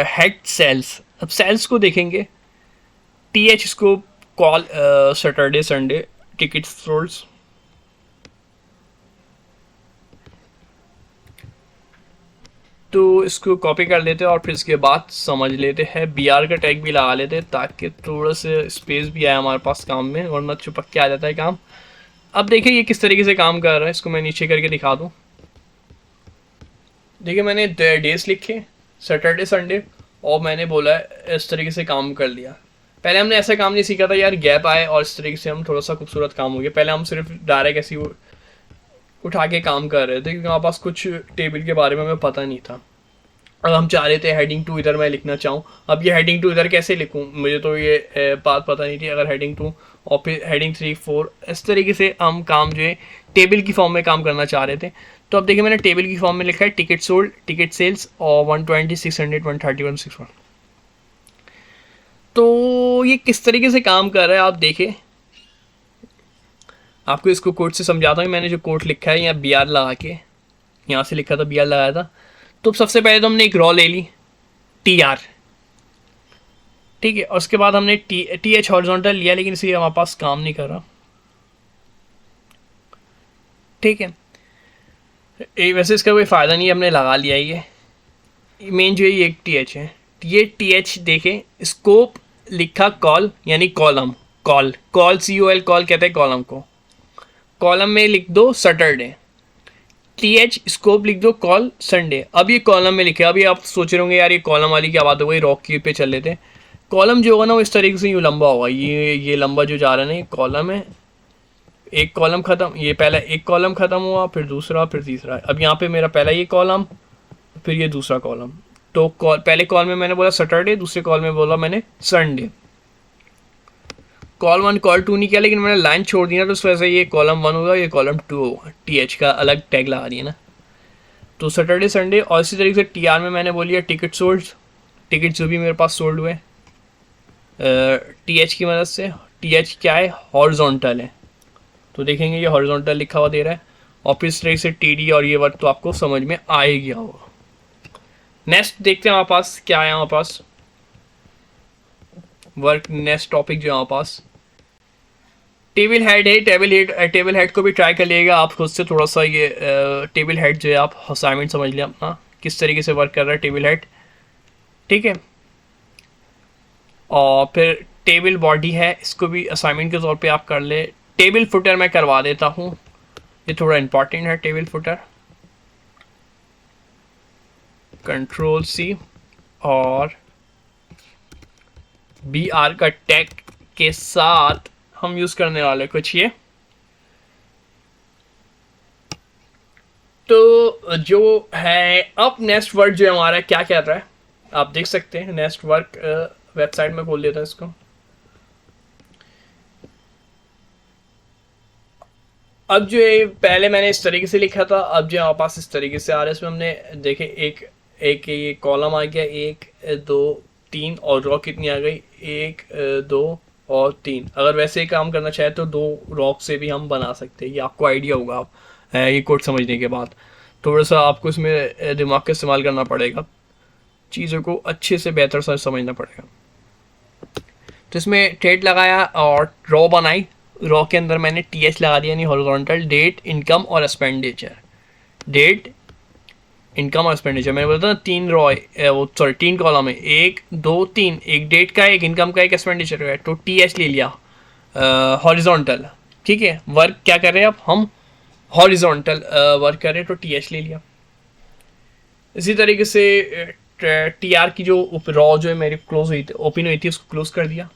head sales. अब सेल्स को देखेंगे, टी एच इसको call Saturday Sunday ticket souls, तो इसको कॉपी कर लेते हैं और फिर इसके बाद समझ लेते हैं। बी आर का टैग भी लगा लेते हैं ताकि थोड़ा सा स्पेस भी आए हमारे पास काम में, वरना चुपक के आ जाता है काम। अब देखिए ये किस तरीके से काम कर रहा है, इसको मैं नीचे करके दिखा दूँ। देखिए मैंने डेज लिखे सैटरडे संडे और मैंने बोला है इस तरीके से काम कर लिया। पहले हमने ऐसा काम नहीं सीखा था यार, गैप आए और इस तरीके से हम थोड़ा सा खूबसूरत काम हो गया। पहले हम सिर्फ डायरेक्ट ऐसी उठा के काम कर रहे थे क्योंकि हमारे पास कुछ टेबल के बारे में हमें पता नहीं था। अब हम चाह रहे थे हेडिंग टू इधर मैं लिखना चाहूँ, अब ये हेडिंग टू इधर कैसे लिखूँ, मुझे तो ये बात पता नहीं थी। अगर हेडिंग टू और फिर हेडिंग 3 4 इस तरीके से हम काम जो है टेबल की फॉर्म में काम करना चाह रहे थे। तो अब देखिए मैंने टेबल की फॉर्म में लिखा है टिकट सोल्ड, टिकट सेल्स और 120 600 130 161। तो ये किस तरीके से काम कर रहा है आप देखें, आपको इसको कोड से समझाता हूँ। मैंने जो कोड लिखा है यहाँ बी आर लगा के, यहाँ से लिखा था बी आर लगाया था। तो सबसे पहले तो हमने एक रॉ ले ली टी आर, ठीक है, और उसके बाद हमने टी एच हॉरिजॉन्टल लिया, लेकिन इसलिए हमारे पास काम नहीं कर रहा, ठीक है। वैसे इसका कोई फ़ायदा नहीं है, हमने लगा लिया ये मेन जो है ये एक टी एच है। ये टी एच देखें, स्कोप लिखा कॉल यानी column, call call COL call कहते हैं कॉलम को। कॉलम में लिख दो सैटरडे, टी एच स्कोप लिख दो कॉल संडे। अब ये कॉलम में लिखे, अभी आप सोच रहे होंगे यार ये कॉलम वाली क्या बात हो गई, रॉक की पे चल लेते हैं। कॉलम जो होगा ना वो इस तरीके से यूँ लंबा होगा, ये लंबा जो जा रहा है ना ये कॉलम है। एक कॉलम ख़त्म, ये पहला एक कॉलम ख़त्म हुआ, फिर दूसरा, फिर तीसरा। अब यहाँ पे मेरा पहला ये कॉलम, फिर ये दूसरा कॉलम। तो पहले कॉल में मैंने बोला सैटरडे, दूसरे कॉल में बोला मैंने संडे। कॉल 1 कॉल 2 नहीं किया, लेकिन मैंने लाइन छोड़ दी ना, तो उस वजह से ये कॉलम 1 होगा, ये कॉलम 2 होगा। टी एच का अलग टैग लगा दिया ना, तो सैटरडे संडे। और इसी तरीके से टी आर में मैंने बोलिए टिकट सोल्ड, टिकट जो भी मेरे पास सोल्ड हुए टी एच की मदद से। टी एच क्या है, हॉरिजॉन्टल है, तो देखेंगे ये हॉरिजॉन्टल लिखा हुआ दे रहा है। और फिर इस तरीके से टी डी और ये वर्क तो आपको समझ में आ ही गया होगा। नेक्स्ट देखते हैं हमारे पास क्या है, हमारे पास वर्क नेक्स्ट टॉपिक जो है हमारे पास टेबल हेड है। टेबल हेड को भी ट्राई कर लिएगा आप खुद से थोड़ा सा। ये टेबल हेड जो है आप असाइनमेंट समझ लिया अपना, किस तरीके से वर्क कर रहा है टेबल हेड, ठीक है। और फिर टेबल बॉडी है, इसको भी असाइनमेंट के तौर पे आप कर ले। टेबल फुटर मैं करवा देता हूँ, ये थोड़ा इंपॉर्टेंट है। टेबल फुटर Ctrl+C और BR का टैग के साथ हम यूज करने वाले कुछ ये। तो जो है अब नेक्स्ट वर्क जो है हमारा क्या कह रहा है आप देख सकते हैं। नेक्स्ट वर्क वेबसाइट में खोल देता है इसको। अब जो है पहले मैंने इस तरीके से लिखा था, अब जो हमारे पास इस तरीके से आ रहा है। इसमें हमने देखे एक ये कॉलम आ गया, 1 2 3 और रॉ कितनी आ गई, 1 2 और 3। अगर वैसे ही काम करना चाहे तो 2 रॉक से भी हम बना सकते हैं, ये आपको आइडिया होगा। आप ये कोड समझने के बाद थोड़ा सा आपको इसमें दिमाग का इस्तेमाल करना पड़ेगा, चीज़ों को अच्छे से बेहतर से समझना पड़ेगा। तो इसमें थ्रेड लगाया और रॉ बनाई। रॉ के अंदर मैंने टी एच लगा दिया यानी हॉरिजॉन्टल, डेट इनकम और एक्सपेंडिचर। डेट इनकम और एक्सपेंडिचर मैंने बोला था 3 रॉ वो सॉरी 3 कॉलम है, 1 2 3, एक डेट का है, एक इनकम का है, एक एक्सपेंडिचर का है। तो टी एच ले लिया हॉरिजॉन्टल, ठीक है। वर्क क्या कर रहे हैं अब हम, हॉरिजॉन्टल वर्क कर रहे हैं, तो टी एच ले लिया। इसी तरीके से टी आर की जो रॉ जो है मेरी क्लोज हुई थी, ओपन हुई थी, उसको क्लोज कर दिया।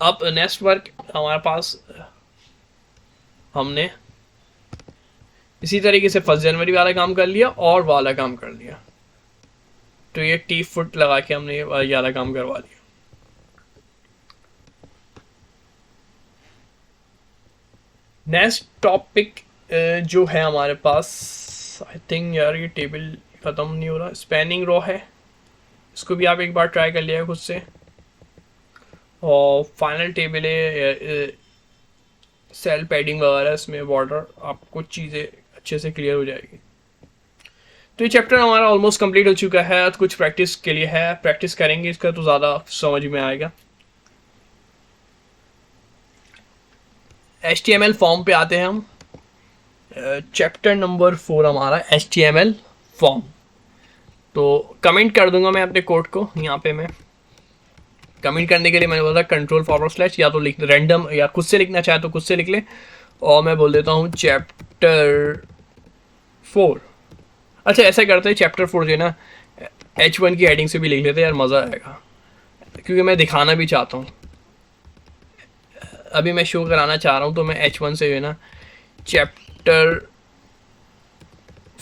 अब नेक्स्ट वर्क हमारे पास हमने इसी तरीके से 1 जनवरी वाला काम कर लिया और वाला काम कर लिया। तो ये टी फुट लगा के हमने ये वाला काम करवा लिया। नेक्स्ट टॉपिक जो है हमारे पास, आई थिंक यार ये टेबल ख़त्म नहीं हो रहा, स्पैनिंग रो है, इसको भी आप एक बार ट्राई कर लिया खुद से। और फाइनल टेबल है सेल पैडिंग वगैरह, इसमें बॉर्डर, आप कुछ चीज़ें अच्छे से क्लियर हो जाएगी। तो ये चैप्टर हमारा ऑलमोस्ट कंप्लीट हो चुका है, तो कुछ प्रैक्टिस के लिए है, प्रैक्टिस करेंगे इसका तो ज़्यादा समझ में आएगा। HTML फॉर्म पे आते हैं हम। चैप्टर नंबर 4 हमारा HTML फॉर्म। तो कमेंट कर दूंगा मैं अपने कोड को, यहाँ पे मैं कमेंट करने के लिए मैंने बोला कंट्रोल/, या तो लिख रैंडम, या खुद से लिखना चाहे तो खुद से लिख ले। और मैं बोल देता हूँ चैप्टर 4। अच्छा ऐसा करते हैं, चैप्टर 4 जो है ना H1 की हेडिंग से भी लिख लेते हैं यार, मज़ा आएगा, क्योंकि मैं दिखाना भी चाहता हूँ, अभी मैं शो कराना चाह रहा हूँ। तो मैं H1 से जो है ना चैप्टर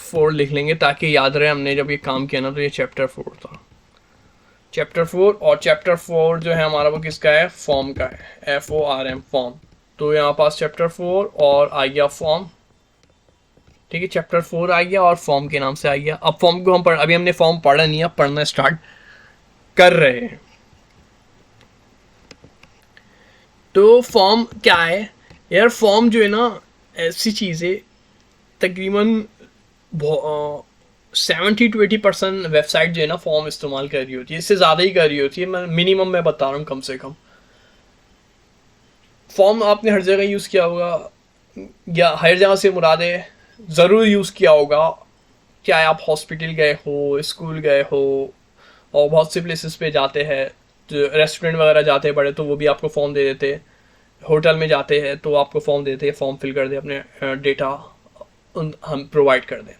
4 लिख लेंगे, ताकि याद रहे हमने जब ये काम किया ना तो ये चैप्टर 4 था, चैप्टर 4। और चैप्टर 4 जो है हमारा वो किसका है, फॉर्म का है, FORM फॉर्म। तो यहाँ पास चैप्टर 4 और आ गया फॉर्म, ठीक है, चैप्टर 4 आ गया और फॉर्म के नाम से आ गया। अब फॉर्म को हम अभी हमने फॉर्म पढ़ा नहीं है, पढ़ना स्टार्ट कर रहे हैं। तो फॉर्म क्या है यार, फॉर्म जो है ना ऐसी चीज़ है, तकरीबन 70-80% वेबसाइट जो है ना फॉर्म इस्तेमाल कर रही होती है, इससे ज़्यादा ही कर रही होती है, मैं मिनिमम मैं बता रहा हूँ, कम से कम। फॉर्म आपने हर जगह यूज़ किया होगा, या हर जगह से मुराद है ज़रूर यूज़ किया होगा, चाहे आप हॉस्पिटल गए हो, स्कूल गए हो, और बहुत से प्लेसेस पे जाते हैं, तो रेस्टोरेंट वगैरह जाते हैं बड़े, तो वो भी आपको फॉर्म दे देते हैं। होटल में जाते हैं तो आपको फॉर्म देते हैं, फॉर्म फिल कर दे, अपने डेटा हम प्रोवाइड कर दें।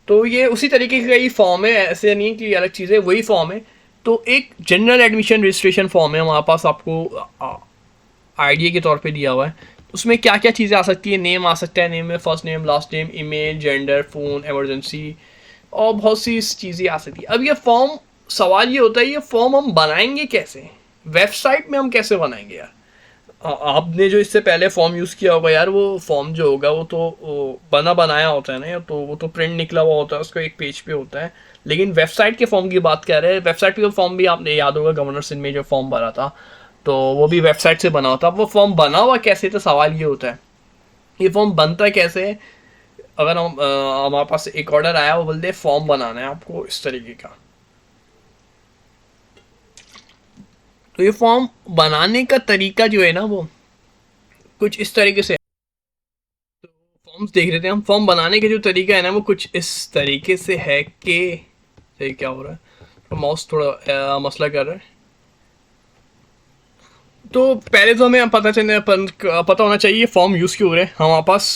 तो ये उसी तरीके का ही फॉर्म है, ऐसे नहीं कि अलग चीज़ है, वही फॉर्म है। तो एक जनरल एडमिशन रजिस्ट्रेशन फॉर्म है हमारे पास, आपको आइडिया के तौर पे दिया हुआ है। उसमें क्या क्या चीज़ें आ सकती है, नेम आ सकता है, नेम में first name, last name, email, gender, phone, emergency, और बहुत सी चीज़ें आ सकती है। अब ये फॉर्म, सवाल ये होता है ये फॉर्म हम बनाएंगे कैसे, वेबसाइट में हम कैसे बनाएंगे यार। आपने जो इससे पहले फॉर्म यूज़ किया होगा यार, वो फॉर्म जो होगा वो तो बना बनाया होता है ना यार, तो वो तो प्रिंट निकला हुआ होता है, उसका एक पेज पे होता है। लेकिन वेबसाइट के फॉर्म की बात कर रहे हैं, वेबसाइट के फॉर्म भी आपने याद होगा, गवर्नर सिंह में जो फॉर्म भरा था तो वो भी वेबसाइट से बना होता। वो फॉर्म बना हुआ कैसे, तो सवाल ये होता है ये फॉर्म बनता कैसे है। अगर हम हमारे पास एक ऑर्डर आया, वो बोलते फॉर्म बनाना है आपको इस तरीके का, तो ये फॉर्म बनाने का तरीका जो है ना वो कुछ इस तरीके से। तो फॉर्म्स देख लेते हैं हम, फॉर्म बनाने का जो तरीका है ना वो कुछ इस तरीके से है कि, ये क्या हो रहा है, तो माउस थोड़ा मसला कर रहा है। तो पहले तो हमें पता होना चाहिए फॉर्म यूज़ क्यों हो रहे हैं। हमारे पास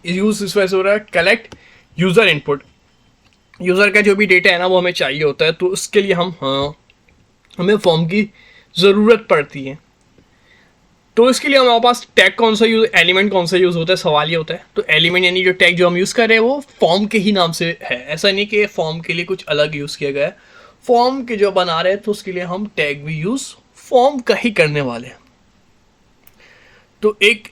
यूज़ इस वजह से हो रहा है, कलेक्ट यूज़र इनपुट, यूज़र का जो भी डेटा है ना वो हमें चाहिए होता है, तो उसके लिए हमें फॉर्म की ज़रूरत पड़ती है। तो इसके लिए हमारे पास टैग कौन सा यूज, एलिमेंट कौन सा यूज़ होता है, सवाल ये होता है। तो एलिमेंट यानी जो टैग जो हम यूज़ कर रहे हैं वो फॉर्म के ही नाम से है, ऐसा नहीं कि फॉर्म के लिए कुछ अलग यूज़ किया गया है। फॉर्म के जो बना रहे हैं तो उसके लिए हम टैग भी यूज़ फॉर्म का ही करने वाले हैं। तो एक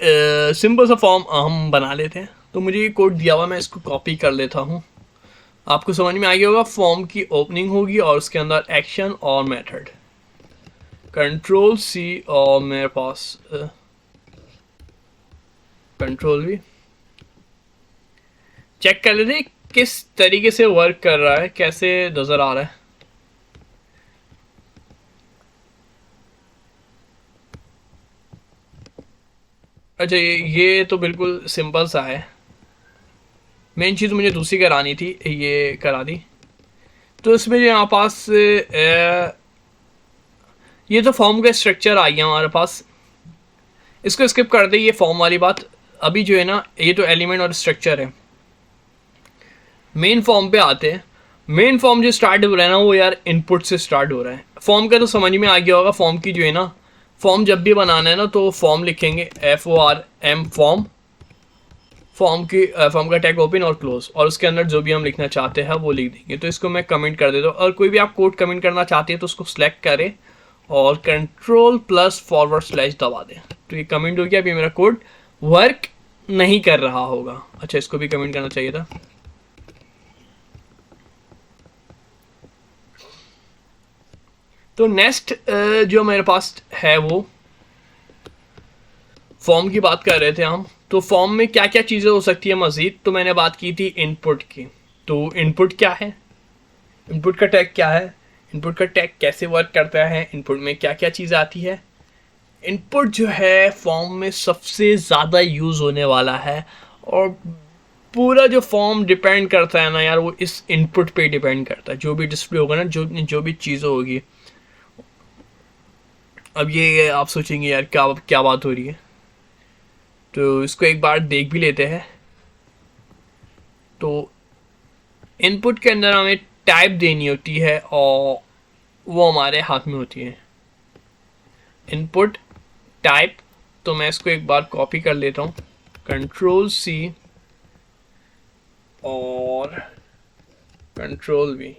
सिंपल सा फॉर्म हम बना लेते हैं। तो मुझे ये कोड दिया हुआ, मैं इसको कॉपी कर लेता हूँ, आपको समझ में आ गया होगा। फॉर्म की ओपनिंग होगी और उसके अंदर एक्शन और मेथड, Ctrl+C, और मेरे पास Ctrl+V। चेक कर लेते किस तरीके से वर्क कर रहा है, कैसे नजर आ रहा है। अच्छा ये तो बिल्कुल सिंपल सा है, मेन चीज़ मुझे दूसरी करानी थी, ये करा दी। तो इसमें जो यहाँ पास ये तो फॉर्म का स्ट्रक्चर आ गया हमारे पास, इसको स्किप कर दे, ये फॉर्म वाली बात। अभी जो है ना ये तो एलिमेंट और स्ट्रक्चर है। मेन फॉर्म पे आते हैं। मेन फॉर्म जो स्टार्ट हो रहा है ना वो यार इनपुट से स्टार्ट हो रहा है। फॉर्म का तो समझ में आ गया होगा, फॉर्म की जो है ना, फॉर्म जब भी बनाना है ना तो फॉर्म लिखेंगे FORM फॉर्म, फॉर्म का टैग ओपन और क्लोज, और उसके अंदर जो भी हम लिखना चाहते हैं वो लिख देंगे। तो इसको मैं कमेंट कर देता हूँ, और कोई भी आप कोड कमेंट करना चाहते हैं तो उसको सिलेक्ट करें और Ctrl+// दबा दें। तो ये कमेंट हो गया, अभी मेरा कोड वर्क नहीं कर रहा होगा। अच्छा, इसको भी कमेंट करना चाहिए था। तो नेक्स्ट जो मेरे पास है वो फॉर्म की बात कर रहे थे हम। तो फॉर्म में क्या क्या चीज़ें हो सकती है मज़ीद, तो मैंने बात की थी इनपुट की। तो इनपुट क्या है, इनपुट का टैग क्या है, इनपुट का टैग कैसे वर्क करता है, इनपुट में क्या क्या चीज़ आती है। इनपुट जो है फॉर्म में सबसे ज़्यादा यूज़ होने वाला है, और पूरा जो फॉर्म डिपेंड करता है ना यार, वो इस इनपुट पे डिपेंड करता है। जो भी डिस्प्ले होगा ना, जो भी चीज़ें होगी। अब ये आप सोचेंगे यार क्या क्या बात हो रही है, तो इसको एक बार देख भी लेते हैं। तो इनपुट के अंदर हमें टाइप देनी होती है, और वो हमारे हाथ में होती है इनपुट टाइप। तो मैं इसको एक बार कॉपी कर लेता हूँ, Ctrl+C और Ctrl+V।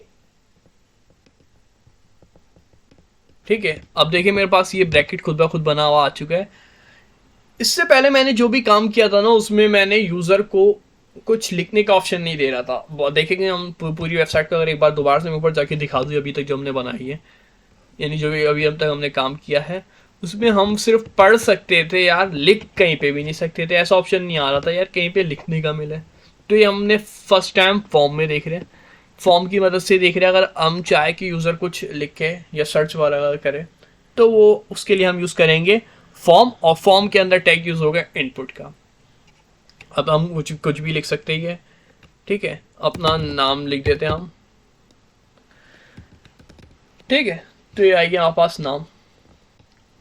ठीक है, अब देखिए मेरे पास ये ब्रैकेट खुद ब खुद बना हुआ आ चुका है। इससे पहले मैंने जो भी काम किया था ना, उसमें मैंने यूज़र को कुछ लिखने का ऑप्शन नहीं दे रहा था। देखेंगे हम पूरी वेबसाइट का, अगर एक बार दोबारा से मैं ऊपर जाके दिखा दूँ अभी तक जो हमने बनाई है, यानी जो भी अभी अब तक हमने काम किया है, उसमें हम सिर्फ पढ़ सकते थे यार, लिख कहीं पे भी नहीं सकते थे। ऐसा ऑप्शन नहीं आ रहा था यार कहीं पे लिखने का मिले। तो ये हमने फर्स्ट टाइम फॉर्म में देख रहे हैं, फॉर्म की मदद से देख रहे हैं। अगर हम चाहे कि यूज़र कुछ लिखे या सर्च वगैरह करे, तो वो उसके लिए हम यूज़ करेंगे फॉर्म, और फॉर्म के अंदर टैग यूज़ होगा इनपुट का। अब हम कुछ भी लिख सकते हैं। ठीक है, अपना नाम लिख देते हैं हम। ठीक है, तो ये आएगा हमारे पास नाम।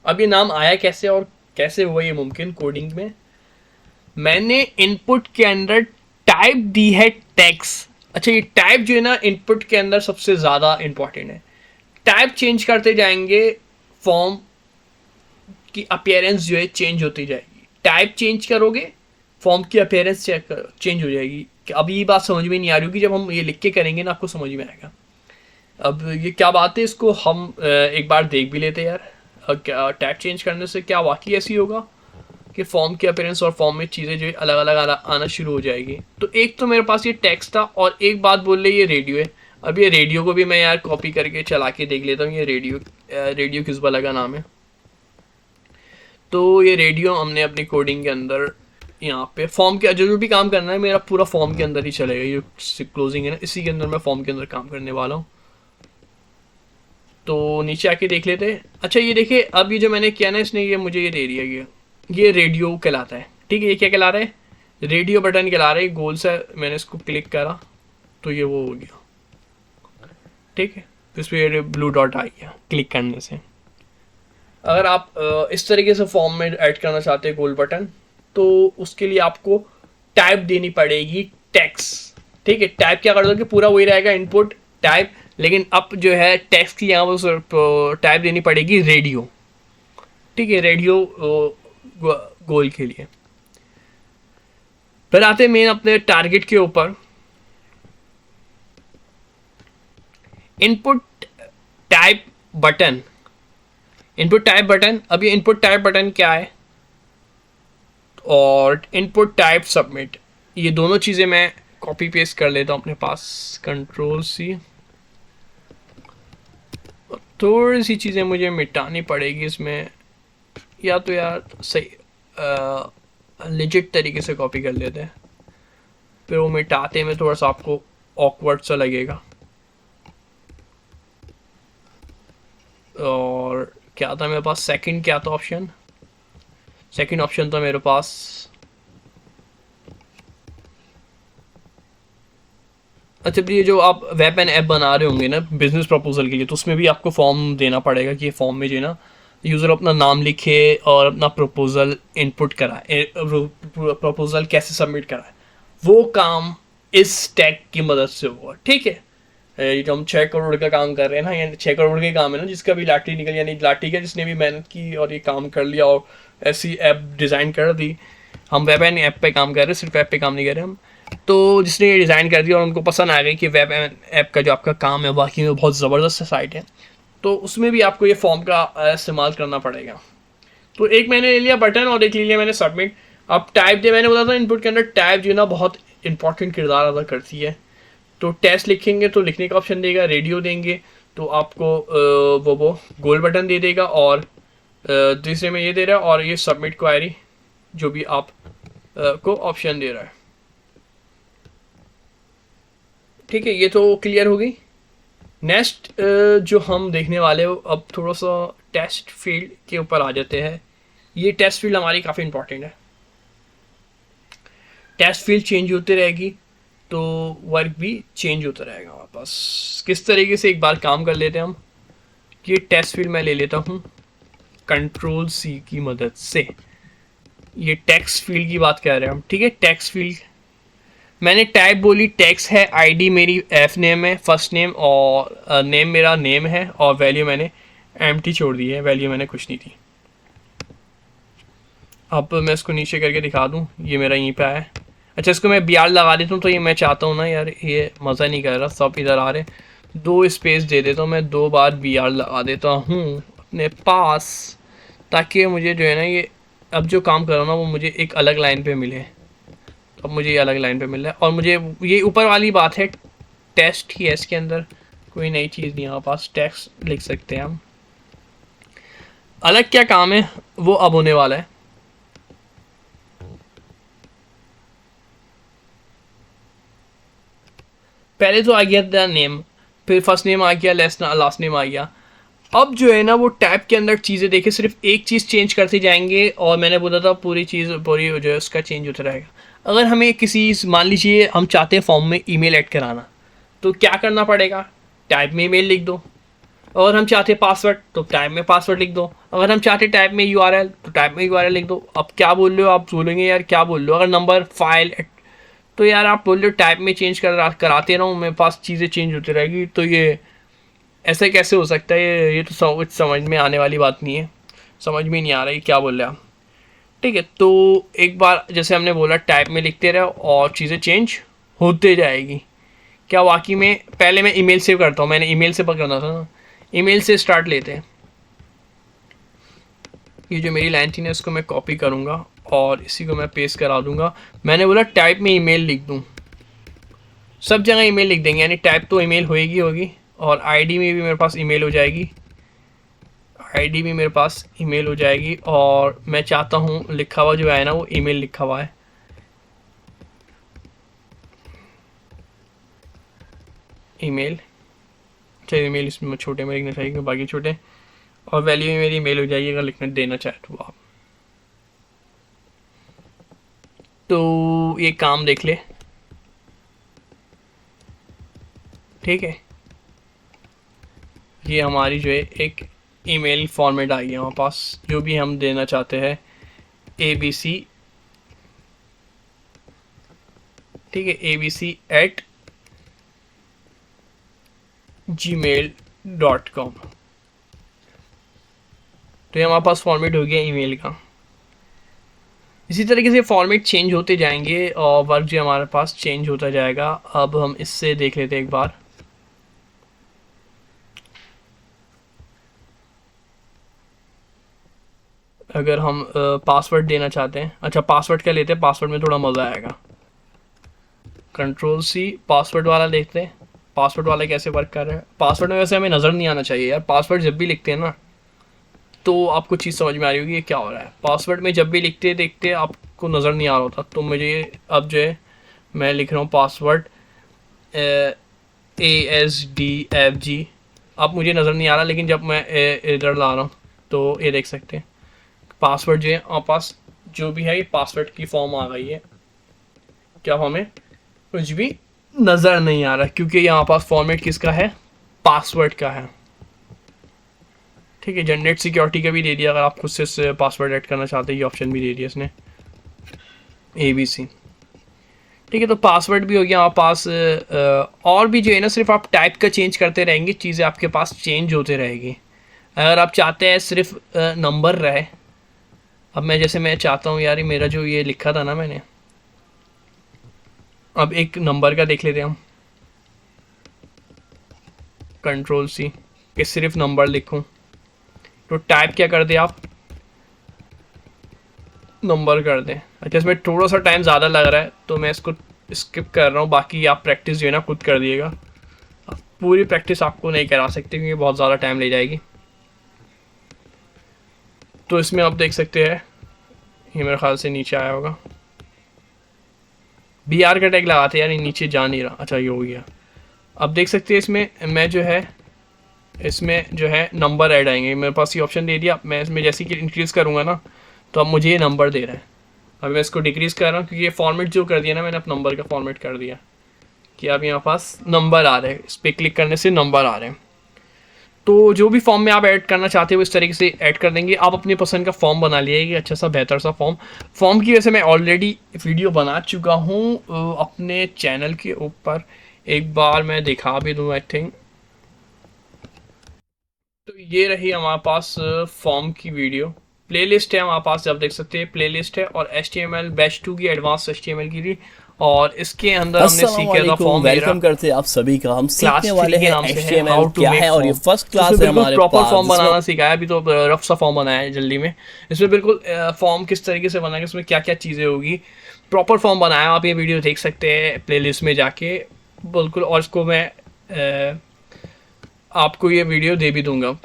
अब ये नाम आया कैसे और कैसे हुआ ये मुमकिन कोडिंग में, मैंने इनपुट के अंदर टाइप दी है टेक्स्ट। अच्छा, ये टाइप जो है ना इनपुट के अंदर सबसे ज़्यादा इंपॉर्टेंट है। टाइप चेंज करते जाएंगे, फॉर्म की अपीयरेंस जो है चेंज होती जाएगी। टाइप चेंज करोगे, फॉर्म की अपीयरेंस चेंज हो जाएगी। अब ये बात समझ में नहीं आ रही होगी, जब हम ये लिख के करेंगे ना आपको समझ में आएगा। अब ये क्या बात है, इसको हम एक बार देख भी लेते हैं यार। क्या टैग चेंज करने से क्या वाकई ऐसी होगा कि फॉर्म की अपीयरेंस और फॉर्म में चीज़ें जो अलग अलग आना शुरू हो जाएगी। तो एक तो मेरे पास ये टेक्स्ट था, और एक बात बोल रही ये रेडियो है। अब ये रेडियो को भी मैं यार कॉपी करके चला के देख लेता हूँ। ये रेडियो किस वाला का नाम है। तो ये रेडियो हमने अपनी कोडिंग के अंदर यहाँ पे फॉर्म के जो भी काम करना है मेरा पूरा फॉर्म के अंदर ही चलेगा। ये क्लोजिंग है ना, इसी के अंदर मैं फॉर्म के अंदर काम करने वाला हूँ। तो नीचे आके देख लेते हैं। अच्छा, ये देखिए, अब ये जो मैंने किया ना, इसने ये मुझे ये दे दिया गया, ये रेडियो कहलाता है। ठीक है, ये क्या कहला रहा है, रेडियो बटन कहला रहा है। गोल सा मैंने इसको क्लिक करा तो ये वो हो गया। ठीक है, तो इस पर ब्लू डॉट आ गया क्लिक करने से। अगर आप इस तरीके से फॉर्म में ऐड करना चाहते हैं गोल बटन, तो उसके लिए आपको टाइप देनी पड़ेगी टेक्स्ट। ठीक है, टाइप क्या कर दोगे, पूरा वही रहेगा इनपुट टाइप, लेकिन अब जो है टेक्स्ट की यहाँ पर टाइप देनी पड़ेगी रेडियो। ठीक है, रेडियो गोल के लिए। फिर आते मेन अपने टारगेट के ऊपर, input type button. Input type button, अब ये इनपुट टाइप बटन क्या है, और इनपुट टाइप सबमिट, ये दोनों चीज़ें मैं कॉपी पेस्ट कर लेता हूँ अपने पास, Ctrl+C। थोड़ी सी चीज़ें मुझे मिटानी पड़ेगी इसमें, या तो यार सही लेजिट तरीके से कॉपी कर लेते हैं, फिर वो मिटाते में थोड़ा सा आपको ऑकवर्ड सा लगेगा। और क्या था मेरे पास, सेकंड क्या था ऑप्शन, सेकंड ऑप्शन था मेरे पास अच्छा, ये जो आप वेब एंड ऐप बना रहे होंगे ना बिजनेस प्रपोजल के लिए, तो उसमें भी आपको फॉर्म देना पड़ेगा कि ये फॉर्म में जो है ना यूज़र अपना नाम लिखे और अपना प्रपोजल इनपुट कराए, प्रपोजल कैसे सबमिट कराए, वो काम इस टैग की मदद से होगा। ठीक है, ये जो हम 6 करोड़ का काम कर रहे हैं ना, यानी 6 करोड़ के काम है ना, जिसका भी लाठी निकल, यानी लाठी का जिसने भी मेहनत की और ये काम कर लिया और ऐसी ऐप डिज़ाइन कर दी। हम वेब एंड ऐप पे काम कर रहे हैं, सिर्फ ऐप पे काम नहीं कर रहे हम। तो जिसने ये डिज़ाइन कर दिया और उनको पसंद आ गई कि वेब एंड ऐप का जो आपका काम है वाकई में बहुत ज़बरदस्त साइट है, तो उसमें भी आपको ये फॉर्म का इस्तेमाल करना पड़ेगा। तो एक मैंने ले लिया बटन और एक ले लिया मैंने सबमिट। अब टाइप दे, मैंने बोला था इनपुट के अंदर टाइप जो है ना बहुत इंपॉर्टेंट किरदार अदा करती है। तो टेस्ट लिखेंगे तो लिखने का ऑप्शन देगा, रेडियो देंगे तो आपको वो गोल बटन दे देगा, और तीसरे में ये दे रहा है, और ये सबमिट क्वेरी जो भी आप को ऑप्शन दे रहा है। ठीक है, ये तो क्लियर हो गई। नेक्स्ट जो हम देखने वाले हो, अब थोड़ा सा टेस्ट फील्ड के ऊपर आ जाते हैं। ये टेस्ट फील्ड हमारी काफ़ी इंपॉर्टेंट है। टेस्ट फील्ड चेंज होती रहेगी तो वर्क भी चेंज होता रहेगा हमारे पास। किस तरीके से, एक बार काम कर लेते हैं हम। ये टेस्ट फील्ड मैं ले लेता हूँ कंट्रोल सी की मदद से। ये टेक्स्ट फील्ड की बात कर रहे हैं हम, ठीक है। टेक्स्ट फील्ड मैंने टाइप बोली टेक्स्ट है, आईडी मेरी एफ नेम है, फर्स्ट नेम, और नेम मेरा नेम है, और वैल्यू मैंने एम्प्टी छोड़ दी है, वैल्यू मैंने कुछ नहीं दी। अब मैं इसको नीचे करके दिखा दूँ, ये मेरा यहीं पे आया। अच्छा, इसको मैं BR लगा देता हूँ, तो ये मैं चाहता हूँ ना यार, ये मज़ा नहीं कर रहा, सब इधर आ रहे। 2 स्पेस दे देता हूँ मैं, 2 बार BR लगा देता हूँ अपने पास, ताकि मुझे जो है ना ये अब जो काम कर रहा हूँ ना वो मुझे एक अलग लाइन पे मिले। अब मुझे ये अलग लाइन पे मिल रहा है, और मुझे ये ऊपर वाली बात है टेस्ट ही है, इसके अंदर कोई नई चीज़ नहीं है हमारे पास। टेक्स्ट लिख सकते हैं हम। अलग क्या काम है वो अब होने वाला है। पहले तो आ गया था नेम, फिर फर्स्ट नेम आ गया, लास्ट नेम आ गया। अब जो है ना वो टैब के अंदर चीज़ें देखे, सिर्फ एक चीज़ चेंज करते जाएंगे, और मैंने बोला था पूरी चीज़ पूरी जो है उसका चेंज होता रहेगा। अगर हमें किसी, मान लीजिए हम चाहते हैं फॉर्म में ईमेल ऐड कराना, तो क्या करना पड़ेगा, टाइप में ईमेल लिख दो। अगर हम चाहते हैं पासवर्ड, तो टाइप में पासवर्ड लिख दो। अगर हम चाहते हैं टाइप में URL, तो टाइप में URL लिख दो। अब क्या बोल रहे हो आप, बोलेंगे यार क्या बोल रहे हो। अगर नंबर, फाइल, तो यार आप बोल रहे हो टाइप में चेंज कराते रहूँ, मेरे पास चीज़ें चेंज होती रहेगी, तो ये ऐसे कैसे हो सकता है। ये तो समझ में आने वाली बात नहीं है, समझ में नहीं आ रहा है क्या बोल रहे हैं आप। ठीक है, तो एक बार जैसे हमने बोला टाइप में लिखते रहो और चीज़ें चेंज होते जाएगी। क्या वाकई में, पहले मैं ईमेल से करता हूँ, मैंने ईमेल से पकड़ना था ना, ईमेल से स्टार्ट लेते हैं। ये जो मेरी लाइन थी ना, इसको मैं कॉपी करूँगा और इसी को मैं पेस्ट करा दूंगा। मैंने बोला टाइप में ईमेल लिख दूँ, सब जगह ईमेल लिख देंगे, यानी टाइप तो ईमेल होगी, और आईडी में भी मेरे पास ईमेल हो जाएगी, आईडी भी मेरे पास ईमेल हो जाएगी। और मैं चाहता हूँ लिखा हुआ जो है ना वो ईमेल लिखा हुआ है, ईमेल। अच्छा, ईमेल इसमें छोटे में लिखना चाहिए, बाकी छोटे, और वैल्यू में मेरी ईमेल हो जाएगी अगर लिखना देना चाहे तो आप। तो ये काम देख ले, ठीक है। ये हमारी जो है एक ईमेल फॉर्मेट आ गया हमारे पास, जो भी हम देना चाहते हैं ABC, ठीक है, abc@gmail.com। तो ये हमारे पास फॉर्मेट हो गया ईमेल का। इसी तरीके से फॉर्मेट चेंज होते जाएंगे और वर्क जो हमारे पास चेंज होता जाएगा। अब हम इससे देख लेते हैं एक बार। अगर हम पासवर्ड देना चाहते हैं, अच्छा पासवर्ड क्या लेते हैं, पासवर्ड में थोड़ा मज़ा आएगा। कंट्रोल-C पासवर्ड वाला देखते हैं, पासवर्ड वाला कैसे वर्क कर रहा है। पासवर्ड में वैसे हमें नज़र नहीं आना चाहिए यार, पासवर्ड जब भी लिखते हैं ना तो आपको चीज़ समझ में आ रही होगी ये क्या हो रहा है। पासवर्ड में जब भी लिखते देखते आपको नज़र नहीं आ रहा होता, तो मुझे अब जो है मैं लिख रहा हूँ पासवर्ड ASDFG। अब मुझे नज़र नहीं आ रहा, लेकिन जब मैं इधर ला रहा हूँ तो ये देख सकते हैं पासवर्ड जो है हमारे पास जो भी है ये पासवर्ड की फॉर्म आ गई है। क्या हमें कुछ भी नज़र नहीं आ रहा, क्योंकि यहाँ पास फॉर्मेट किसका है, पासवर्ड का है। ठीक है, जनरेट सिक्योरिटी का भी दे दिया, अगर आप खुद से पासवर्ड ऐड करना चाहते हैं ये ऑप्शन भी दे दिया इसने, ABC। ठीक है, तो पासवर्ड भी हो गया हमारे पास। और भी जो है ना, सिर्फ आप टाइप का चेंज करते रहेंगे, चीज़ें आपके पास चेंज होते रहेगी। अगर आप चाहते हैं सिर्फ नंबर रहे, अब मैं जैसे मैं चाहता हूँ यार मेरा जो ये लिखा था ना मैंने, अब एक नंबर का देख लेते हैं हम, कंट्रोल-C कि सिर्फ नंबर लिखूं, तो टाइप क्या कर दे आप, नंबर कर दें। अच्छा, इसमें थोड़ा सा टाइम ज़्यादा लग रहा है तो मैं इसको स्किप कर रहा हूँ, बाकी आप प्रैक्टिस जो है ना खुद कर दिएगा। पूरी प्रैक्टिस आपको नहीं करा सकते क्योंकि बहुत ज़्यादा टाइम ले जाएगी। तो इसमें आप देख सकते हैं ये मेरे ख्याल से नीचे आया होगा। बी आर का टैग लगाते यार, ये नीचे जा नहीं रहा। अच्छा, ये हो गया। अब देख सकते हैं इसमें मैं जो है इसमें जो है नंबर ऐड आएंगे। मेरे पास ये ऑप्शन दे दिया। मैं इसमें जैसे कि इंक्रीज़ करूँगा ना तो अब मुझे ये नंबर दे रहा है। अब मैं इसको डिक्रीज़ कर रहा हूँ क्योंकि ये फॉर्मेट जो कर दिया ना मैंने, अब नंबर का फॉर्मेट कर दिया कि अब यहाँ पास नंबर आ रहे हैं। इस पर क्लिक करने से नंबर आ रहे हैं। तो जो भी फॉर्म में आप ऐड करना चाहते हो इस तरीके से ऐड कर देंगे। आप अपनी पसंद का फॉर्म बना लिए, अच्छा सा बेहतर सा फॉर्म की वजह से मैं ऑलरेडी वीडियो बना चुका हूँ अपने चैनल के ऊपर। एक बार मैं दिखा भी दूँ आई थिंक। तो ये रही हमारे पास फॉर्म की वीडियो। प्लेलिस्ट है हमारे पास, जब देख सकते हैं प्लेलिस्ट है, और HTML बैच 2 की एडवांस HTML की भी। और इसके अंदर हमने अस्सलाम सीखा था वालेकुम, फॉर्म मेरा वेलकम करते हैं आप सभी का। हम सीखने क्लास 3 वाले के हैं नाम से है HTML हाउ टू क्या मेक है, और ये फॉर्म। फर्स्ट तो इसमें क्लास है बिल्कुल हमारे प्रॉपर पास फॉर्म जिसमें बनाना सिखाया। अभी तो रफ सा फॉर्म बनाया है जल्दी में। इसमें बिल्कुल फॉर्म किस तरीके से बनाएंगे, उसमें क्या क्या चीज़ें होगी, प्रॉपर फॉर्म बनाया। आप ये वीडियो देख सकते हैं प्लेलिस्ट में जाके बिल्कुल। और इसको मैं आपको ये वीडियो दे भी दूंगा।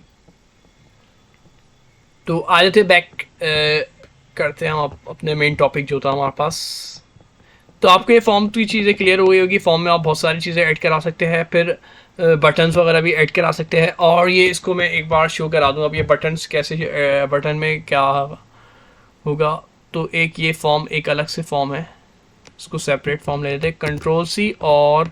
तो आ जाते बैक करते हैं हम अपने मेन टॉपिक जो था हमारे पास। तो आपको ये फॉर्म की चीज़ें क्लियर हो गई होगी। फॉर्म में आप बहुत सारी चीज़ें ऐड करा सकते हैं, फिर बटन्स वगैरह भी ऐड करा सकते हैं। और ये इसको मैं एक बार शो करा दूँ अब ये बटन्स कैसे, बटन में क्या होगा। तो एक ये फॉर्म एक अलग से फॉर्म है, इसको सेपरेट फॉर्म ले लेते हैं, Ctrl+C। और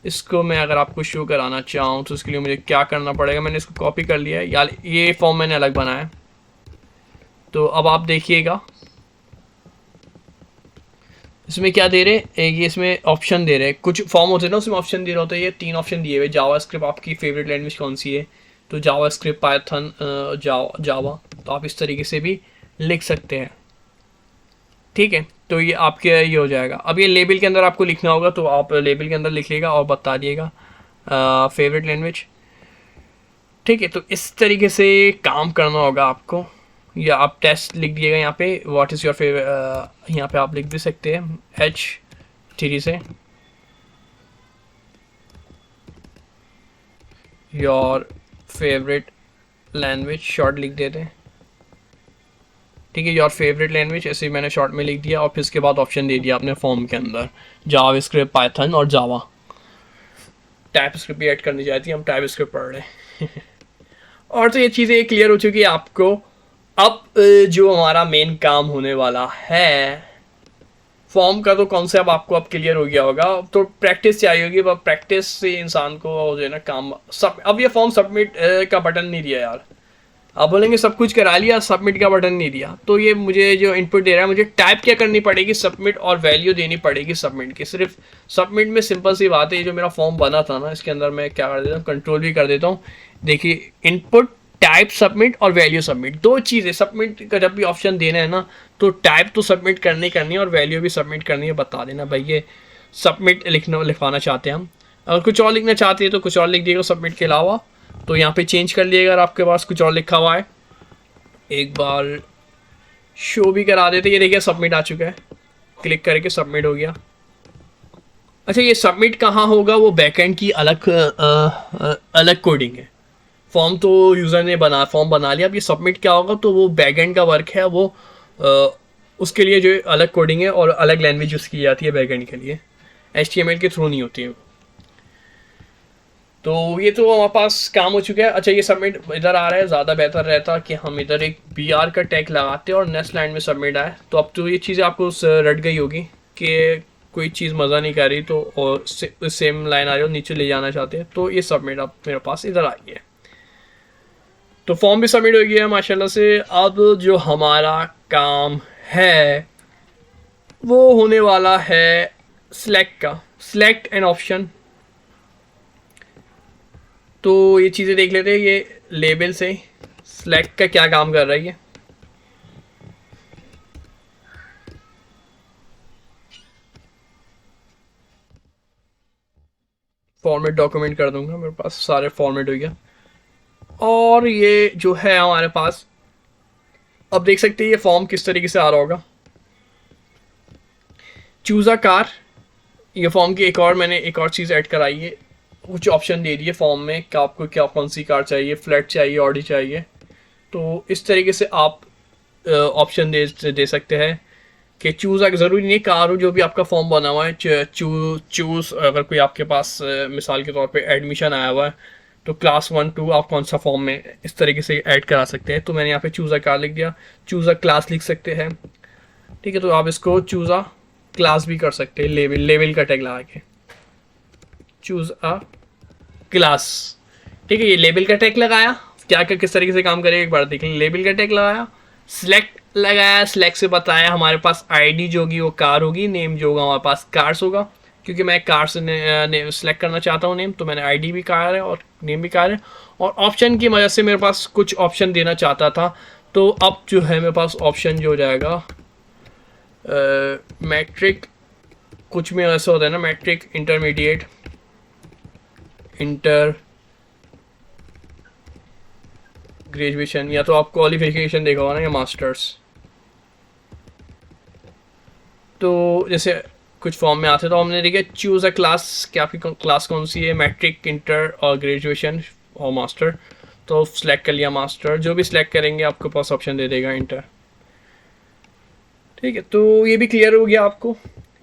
इसको मैं अगर आपको शो कराना चाहूँ तो उसके लिए मुझे क्या करना पड़ेगा, मैंने इसको कॉपी कर लिया है यार, ये फॉर्म मैंने अलग बनाया है। तो अब आप देखिएगा इसमें क्या दे रहे हैं, ये इसमें ऑप्शन दे रहे हैं। कुछ फॉर्म होते हैं ना उसमें ऑप्शन दे रहे होते हैं। ये 3 ऑप्शन दिए हुए। जावा स्क्रिप्ट, आपकी फेवरेट लैंग्वेज कौन सी है, तो जावा स्क्रिप्ट, पाइथन, जावा। तो आप इस तरीके से भी लिख सकते हैं, ठीक है। तो ये आपके ये हो जाएगा। अब ये लेबल के अंदर आपको लिखना होगा, तो आप लेबल के अंदर लिखिएगा और बता दिएगा फेवरेट लैंग्वेज, ठीक है। तो इस तरीके से काम करना होगा आपको। या आप टेस्ट लिख दिएगा यहाँ पे, व्हाट इज़ योर फेवरेट, यहाँ पे आप लिख भी सकते हैं H3 से योर फेवरेट लैंग्वेज, शॉर्ट लिख देते हैं, ठीक है। योर फेवरेट लैंग्वेज ऐसे ही मैंने शॉर्ट में लिख दिया। और फिर इसके बाद ऑप्शन दे दिया अपने फॉर्म के अंदर, जावा स्क्रिप्ट, पाइथन और जावा। टाइप स्क्रिप्ट भी ऐड करनी चाहती है, हम टाइप स्क्रिप्ट पढ़ रहे हैं। और तो ये चीज़ें क्लियर हो चुकी है आपको। अब जो हमारा मेन काम होने वाला है फॉर्म का, तो कॉन्सेप्ट आपको अब क्लियर हो गया होगा। तो प्रैक्टिस चाहिए होगी, अब प्रैक्टिस से इंसान को जो है ना काम सब। अब ये फॉर्म सबमिट का बटन नहीं दिया यार, आप बोलेंगे सब कुछ करा लिया, सबमिट का बटन नहीं दिया। तो ये मुझे जो इनपुट दे रहा है, मुझे टाइप क्या करनी पड़ेगी, सबमिट, और वैल्यू देनी पड़ेगी सबमिट की। सिर्फ सबमिट में सिंपल सी बात है। ये जो मेरा फॉर्म बना था ना, इसके अंदर मैं क्या कर देता हूँ, कंट्रोल भी कर देता हूँ। देखिए इनपुट, टाइप सबमिट और वैल्यू सबमिट, 2 चीज़ें। सबमिट का जब भी ऑप्शन देना है ना, तो टाइप तो सबमिट करनी करनी है और वैल्यू भी सबमिट करनी है। बता देना भाई ये सबमिट लिखवाना चाहते हैं हम। अगर कुछ और लिखना चाहते हैं तो कुछ और लिख दिएगा सबमिट के अलावा। तो यहाँ पे चेंज कर लिएगा अगर आपके पास कुछ और लिखा हुआ है। एक बार शो भी करा देते। ये देखिए सबमिट आ चुका है, क्लिक करके सबमिट हो गया। अच्छा, ये सबमिट कहाँ होगा, वो बैकएंड की अलग कोडिंग है। फॉर्म तो यूज़र ने फॉर्म बना लिया। अब ये सबमिट क्या होगा, तो वो बैकएंड का वर्क है वो। उसके लिए जो अलग कोडिंग है और अलग लैंग्वेज यूज़ की जाती है बैकएंड के लिए, HTML के थ्रू नहीं होती है। तो ये तो हमारे पास काम हो चुका है। अच्छा, ये सबमिट इधर आ रहा है, ज़्यादा बेहतर रहता कि हम इधर एक BR का टैग लगाते और नेक्स्ट लाइन में सबमिट आए। तो अब तो ये चीज़ें आपको रट गई होगी कि कोई चीज़ मज़ा नहीं कर रही, तो और सेम लाइन आ रही हो, नीचे ले जाना चाहते हैं, तो ये सबमिट अब मेरे पास इधर आ गई है। तो फॉर्म भी सबमिट हो गया है माशाल्लाह से। अब जो हमारा काम है वो होने वाला है सिलेक्ट का, सिलेक्ट एन ऑप्शन। तो ये चीज़ें देख लेते हैं, ये लेबल से सिलेक्ट का क्या काम कर रही है। फॉर्मेट डॉक्यूमेंट कर दूंगा, मेरे पास सारे फॉर्मेट हो गया। और ये जो है हमारे पास अब देख सकते हैं ये फॉर्म किस तरीके से आ रहा होगा। चूज़ अ कार, ये फॉर्म की मैंने एक और चीज़ ऐड कराई है, कुछ ऑप्शन दे दिए फॉर्म में कि आपको क्या कौन सी कार चाहिए, फ्लैट चाहिए, ऑडी चाहिए। तो इस तरीके से आप ऑप्शन दे सकते हैं कि चूज़ अगर ज़रूरी नहीं कार हो, जो भी आपका फॉर्म बना हुआ है चूज़ अगर कोई आपके पास मिसाल के तौर पे एडमिशन आया हुआ है तो क्लास 1 2 आप कौन सा फॉर्म में इस तरीके से ऐड करा सकते हैं। तो मैंने यहाँ पे चूज़ अ कार लिख दिया, चूज़ अ क्लास लिख सकते हैं। ठीक है, तो आप इसको चूज़ अ क्लास भी कर सकते हैं, लेवल का टैग लगा के चूज़ अ क्लास। ठीक है, ये लेबल का टैग लगाया, क्या क्या किस तरीके से काम करेगा एक बार देख लें। लेबल का टैग लगाया, सिलेक्ट लगाया, सिलेक्ट से बताया हमारे पास आईडी जो होगी वो कार होगी, नेम जो होगा हमारे पास कार्स होगा, क्योंकि मैं कार से सिलेक्ट करना चाहता हूँ नेम, तो मैंने आईडी भी कार है और नेम भी कार है। और ऑप्शन की वजह से मेरे पास कुछ ऑप्शन देना चाहता था, तो अब जो है मेरे पास ऑप्शन जो हो जाएगा मैट्रिक, कुछ में ऐसा होता है ना, मैट्रिक, इंटरमीडिएट, इंटर ग्रेजुएशन, या तो आप क्वालिफिकेशन देखा होगा ना, या मास्टर्स। तो जैसे कुछ फॉर्म में आते तो हमने देखा चूज़ अ क्लास, कि आपकी क्लास कौन सी है, मैट्रिक, इंटर और ग्रेजुएशन और मास्टर। तो सिलेक्ट कर लिया मास्टर, जो भी सिलेक्ट करेंगे आपके पास ऑप्शन दे देगा इंटर। ठीक है, तो ये भी क्लियर हो गया आपको।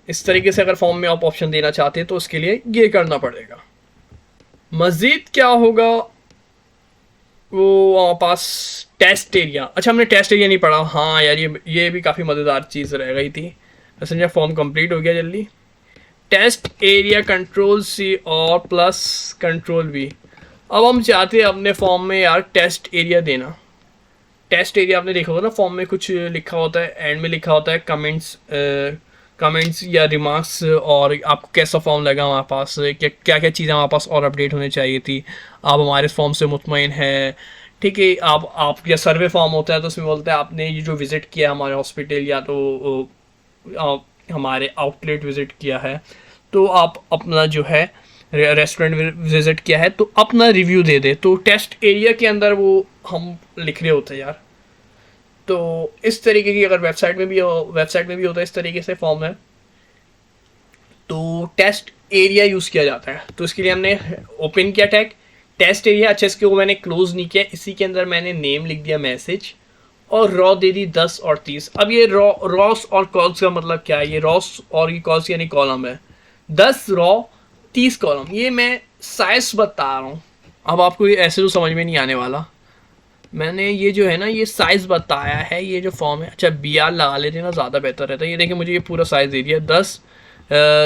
इस तरीके से अगर फॉर्म में आप ऑप्शन देना चाहते हैं तो उसके लिए ये करना पड़ेगा। मज़ीद क्या होगा, वो पास टेस्ट एरिया। अच्छा, हमने टेस्ट एरिया नहीं पढ़ा। हाँ यार, ये भी काफ़ी मज़ेदार चीज़ रह गई थी। वैसे मेरा फॉर्म कंप्लीट हो गया जल्दी। टेस्ट एरिया कंट्रोल सी और प्लस कंट्रोल वी। अब हम चाहते हैं अपने फॉर्म में यार टेस्ट एरिया देना। टेस्ट एरिया आपने देखा होगा ना, फॉर्म में कुछ लिखा होता है, एंड में लिखा होता है कमेंट्स या रिमार्क्स, और आपको कैसा फॉर्म लगा हमारे पास, क्या क्या क्या चीज़ें हमारे पास और अपडेट होनी चाहिए थी, आप हमारे फॉर्म से मुतमईन है। ठीक है, आप या सर्वे फॉर्म होता है तो उसमें बोलते हैं आपने ये जो विज़िट किया हमारे हॉस्पिटल या तो हमारे आउटलेट विज़िट किया है, तो आप अपना जो है रेस्टोरेंट विज़िट किया है तो अपना रिव्यू दे दे। तो टेस्ट एरिया के अंदर वो हम लिख रहे होते हैं यार। तो इस तरीके की अगर वेबसाइट में भी होता है इस तरीके से फॉर्म है, तो टेस्ट एरिया यूज़ किया जाता है। तो इसके लिए हमने ओपन किया टैग टेस्ट एरिया। अच्छा, इसके वो मैंने क्लोज नहीं किया, इसी के अंदर मैंने नेम लिख दिया मैसेज, और रॉ दे दी 10 और 30। अब ये रॉस और कॉल्स का मतलब क्या है, ये रॉस और ये कॉल्स यानी कॉलम है, 10 रॉ 30 कॉलम। ये मैं साइज बता रहा हूँ, अब आपको ये ऐसे तो समझ में नहीं आने वाला। मैंने ये जो है ना ये साइज़ बताया है, ये जो फॉर्म है। अच्छा, बी आर लगा लेते ना, ज़्यादा बेहतर रहता है। ये देखिए मुझे ये पूरा साइज़ दे दिया,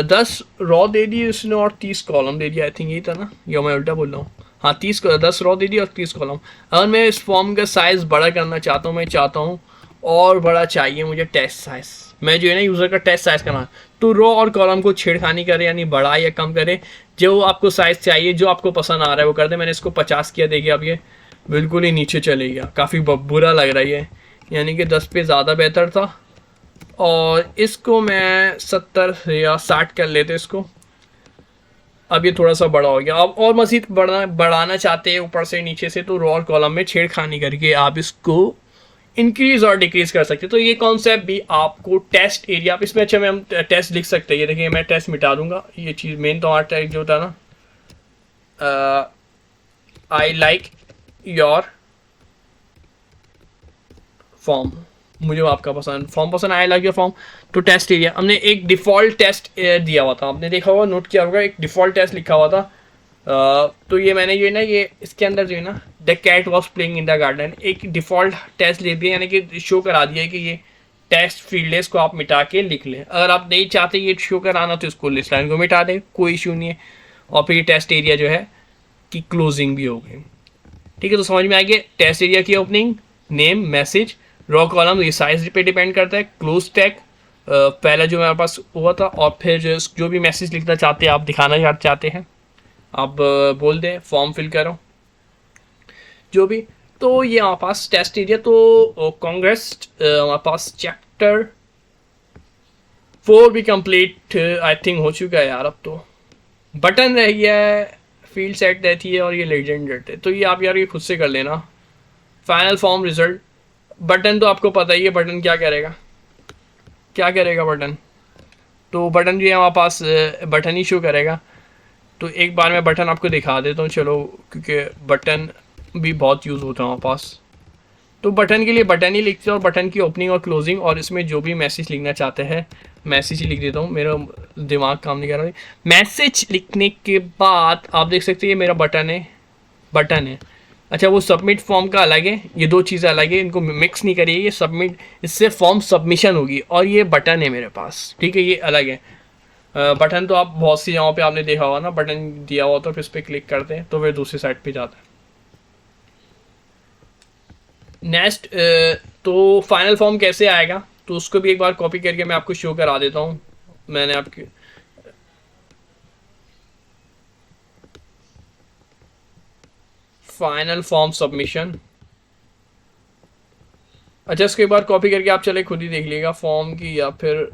10 रॉ दे दिए उसने और 30 कॉलम दे दिया। आई थिंक यही था ना, या मैं उल्टा बोल रहा हूँ। हाँ, 10 रॉ दे दिया और 30 कॉलम। अगर मैं इस फॉर्म का साइज़ बड़ा करना चाहता हूँ, मैं चाहता हूँ और बड़ा चाहिए मुझे टेस्ट साइज़, मैं जो है ना यूज़र का टेस्ट साइज़ करना, तो रो और कॉलम को छेड़खानी करे, यानी बढ़ा या कम करे, जो आपको साइज़ चाहिए, जो आपको पसंद आ रहा है वो कर दे। मैंने इसको 50 किया, देखिए अब ये बिल्कुल ही नीचे चले गया, काफ़ी बुरा लग रहा है ये, यानी कि 10 पे ज़्यादा बेहतर था। और इसको मैं 70 या 60 कर लेते इसको। अब ये थोड़ा सा बड़ा हो गया। अब और मज़ीद बढ़ाना चाहते हैं ऊपर से नीचे से, तो रो और कॉलम में छेड़खानी करके आप इसको इंक्रीज और डिक्रीज कर सकते हैं। तो ये कॉन्सेप्ट भी आपको टेस्ट एरिया, आप इसमें अच्छा में हम टेस्ट लिख सकते हैं। ये देखिए मैं टेस्ट मिटा दूंगा, ये चीज़ मेन तो हमारा टैग जो होता है ना, आई लाइक योर फॉर्म, मुझे आपका फॉर्म पसंद आया, लग गया फॉर्म। तो टेस्ट एरिया हमने एक डिफ़ॉल्ट टेस्ट दिया हुआ था, आपने देखा होगा, नोट किया होगा, एक डिफ़ॉल्ट टेस्ट लिखा हुआ था। तो ये मैंने जो है ना, ये इसके अंदर जो है ना, the cat was playing in the garden, एक डिफ़ॉल्ट टेस्ट ले दिया, यानी कि शो करा दिया कि ये टेस्ट फील्ड है, इसको आप मिटा के लिख लें। अगर आप नहीं चाहते ये शो कराना तो इसको लिस्ट लाइन को मिटा दें, कोई इशू नहीं है। और फिर ये टेस्ट एरिया जो है कि क्लोजिंग भी हो गई। ठीक है, तो समझ में आ गया टेस्ट एरिया की opening, name, message, raw column, ये साइज पे डिपेंड करता है, क्लोज टैग पहला जो मेरे पास हुआ था, और फिर जो भी मैसेज लिखना चाहते हैं, आप दिखाना चाहते हैं, आप बोल दें फॉर्म फिल करो जो भी। तो ये हमारे पास टेस्ट एरिया। तो कांग्रेस, हमारे पास चैप्टर 4 भी कंप्लीट आई थिंक हो चुका है यार। अब तो बटन रह गया है, फील्ड सेट रहती है और ये लेजेंड रहते हैं। तो ये आप यार ये खुद से कर लेना। फाइनल फॉर्म रिजल्ट बटन तो आपको पता ही है, बटन क्या करेगा, क्या करेगा बटन। तो बटन जो है हमारे पास बटन ही शो करेगा। तो एक बार मैं बटन आपको दिखा देता हूँ चलो, क्योंकि बटन भी बहुत यूज़ होता है हमारे पास। तो बटन के लिए बटन ही लिखते हैं, और बटन की ओपनिंग और क्लोजिंग, और इसमें जो भी मैसेज लिखना चाहते हैं मैसेज ही लिख देता हूँ, मेरा दिमाग काम नहीं कर रहा है। मैसेज लिखने के बाद आप देख सकते हैं ये मेरा बटन है, बटन है। अच्छा, वो सबमिट फॉर्म का अलग है, ये दो चीज़ें अलग है, इनको मिक्स नहीं करिए। ये सबमिट, इससे फॉर्म सबमिशन होगी, और ये बटन है मेरे पास, ठीक है, ये अलग है। बटन तो आप बहुत सी जगहों पे आपने देखा होगा ना, बटन दिया हुआ तो फिर इस पर क्लिक करते हैं तो फिर दूसरी साइड पे जाता है। नेक्स्ट, तो फाइनल फॉर्म कैसे आएगा, तो उसको भी एक बार कॉपी करके मैं आपको शो करा देता हूँ। मैंने आपके फाइनल फॉर्म सबमिशन, अच्छा इसको एक बार कॉपी करके आप चले खुद ही देख लीजिएगा फॉर्म की, या फिर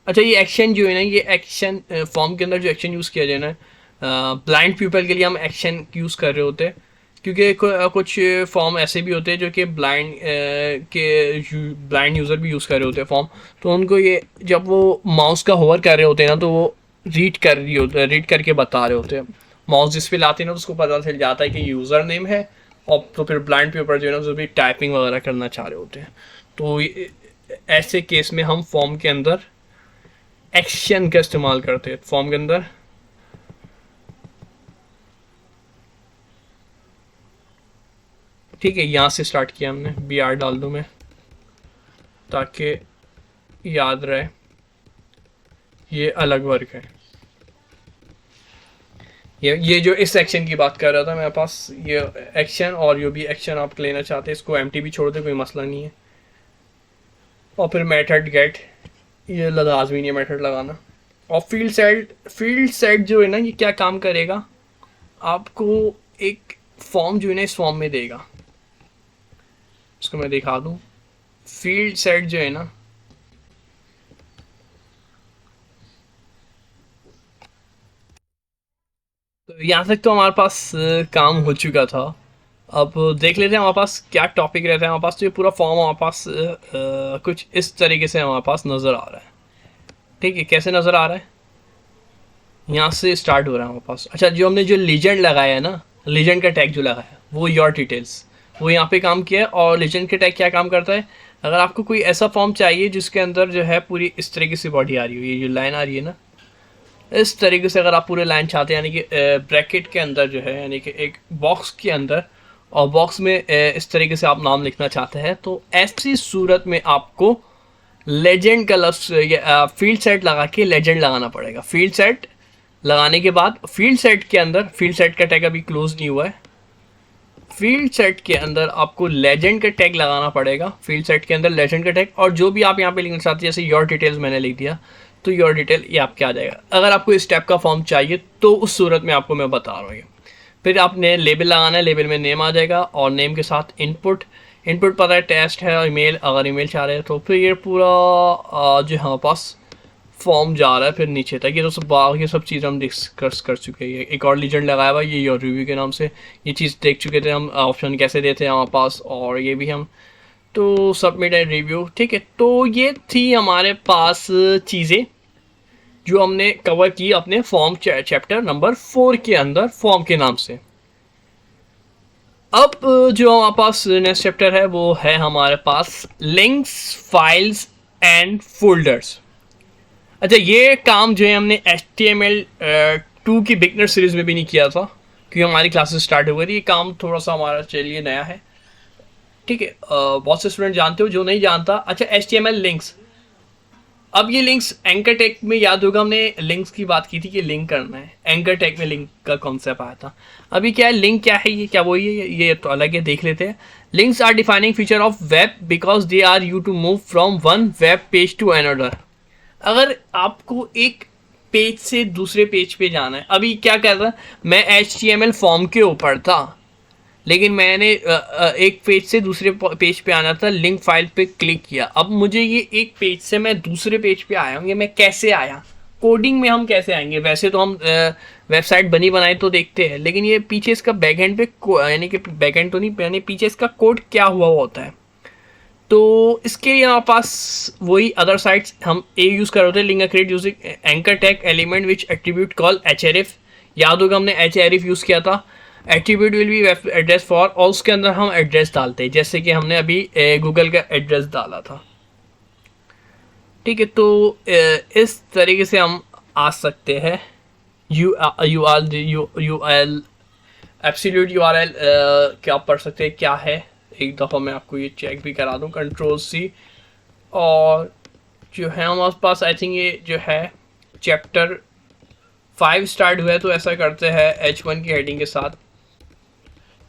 अच्छा ये एक्शन जो है ना, ये एक्शन फॉर्म के अंदर जो एक्शन यूज़ किया जाए ना, ब्लाइंड पीपल के लिए हम एक्शन यूज़ कर रहे होते हैं, क्योंकि कुछ फॉर्म ऐसे भी होते हैं जो कि ब्लाइंड यूज़र भी यूज़ कर रहे होते हैं फॉर्म। तो उनको ये जब वो माउस का होवर कर रहे होते हैं ना, तो वो रीड करके बता रहे होते हैं। माउस जिस पे लाते हैं ना, तो उसको पता चल जाता है कि यूज़र नेम है, और तो फिर ब्लाइंड पेपर जो है ना, जो भी टाइपिंग वगैरह करना चाह रहे होते हैं। तो ऐसे केस में हम फॉर्म के अंदर एक्शन का इस्तेमाल करते हैं फॉर्म के अंदर। ठीक है, यहाँ से स्टार्ट किया हमने, बी आर डाल दूँ मैं ताकि याद रहे, ये अलग वर्क है। ये जो इस एक्शन की बात कर रहा था मेरे पास, ये एक्शन, और जो भी एक्शन आप लेना चाहते हैं इसको एम्प्टी भी छोड़ दे, कोई मसला नहीं है। और फिर मेथड गेट, ये लाजमी नहीं है मेथड लगाना। और फील्ड सेट जो है ना, ये क्या काम करेगा, आपको एक फॉर्म जो है ना इस फॉर्म में देगा। इसको मैं दिखा दूं, फील्ड सेट जो है ना, तो यहाँ तक तो हमारे पास काम हो चुका था। अब देख लेते हैं हमारे पास क्या टॉपिक रहता है हमारे पास। तो ये पूरा फॉर्म हमारे पास कुछ इस तरीके से हमारे पास नज़र आ रहा है। ठीक है, कैसे नज़र आ रहा है, यहाँ से स्टार्ट हो रहा है हमारे पास। अच्छा, जो हमने जो लीजेंड लगाया है ना, लीजेंड का टैग जो लगाया है वो योर डिटेल्स, वो यहाँ पे काम किया है। और लीजेंड के टैग क्या काम करता है, अगर आपको कोई ऐसा फॉर्म चाहिए जिसके अंदर जो है पूरी इस तरीके से बॉडी आ रही हो, ये जो लाइन आ रही है ना, इस तरीके से अगर आप पूरे लाइन चाहते हैं, यानी कि ब्रैकेट के अंदर जो है, यानी कि एक बॉक्स के अंदर, और बॉक्स में इस तरीके से आप नाम लिखना चाहते हैं, तो ऐसी सूरत में आपको लेजेंड का लफ्ज़ फील्ड सेट लगा के लेजेंड लगाना पड़ेगा। फील्ड सेट लगाने के बाद फील्ड सेट के अंदर, फील्ड सेट का टैग अभी क्लोज नहीं हुआ है, फील्ड सेट के अंदर आपको लेजेंड का टैग लगाना पड़ेगा। फील्ड सेट के अंदर लेजेंड का टैग, और जो भी आप यहाँ पे लिखना चाहते हैं, जैसे योर डिटेल्स मैंने लिख दिया, तो योर डिटेल ये आपके आ जाएगा। अगर आपको इस टाइप का फॉर्म चाहिए तो उस सूरत में आपको मैं बता रहा हूँ। फिर आपने लेबल लगाना है, लेबल में नेम आ जाएगा, और नेम के साथ इनपुट, इनपुट पता है टेस्ट है, और ईमेल, अगर ईमेल चाह रहे हैं तो फिर ये पूरा जो हमारे पास फॉर्म जा रहा है फिर नीचे तक। ये तो सब बाकी सब चीज़ हम डिस्कस कर चुके हैं। एक और लीजेंड लगाया हुआ है, ये योर रिव्यू के नाम से, ये चीज़ देख चुके थे हम, ऑप्शन कैसे देते हैं हमारे पास, और ये भी हम, तो सबमिट एंड रिव्यू। ठीक है, तो ये थी हमारे पास चीज़ें जो हमने कवर की अपने फॉर्म चैप्टर नंबर 4 के अंदर, फॉर्म के नाम से। अब जो हमारे पास नेक्स्ट चैप्टर है वो है हमारे पास लिंक्स, फाइल्स एंड फोल्डर्स। अच्छा, ये काम जो है हमने HTML2 की बिगनर सीरीज में भी नहीं किया था, क्योंकि हमारी क्लासेस स्टार्ट हो गई थी। ये काम थोड़ा सा हमारा चलिए नया है। ठीक है, बहुत से स्टूडेंट जानते हो, जो नहीं जानता। अच्छा, HTML लिंक्स, अब ये लिंक्स एंकर टैग में याद होगा, हमने लिंक्स की बात की थी कि लिंक करना है, एंकर टैग में लिंक का कॉन्सेप्ट आया था। अभी क्या है, लिंक क्या है, ये क्या वही है, ये तो अलग है, देख लेते हैं। Links are defining feature of web because they are you to move from one web page to another. अगर आपको एक पेज से दूसरे पेज पे जाना है, अभी क्या कर रहा, मैं HTML फॉर्म के ऊपर था, लेकिन मैंने एक पेज से दूसरे पेज पे आना था, लिंक फाइल पे क्लिक किया। अब मुझे ये एक पेज से मैं दूसरे पेज पे आया हूँ, ये मैं कैसे आया, कोडिंग में हम कैसे आएंगे। वैसे तो हम वेबसाइट बनी बनाई तो देखते हैं, लेकिन ये पीछे इसका बैकएंड पे, यानी कि बैकएंड तो नहीं, यानी पीछे इसका कोड क्या हुआ होता है, तो इसके लिए हमारे पास वही अदर साइट्स हम ए यूज़ कर रहे थे, link create using anchor tag element which attribute call href। याद होगा हमने href यूज़ किया था। Attribute will be address for, और उसके अंदर हम एड्रेस डालते हैं, जैसे कि हमने अभी गूगल का एड्रेस डाला था। ठीक है, तो इस तरीके से हम आ सकते हैं यू एल एब्सोल्यूट URL क्या पढ़ सकते हैं क्या है। एक दफ़ा मैं आपको ये चेक भी करा दूँ, Ctrl+C, और जो है हमारे पास आई थिंक ये जो है चैप्टर 5 स्टार्ट हुआ है, तो ऐसा करते हैं H1 की हेडिंग के साथ,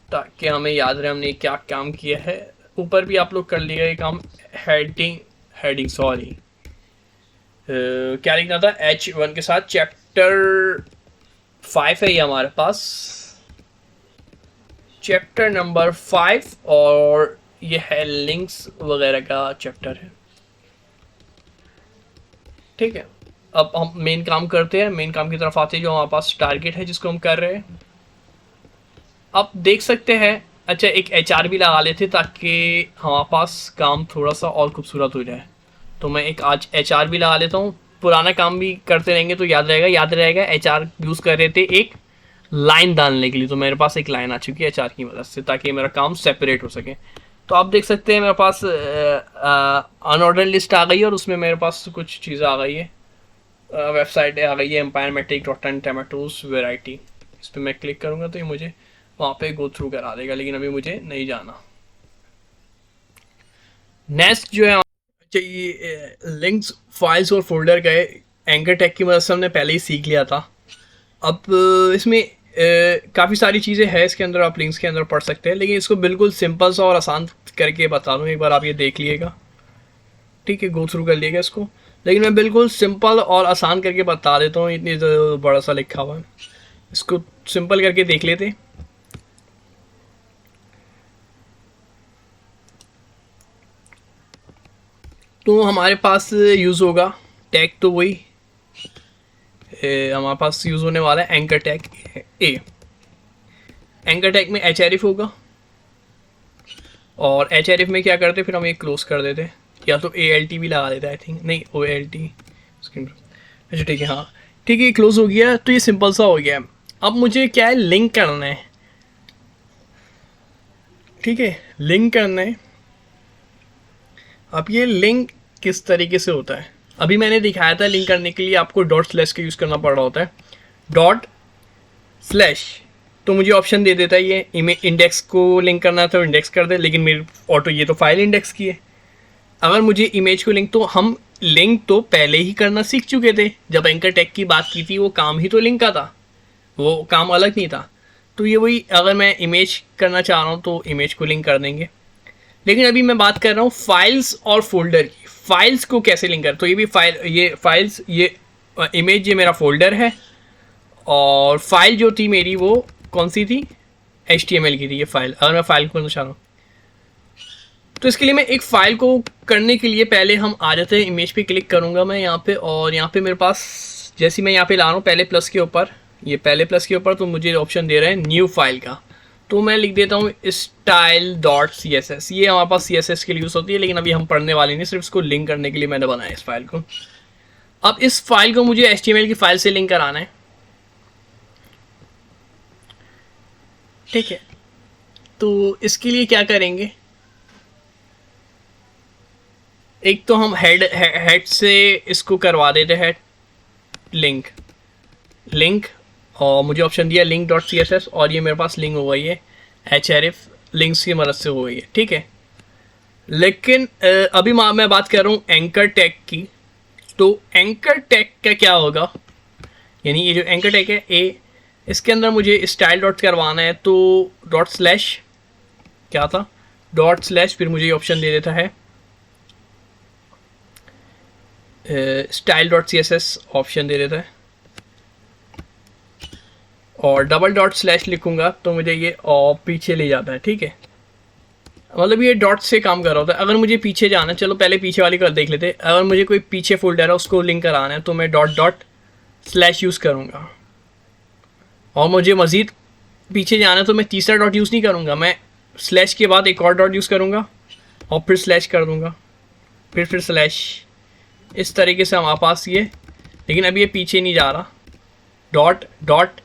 ताकि हमें याद रहे हमने क्या काम किया है। ऊपर भी आप लोग कर लिएगा ये काम, हेडिंग सॉरी क्या लिखना था, H1 के साथ चैप्टर 5 है ये हमारे पास, चैप्टर नंबर 5, और ये है लिंक्स वगैरह का चैप्टर है। ठीक है, अब हम मेन काम करते हैं, मेन काम की तरफ आते हैं, जो हमारे पास टारगेट है जिसको हम कर रहे हैं। अब देख सकते हैं, अच्छा एक HR भी लगा लेते ताकि हमारे पास काम थोड़ा सा और खूबसूरत हो जाए। तो मैं एक आज HR भी लगा लेता हूँ, पुराना काम भी करते रहेंगे तो याद रहेगा। HR यूज़ कर रहे थे एक लाइन डालने के लिए, तो मेरे पास एक लाइन आ चुकी है HR की मदद से, ताकि मेरा काम सेपरेट हो सके। तो आप देख सकते हैं मेरे पास अनऑर्डर लिस्ट आ गई है, और उसमें मेरे पास कुछ चीज़ें आ गई है, वेबसाइट आ गई है empirematic.in टमाटोज वेराइटी। इस पर मैं क्लिक करूँगा तो ये मुझे वहाँ पे गो थ्रू करा देगा, लेकिन अभी मुझे नहीं जाना। नेक्स्ट जो है चाहिए लिंक्स, फाइल्स और फोल्डर का एंकर टैग की मदद से हमने पहले ही सीख लिया था। अब इसमें काफ़ी सारी चीज़ें हैं इसके अंदर, आप लिंक्स के अंदर पढ़ सकते हैं, लेकिन इसको बिल्कुल सिंपल सा और आसान करके बता दूँ, एक बार आप ये देख लीजिएगा। ठीक है, गो थ्रू कर लिएगा इसको, लेकिन मैं बिल्कुल सिंपल और आसान करके बता देता हूँ, इतनी बड़ा सा लिखा हुआ है, इसको सिंपल करके देख लेते। तो हमारे पास यूज़ होगा टैग, तो वही हमारे पास यूज़ होने वाला है एंकर टैग ए। एंकर टैग में href होगा, और href में क्या करते फिर हम एक क्लोज कर देते, या तो alt भी लगा देते, आई थिंक नहीं olt। अच्छा ठीक है, हाँ ठीक है, क्लोज हो गया। तो ये सिंपल सा हो गया। अब मुझे क्या है, लिंक करना है। ठीक है, लिंक करना है। अब ये लिंक किस तरीके से होता है, अभी मैंने दिखाया था, लिंक करने के लिए आपको डॉट स्लैश का यूज़ करना पड़ रहा होता है। डॉट स्लैश तो मुझे ऑप्शन दे देता है ये इंडेक्स को लिंक करना था, इंडेक्स कर दे, लेकिन मेरी ऑटो ये तो फाइल इंडेक्स की है। अगर मुझे इमेज को लिंक, तो हम लिंक तो पहले ही करना सीख चुके थे, जब एंकर टैग की बात की थी वो काम ही तो लिंक का था, वो काम अलग नहीं था। तो ये वही, अगर मैं इमेज करना चाह रहा हूँ तो इमेज को लिंक कर देंगे, लेकिन अभी मैं बात कर रहा हूँ फाइल्स और फोल्डर की। फाइल्स को कैसे लिंक कर, तो ये भी ये फाइल्स, ये इमेज ये मेरा फोल्डर है, और फाइल जो थी मेरी वो कौन सी थी, HTML की थी ये फाइल। अगर मैं फाइल को करना चाह रहा हूँ तो इसके लिए मैं एक फ़ाइल को करने के लिए पहले हम आ जाते हैं, इमेज पे क्लिक करूँगा मैं यहाँ पे, और यहाँ पे मेरे पास जैसे मैं यहाँ पे ला रहा हूँ पहले प्लस के ऊपर, ये पहले प्लस के ऊपर, तो मुझे ऑप्शन दे रहा है न्यू फाइल का। तो मैं लिख देता हूँ style.css। ये हमारे पास CSS के लिए यूज़ होती है, लेकिन अभी हम पढ़ने वाले नहीं, सिर्फ इसको लिंक करने के लिए मैंने बनाया इस फाइल को। अब इस फाइल को मुझे HTML की फाइल से लिंक कराना है। ठीक है, तो इसके लिए क्या करेंगे, एक तो हम हेड से इसको करवा देते हैं लिंक, और मुझे ऑप्शन दिया link.css, और ये मेरे पास लिंक हो गई है href लिंक्स की मदद से हो गई है। ठीक है, लेकिन अभी मैं बात कर रहा हूँ एंकर टैग की। तो एंकर टैग का क्या होगा, यानी ये जो एंकर टैग है ए, इसके अंदर मुझे स्टाइल डॉट करवाना है, तो डॉट स्लैश क्या था, डॉट स्लैश, फिर मुझे ये ऑप्शन दे देता है style.css ऑप्शन दे देता है, और डबल डॉट स्लैश लिखूंगा तो मुझे ये और पीछे ले जाता है। ठीक है, मतलब ये डॉट से काम कर रहा होता है। अगर मुझे पीछे जाना है, चलो पहले पीछे वाली कर देख लेते हैं। अगर मुझे कोई पीछे फोल्डर है उसको लिंक कराना है तो मैं डॉट डॉट स्लैश यूज़ करूँगा, और मुझे मज़ीद पीछे जाना है तो मैं तीसरा डॉट यूज़ नहीं करूँगा, मैं स्लैश के बाद एक और डॉट यूज़ करूँगा, और फिर स्लैश कर दूंगा, फिर स्लैश। इस तरीके से हमारे पास ये, लेकिन अभी ये पीछे नहीं जा रहा, डॉट डॉट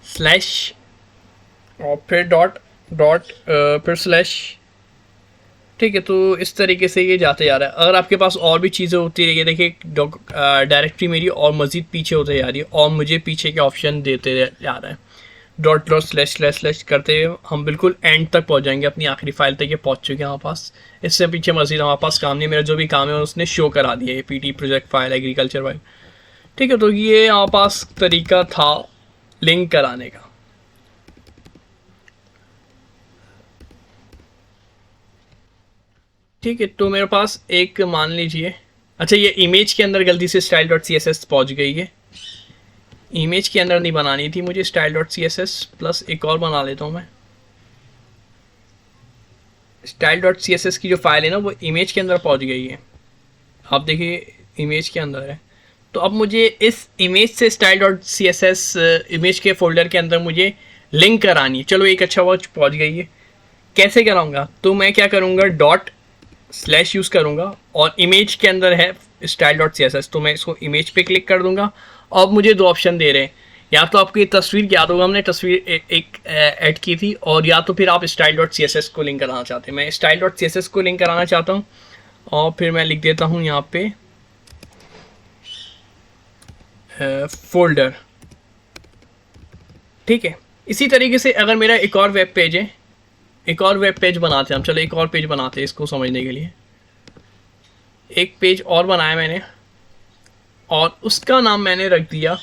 स्लैश और फिर डॉट डॉट फिर स्लैश। ठीक है, तो इस तरीके से ये जाते जा रहा है। अगर आपके पास और भी चीज़ें होती रही है, देखिए डायरेक्टरी मेरी और मज़ीद पीछे होते जा रही है और मुझे पीछे के ऑप्शन देते जा रहा है। Dot dot slash slash slash करते हुए हम बिल्कुल एंड तक पहुंच जाएंगे, अपनी आखिरी फाइल तक ये पहुंच चुके हैं हमारे पास। इससे पीछे मज़ीद हमारे पास काम नहीं, मेरा जो भी काम है उसने शो करा दिया, ये PT project file, agriculture file. ठीक है, तो ये हमारे पास तरीका था लिंक कराने का। ठीक है, तो मेरे पास एक मान लीजिए, अच्छा ये इमेज के अंदर गलती से style dot C S S पहुँच गई है, इमेज के अंदर नहीं बनानी थी मुझे style dot C S S, plus एक और बना लेता हूँ मैं। Style dot C S S की जो फाइल है ना वो इमेज के अंदर पहुँच गई है, आप देखिए इमेज के अंदर है। तो अब मुझे इस इमेज से style dot C S S image के फोल्डर के अंदर मुझे लिंक करानी है। चलो एक अच्छा वो पहुँच गई है, कैसे कराऊंगा? तो मैं क्या करूँगा, डॉट स्लैश यूज़ करूँगा और इमेज के अंदर है style dot C S S, तो मैं इसको इमेज पे क्लिक कर दूंगा। अब मुझे दो ऑप्शन दे रहे हैं, या तो आपकी तस्वीर याद होगा, हमने तस्वीर एक ऐड की थी, और या तो फिर आप style dot C S S को लिंक कराना चाहते हैं। मैं style dot C S S को लिंक कराना चाहता हूँ और फिर मैं लिख देता हूँ यहाँ पे फोल्डर। ठीक है, इसी तरीके से अगर मेरा एक और वेब पेज है, एक और वेब पेज बनाते हैं हम, चलो एक और पेज बनाते हैं इसको समझने के लिए। एक पेज और बनाया मैंने और उसका नाम मैंने रख दिया,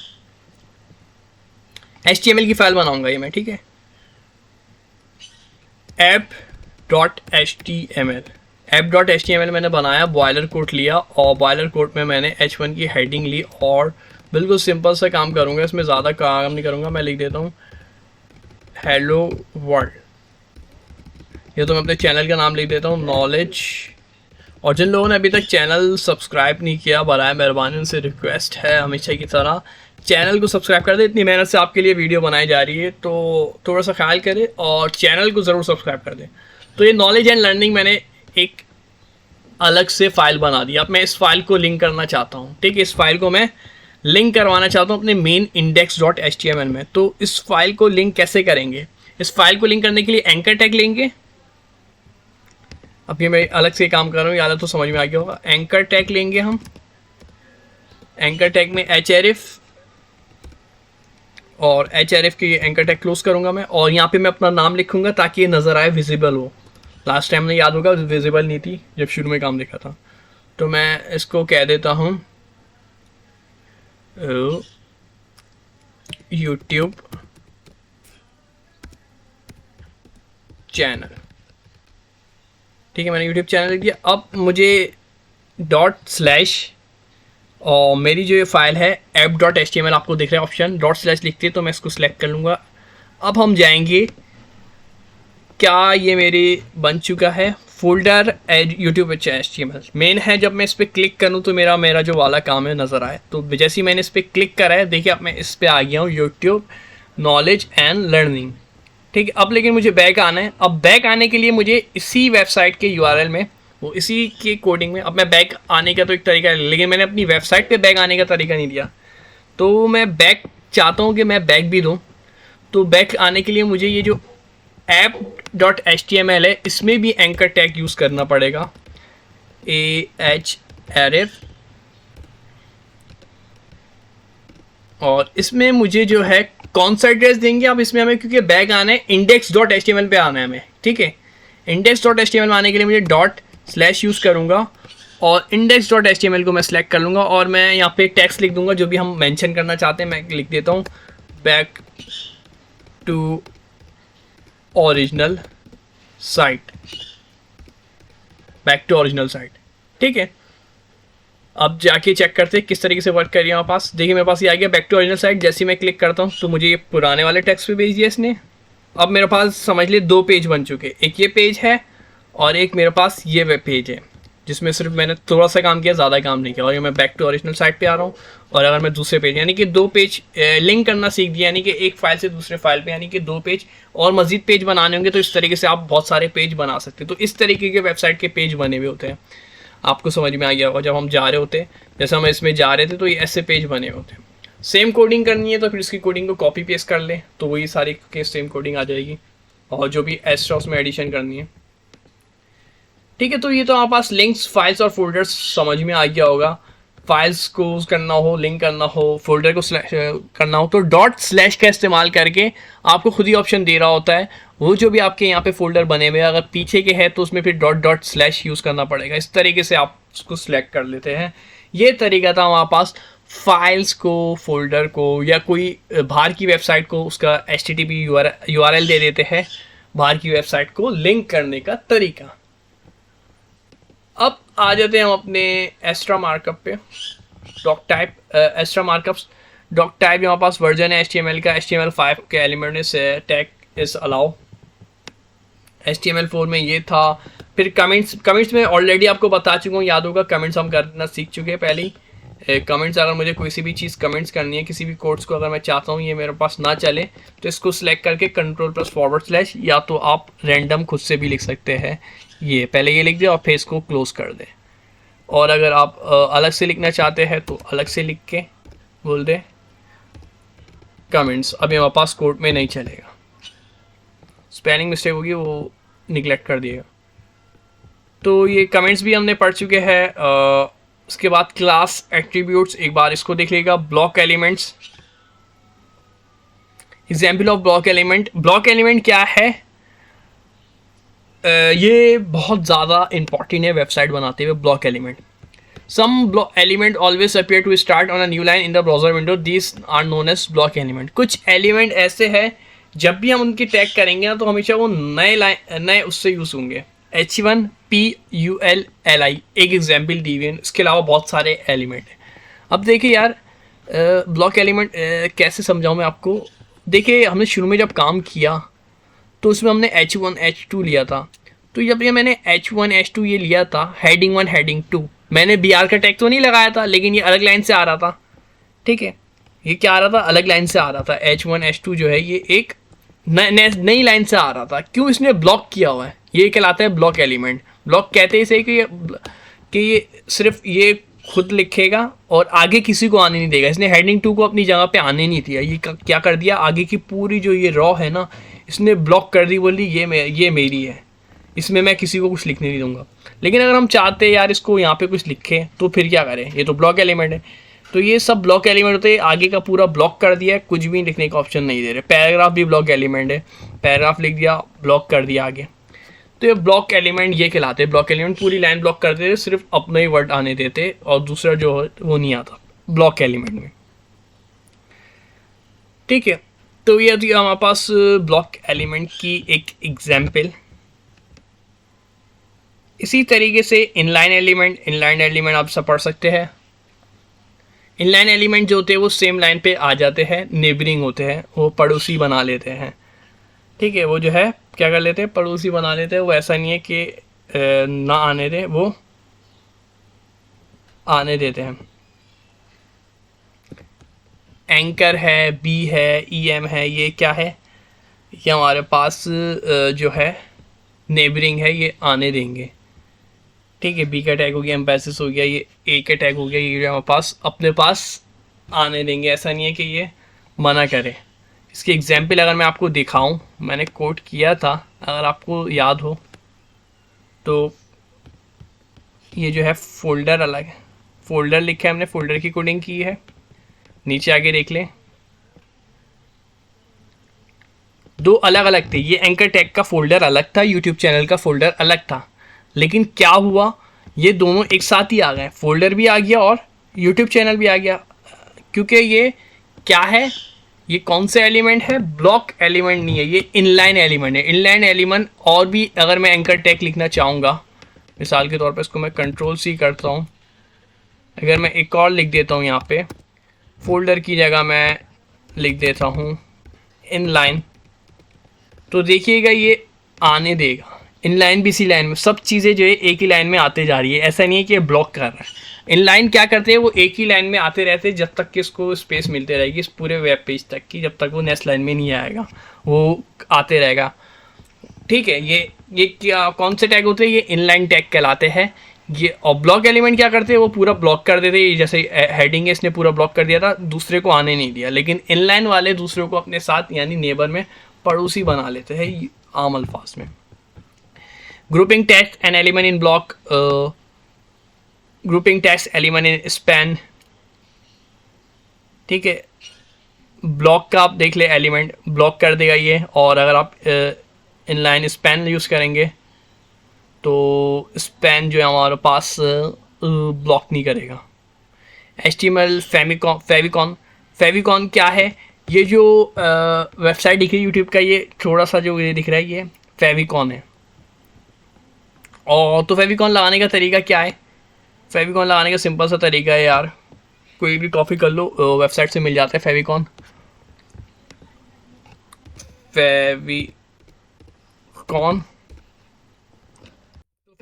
HTML की फाइल बनाऊंगा ये मैं, ठीक है, app.html। app.html मैंने बनाया, बॉयलर कोट लिया और बॉयलर कोट में मैंने h1 की हेडिंग ली और बिल्कुल सिंपल सा काम करूंगा, इसमें ज़्यादा काम नहीं करूंगा। मैं लिख देता हूँ हेलो वर्ल्ड, ये तो मैं अपने चैनल का नाम लिख देता हूँ नॉलेज। और जिन लोगों ने अभी तक चैनल सब्सक्राइब नहीं किया, बराए मेहरबानी उनसे रिक्वेस्ट है हमेशा की तरह चैनल को सब्सक्राइब कर दे। इतनी मेहनत से आपके लिए वीडियो बनाई जा रही है तो थोड़ा सा ख्याल करें और चैनल को ज़रूर सब्सक्राइब कर दें। तो ये नॉलेज एंड लर्निंग मैंने एक अलग से फ़ाइल बना दी। अब मैं इस फाइल को लिंक करना चाहता हूँ, ठीक है, इस फाइल को मैं लिंक करवाना चाहता हूँ अपने मेन index.html में। तो इस फाइल को लिंक कैसे करेंगे? इस फाइल को लिंक करने के लिए एंकर टैग लेंगे। अब ये मैं अलग से काम कर रहा हूँ, याद तो समझ में आ गया होगा। एंकर टैग लेंगे हम, एंकर टैग में href, और href की एंकर टैग क्लोज करूँगा मैं, और यहाँ पे मैं अपना नाम लिखूँगा ताकि ये नज़र आए, विजिबल हो। लास्ट टाइम में याद होगा विजिबल नहीं थी जब शुरू में काम देखा था। तो मैं इसको कह देता हूँ यूट्यूब चैनल। ठीक है, मैंने यूट्यूब चैनल लिख दिया। अब मुझे डॉट स्लैश और मेरी जो ये फाइल है app.html आपको दिख रहा है ऑप्शन, डॉट स्लैश लिखते हैं तो मैं इसको सिलेक्ट कर लूँगा। अब हम जाएंगे, क्या ये मेरे बन चुका है फोल्डर यूट्यूब HTML मेन है। जब मैं इस पर क्लिक करूँ तो मेरा जो वाला काम है नज़र आए। तो जैसे ही मैंने इस पर क्लिक करा है, देखिए अब मैं इस पर आ गया हूँ यूट्यूब नॉलेज एंड लर्निंग। ठीक है, अब लेकिन मुझे बैक आना है। अब बैक आने के लिए मुझे इसी वेबसाइट के URL में, वो इसी के कोडिंग में, अब मैं बैक आने का तो एक तरीका है, लेकिन मैंने अपनी वेबसाइट पे बैक आने का तरीका नहीं दिया। तो मैं बैक चाहता हूँ कि मैं बैक भी दूँ। तो बैक आने के लिए मुझे ये जो app.html है इसमें भी एंकर टैग यूज़ करना पड़ेगा, ahref, और इसमें मुझे जो है कौन सा एड्रेस देंगे आप इसमें हमें, क्योंकि बैक आना है index.html पे आना है हमें। ठीक है, index.html में आने के लिए मुझे डॉट स्लैश यूज़ करूँगा और index.html को मैं सेलेक्ट कर लूँगा और मैं यहाँ पे टेक्स्ट लिख दूँगा जो भी हम मेंशन करना चाहते हैं। मैं लिख देता हूँ back to original site, back to original site. ठीक है, अब जाके चेक करते हैं किस तरीके से वर्क कर रही है हमारे पास। देखिए मेरे पास ये आ गया बैक टू ओरिजिनल साइट। जैसे मैं क्लिक करता हूँ तो मुझे ये पुराने वाले टेक्स्ट पे भेज दिया इसने। अब मेरे पास समझ लिए दो पेज बन चुके, एक ये पेज है और एक मेरे पास ये वेब पेज है। जिसमें सिर्फ मैंने थोड़ा सा काम किया, ज़्यादा काम नहीं किया। और ये मैं बैक टू ओरिजिनल साइट पे आ रहा हूँ। और अगर मैं दूसरे पेज यानी कि 2 पेज लिंक करना सीख दिया, यानी कि एक फाइल से दूसरे फाइल पे यानी कि 2 पेज और मजीद पेज बनाने होंगे, तो इस तरीके से आप बहुत सारे पेज बना सकते हैं। तो इस तरीके के वेबसाइट के पेज बने हुए होते हैं। आपको समझ में आ गया होगा जब हम जा रहे होते, जैसे हम इसमें जा रहे थे तो ये ऐसे पेज बने होते हैं। सेम कोडिंग करनी है तो फिर इसकी कोडिंग को कॉपी पेस्ट कर ले, तो वही सारी के सेम कोडिंग आ जाएगी। और जो भी एक्स्ट्रा उसमें एडिशन करनी है, ठीक है। तो ये तो हमारे पास लिंक्स, फाइल्स और फोल्डर्स समझ में आ गया होगा। फाइल्स को करना हो, लिंक करना हो, फोल्डर को करना हो, तो डॉट स्लैश का इस्तेमाल करके आपको खुद ही ऑप्शन दे रहा होता है। वो जो भी आपके यहाँ पे फोल्डर बने हुए हैं, अगर पीछे के हैं तो उसमें फिर डॉट डॉट स्लैश यूज़ करना पड़ेगा। इस तरीके से आप उसको सिलेक्ट कर लेते हैं। ये तरीका था हमारे पास फाइल्स को, फोल्डर को, या कोई बाहर की वेबसाइट को उसका HTTP URL दे देते हैं, बाहर की वेबसाइट को लिंक करने का तरीका। अब आ जाते हैं हम अपने एक्स्ट्रा मार्कअप पे। Doc type extra markups, doc type हमारे पास वर्जन है HTML का, HTML5 के एलिमेंट से टैग इज अलाउ। HTML4 में ये था। फिर कमेंट्स में ऑलरेडी आपको बता चुका हूँ, याद होगा, कमेंट्स हम करना सीख चुके हैं पहले ही। कमेंट्स, अगर मुझे कोई सी भी चीज़ कमेंट्स करनी है, किसी भी कोड्स को अगर मैं चाहता हूँ ये मेरे पास ना चले, तो इसको सिलेक्ट करके Ctrl+/, या तो आप रैंडम खुद से भी लिख सकते हैं। ये पहले ये लिख दे और फिर इसको क्लोज कर दे। और अगर आप अलग से लिखना चाहते हैं तो अलग से लिख के बोल दे कमेंट्स। अभी हमारे पास कोड में नहीं चलेगा, स्पेलिंग मिस्टेक होगी, वो निगलेक्ट कर दिएगा। तो ये कमेंट्स भी हमने पढ़ चुके हैं। उसके बाद क्लास एट्रीब्यूट्स, एक बार इसको देख लीजिएगा। Block elements, example of block element. Block element क्या है? ये बहुत ज़्यादा इंपॉर्टेंट है वेबसाइट बनाते हुए। Block element, some block element always appear to start on a new line in the browser window, this are known H block element. कुछ element ऐसे हैं जब भी हम उनकी टैग करेंगे ना, तो हमेशा वो नए उससे यूज़ होंगे। H1PULLI एक एग्जाम्पल दी हुई है। इसके अलावा बहुत सारे एलिमेंट हैं। अब देखिए यार, ब्लॉक एलिमेंट कैसे समझाऊँ मैं आपको। देखिए, हमने शुरू में जब काम किया तो उसमें हमने H1 H2 लिया था। तो जब ये मैंने H1 H2 ये लिया था, हेडिंग 1 हेडिंग 2, मैंने BR का टैग तो नहीं लगाया था, लेकिन ये अलग लाइन से आ रहा था। ठीक है, ये क्या आ रहा था? अलग लाइन से आ रहा था। H1 H2 जो है ये एक नई लाइन से आ रहा था। क्यों? इसने ब्लॉक किया हुआ है। ये कहलाता है ब्लॉक एलिमेंट। ब्लॉक कहते हैं इसे कि ये सिर्फ ये खुद लिखेगा और आगे किसी को आने नहीं देगा। इसने हेडिंग 2 को अपनी जगह पे आने नहीं दिया। ये क्या कर दिया, आगे की पूरी जो ये रॉ है ना, इसने ब्लॉक कर दी। बोली ये मेरी है, इसमें मैं किसी को कुछ लिखने नहीं दूंगा। लेकिन अगर हम चाहते हैं यार इसको यहाँ पे कुछ लिखें, तो फिर क्या करें? ये तो ब्लॉक एलिमेंट है। तो ये सब ब्लॉक एलिमेंट होते हैं। आगे का पूरा ब्लॉक कर दिया है, कुछ भी लिखने का ऑप्शन नहीं दे रहे। पैराग्राफ भी ब्लॉक एलिमेंट है, पैराग्राफ लिख दिया, ब्लॉक कर दिया आगे। तो ये ब्लॉक एलिमेंट ये कहलाते हैं। ब्लॉक एलिमेंट पूरी लाइन ब्लॉक कर देते, सिर्फ अपने ही वर्ड आने देते और दूसरा जो है वो नहीं आता ब्लॉक एलिमेंट में। ठीक है, तो ये थी हमारे पास ब्लॉक एलिमेंट की एक एग्जाम्पल। इसी तरीके से इनलाइन एलिमेंट आप सब पढ़ सकते हैं। इनलाइन एलिमेंट जो होते हैं वो सेम लाइन पे आ जाते हैं, नेबरिंग होते हैं, वो पड़ोसी बना लेते हैं। ठीक है, वो जो है क्या कर लेते हैं, पड़ोसी बना लेते हैं। वो ऐसा नहीं है कि ना आने दे, वो आने देते हैं। एंकर है, बी है, EM है, ये क्या है? ये हमारे पास जो है नेबरिंग है, ये आने देंगे। ठीक है, बी का टैग हो गया, एम्बेसिस हो गया, ये ए का टैग हो गया, ये हमारे पास अपने पास आने देंगे। ऐसा नहीं है कि ये मना करे। इसकी एग्जाम्पल अगर मैं आपको दिखाऊं, मैंने कोट किया था, अगर आपको याद हो तो ये जो है फोल्डर अलग है, फोल्डर लिखा है हमने, फोल्डर की कोडिंग की है। नीचे आगे देख लें, दो अलग अलग थे। ये एंकर टैग का फोल्डर अलग था, यूट्यूब चैनल का फोल्डर अलग था। लेकिन क्या हुआ, ये दोनों एक साथ ही आ गए, फोल्डर भी आ गया और यूट्यूब चैनल भी आ गया। क्योंकि ये क्या है, ये कौन सा एलिमेंट है? ब्लॉक एलिमेंट नहीं है, ये इनलाइन एलिमेंट है। इनलाइन एलिमेंट और भी अगर मैं एंकर टैग लिखना चाहूँगा, मिसाल के तौर पर इसको मैं Ctrl+C करता हूँ, अगर मैं एक और लिख देता हूँ यहाँ पे, फोल्डर की जगह मैं लिख देता हूँ इनलाइन, तो देखिएगा ये आने देगा। इनलाइन भी इसी लाइन में, सब चीज़ें जो है एक ही लाइन में आते जा रही है, ऐसा नहीं है कि ये ब्लॉक कर रहा है। इनलाइन क्या करते हैं, वो एक ही लाइन में आते रहते हैं जब तक कि उसको स्पेस मिलते रहेगी इस पूरे वेब पेज तक की, जब तक वो नेक्स्ट लाइन में नहीं आएगा वो आते रहेगा। ठीक है, ये क्या कौन से टैग होते हैं, ये इनलाइन टैग कहलाते हैं ये। और ब्लॉक एलिमेंट क्या करते हैं, वो पूरा ब्लॉक कर देते हैं, जैसे हेडिंग है इसने पूरा ब्लॉक कर दिया था, दूसरे को आने नहीं दिया। लेकिन इनलाइन वाले दूसरे को अपने साथ यानी नेबर में पड़ोसी बना लेते हैं आम अल्फाज में। Grouping text an element in block, grouping text element in span. ठीक है, ब्लॉक का आप देख ले, एलिमेंट ब्लॉक कर देगा ये, और अगर आप इनलाइन स्पैन यूज़ करेंगे तो स्पैन जो है हमारे पास ब्लॉक नहीं करेगा। HTML फेविकॉन क्या है, ये जो वेबसाइट दिख रही है यूट्यूब का, ये थोड़ा सा जो ये दिख रहा है ये फेविकॉन है। और तो फेविकॉन लगाने का तरीका क्या है, फेविकॉन लगाने का सिंपल सा तरीका है यार, कोई भी कॉपी कर लो, वेबसाइट से मिल जाता है फेविकॉन।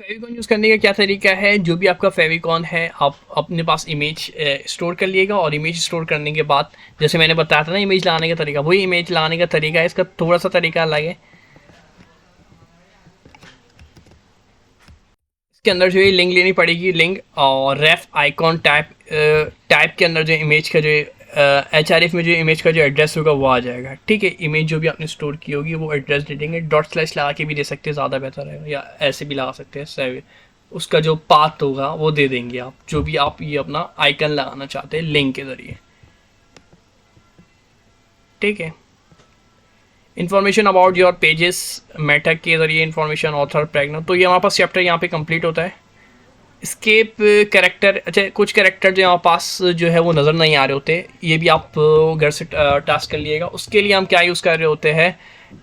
फेविकॉन यूज़ करने का क्या तरीका है, जो भी आपका फेविकॉन है आप अपने पास इमेज स्टोर कर लिएगा, और इमेज स्टोर करने के बाद जैसे मैंने बताया था ना इमेज लगाने का तरीका, वही इमेज लगाने का तरीका है, इसका थोड़ा सा तरीका अलग है। इसके अंदर जो है लिंक लेनी पड़ेगी, लिंक, और रेफ आइकॉन टाइप के अंदर जो इमेज का जो HRF में जो इमेज का जो एड्रेस होगा वो आ जाएगा। ठीक है, इमेज जो भी आपने स्टोर की होगी वो एड्रेस दे देंगे, डॉट स्लैश लगा के भी दे सकते हैं, ज़्यादा बेहतर है, या ऐसे भी लगा सकते हैं। उसका जो पाथ होगा वो दे देंगे आप, जो भी आप ये अपना आइकन लगाना चाहते हैं लिंक के ज़रिए। ठीक है, information about your pages Meta के ज़रिए, इन्फॉर्मेशन ऑथर प्रेगनेंट, तो ये हमारे पास चैप्टर यहाँ पे कंप्लीट होता है। स्केप कैरेक्टर, अच्छा कुछ कैरेक्टर जो यहाँ पास जो है वो नज़र नहीं आ रहे होते, ये भी आप घर से टास्क कर लिएगा। उसके लिए हम क्या यूज़ कर रहे होते हैं,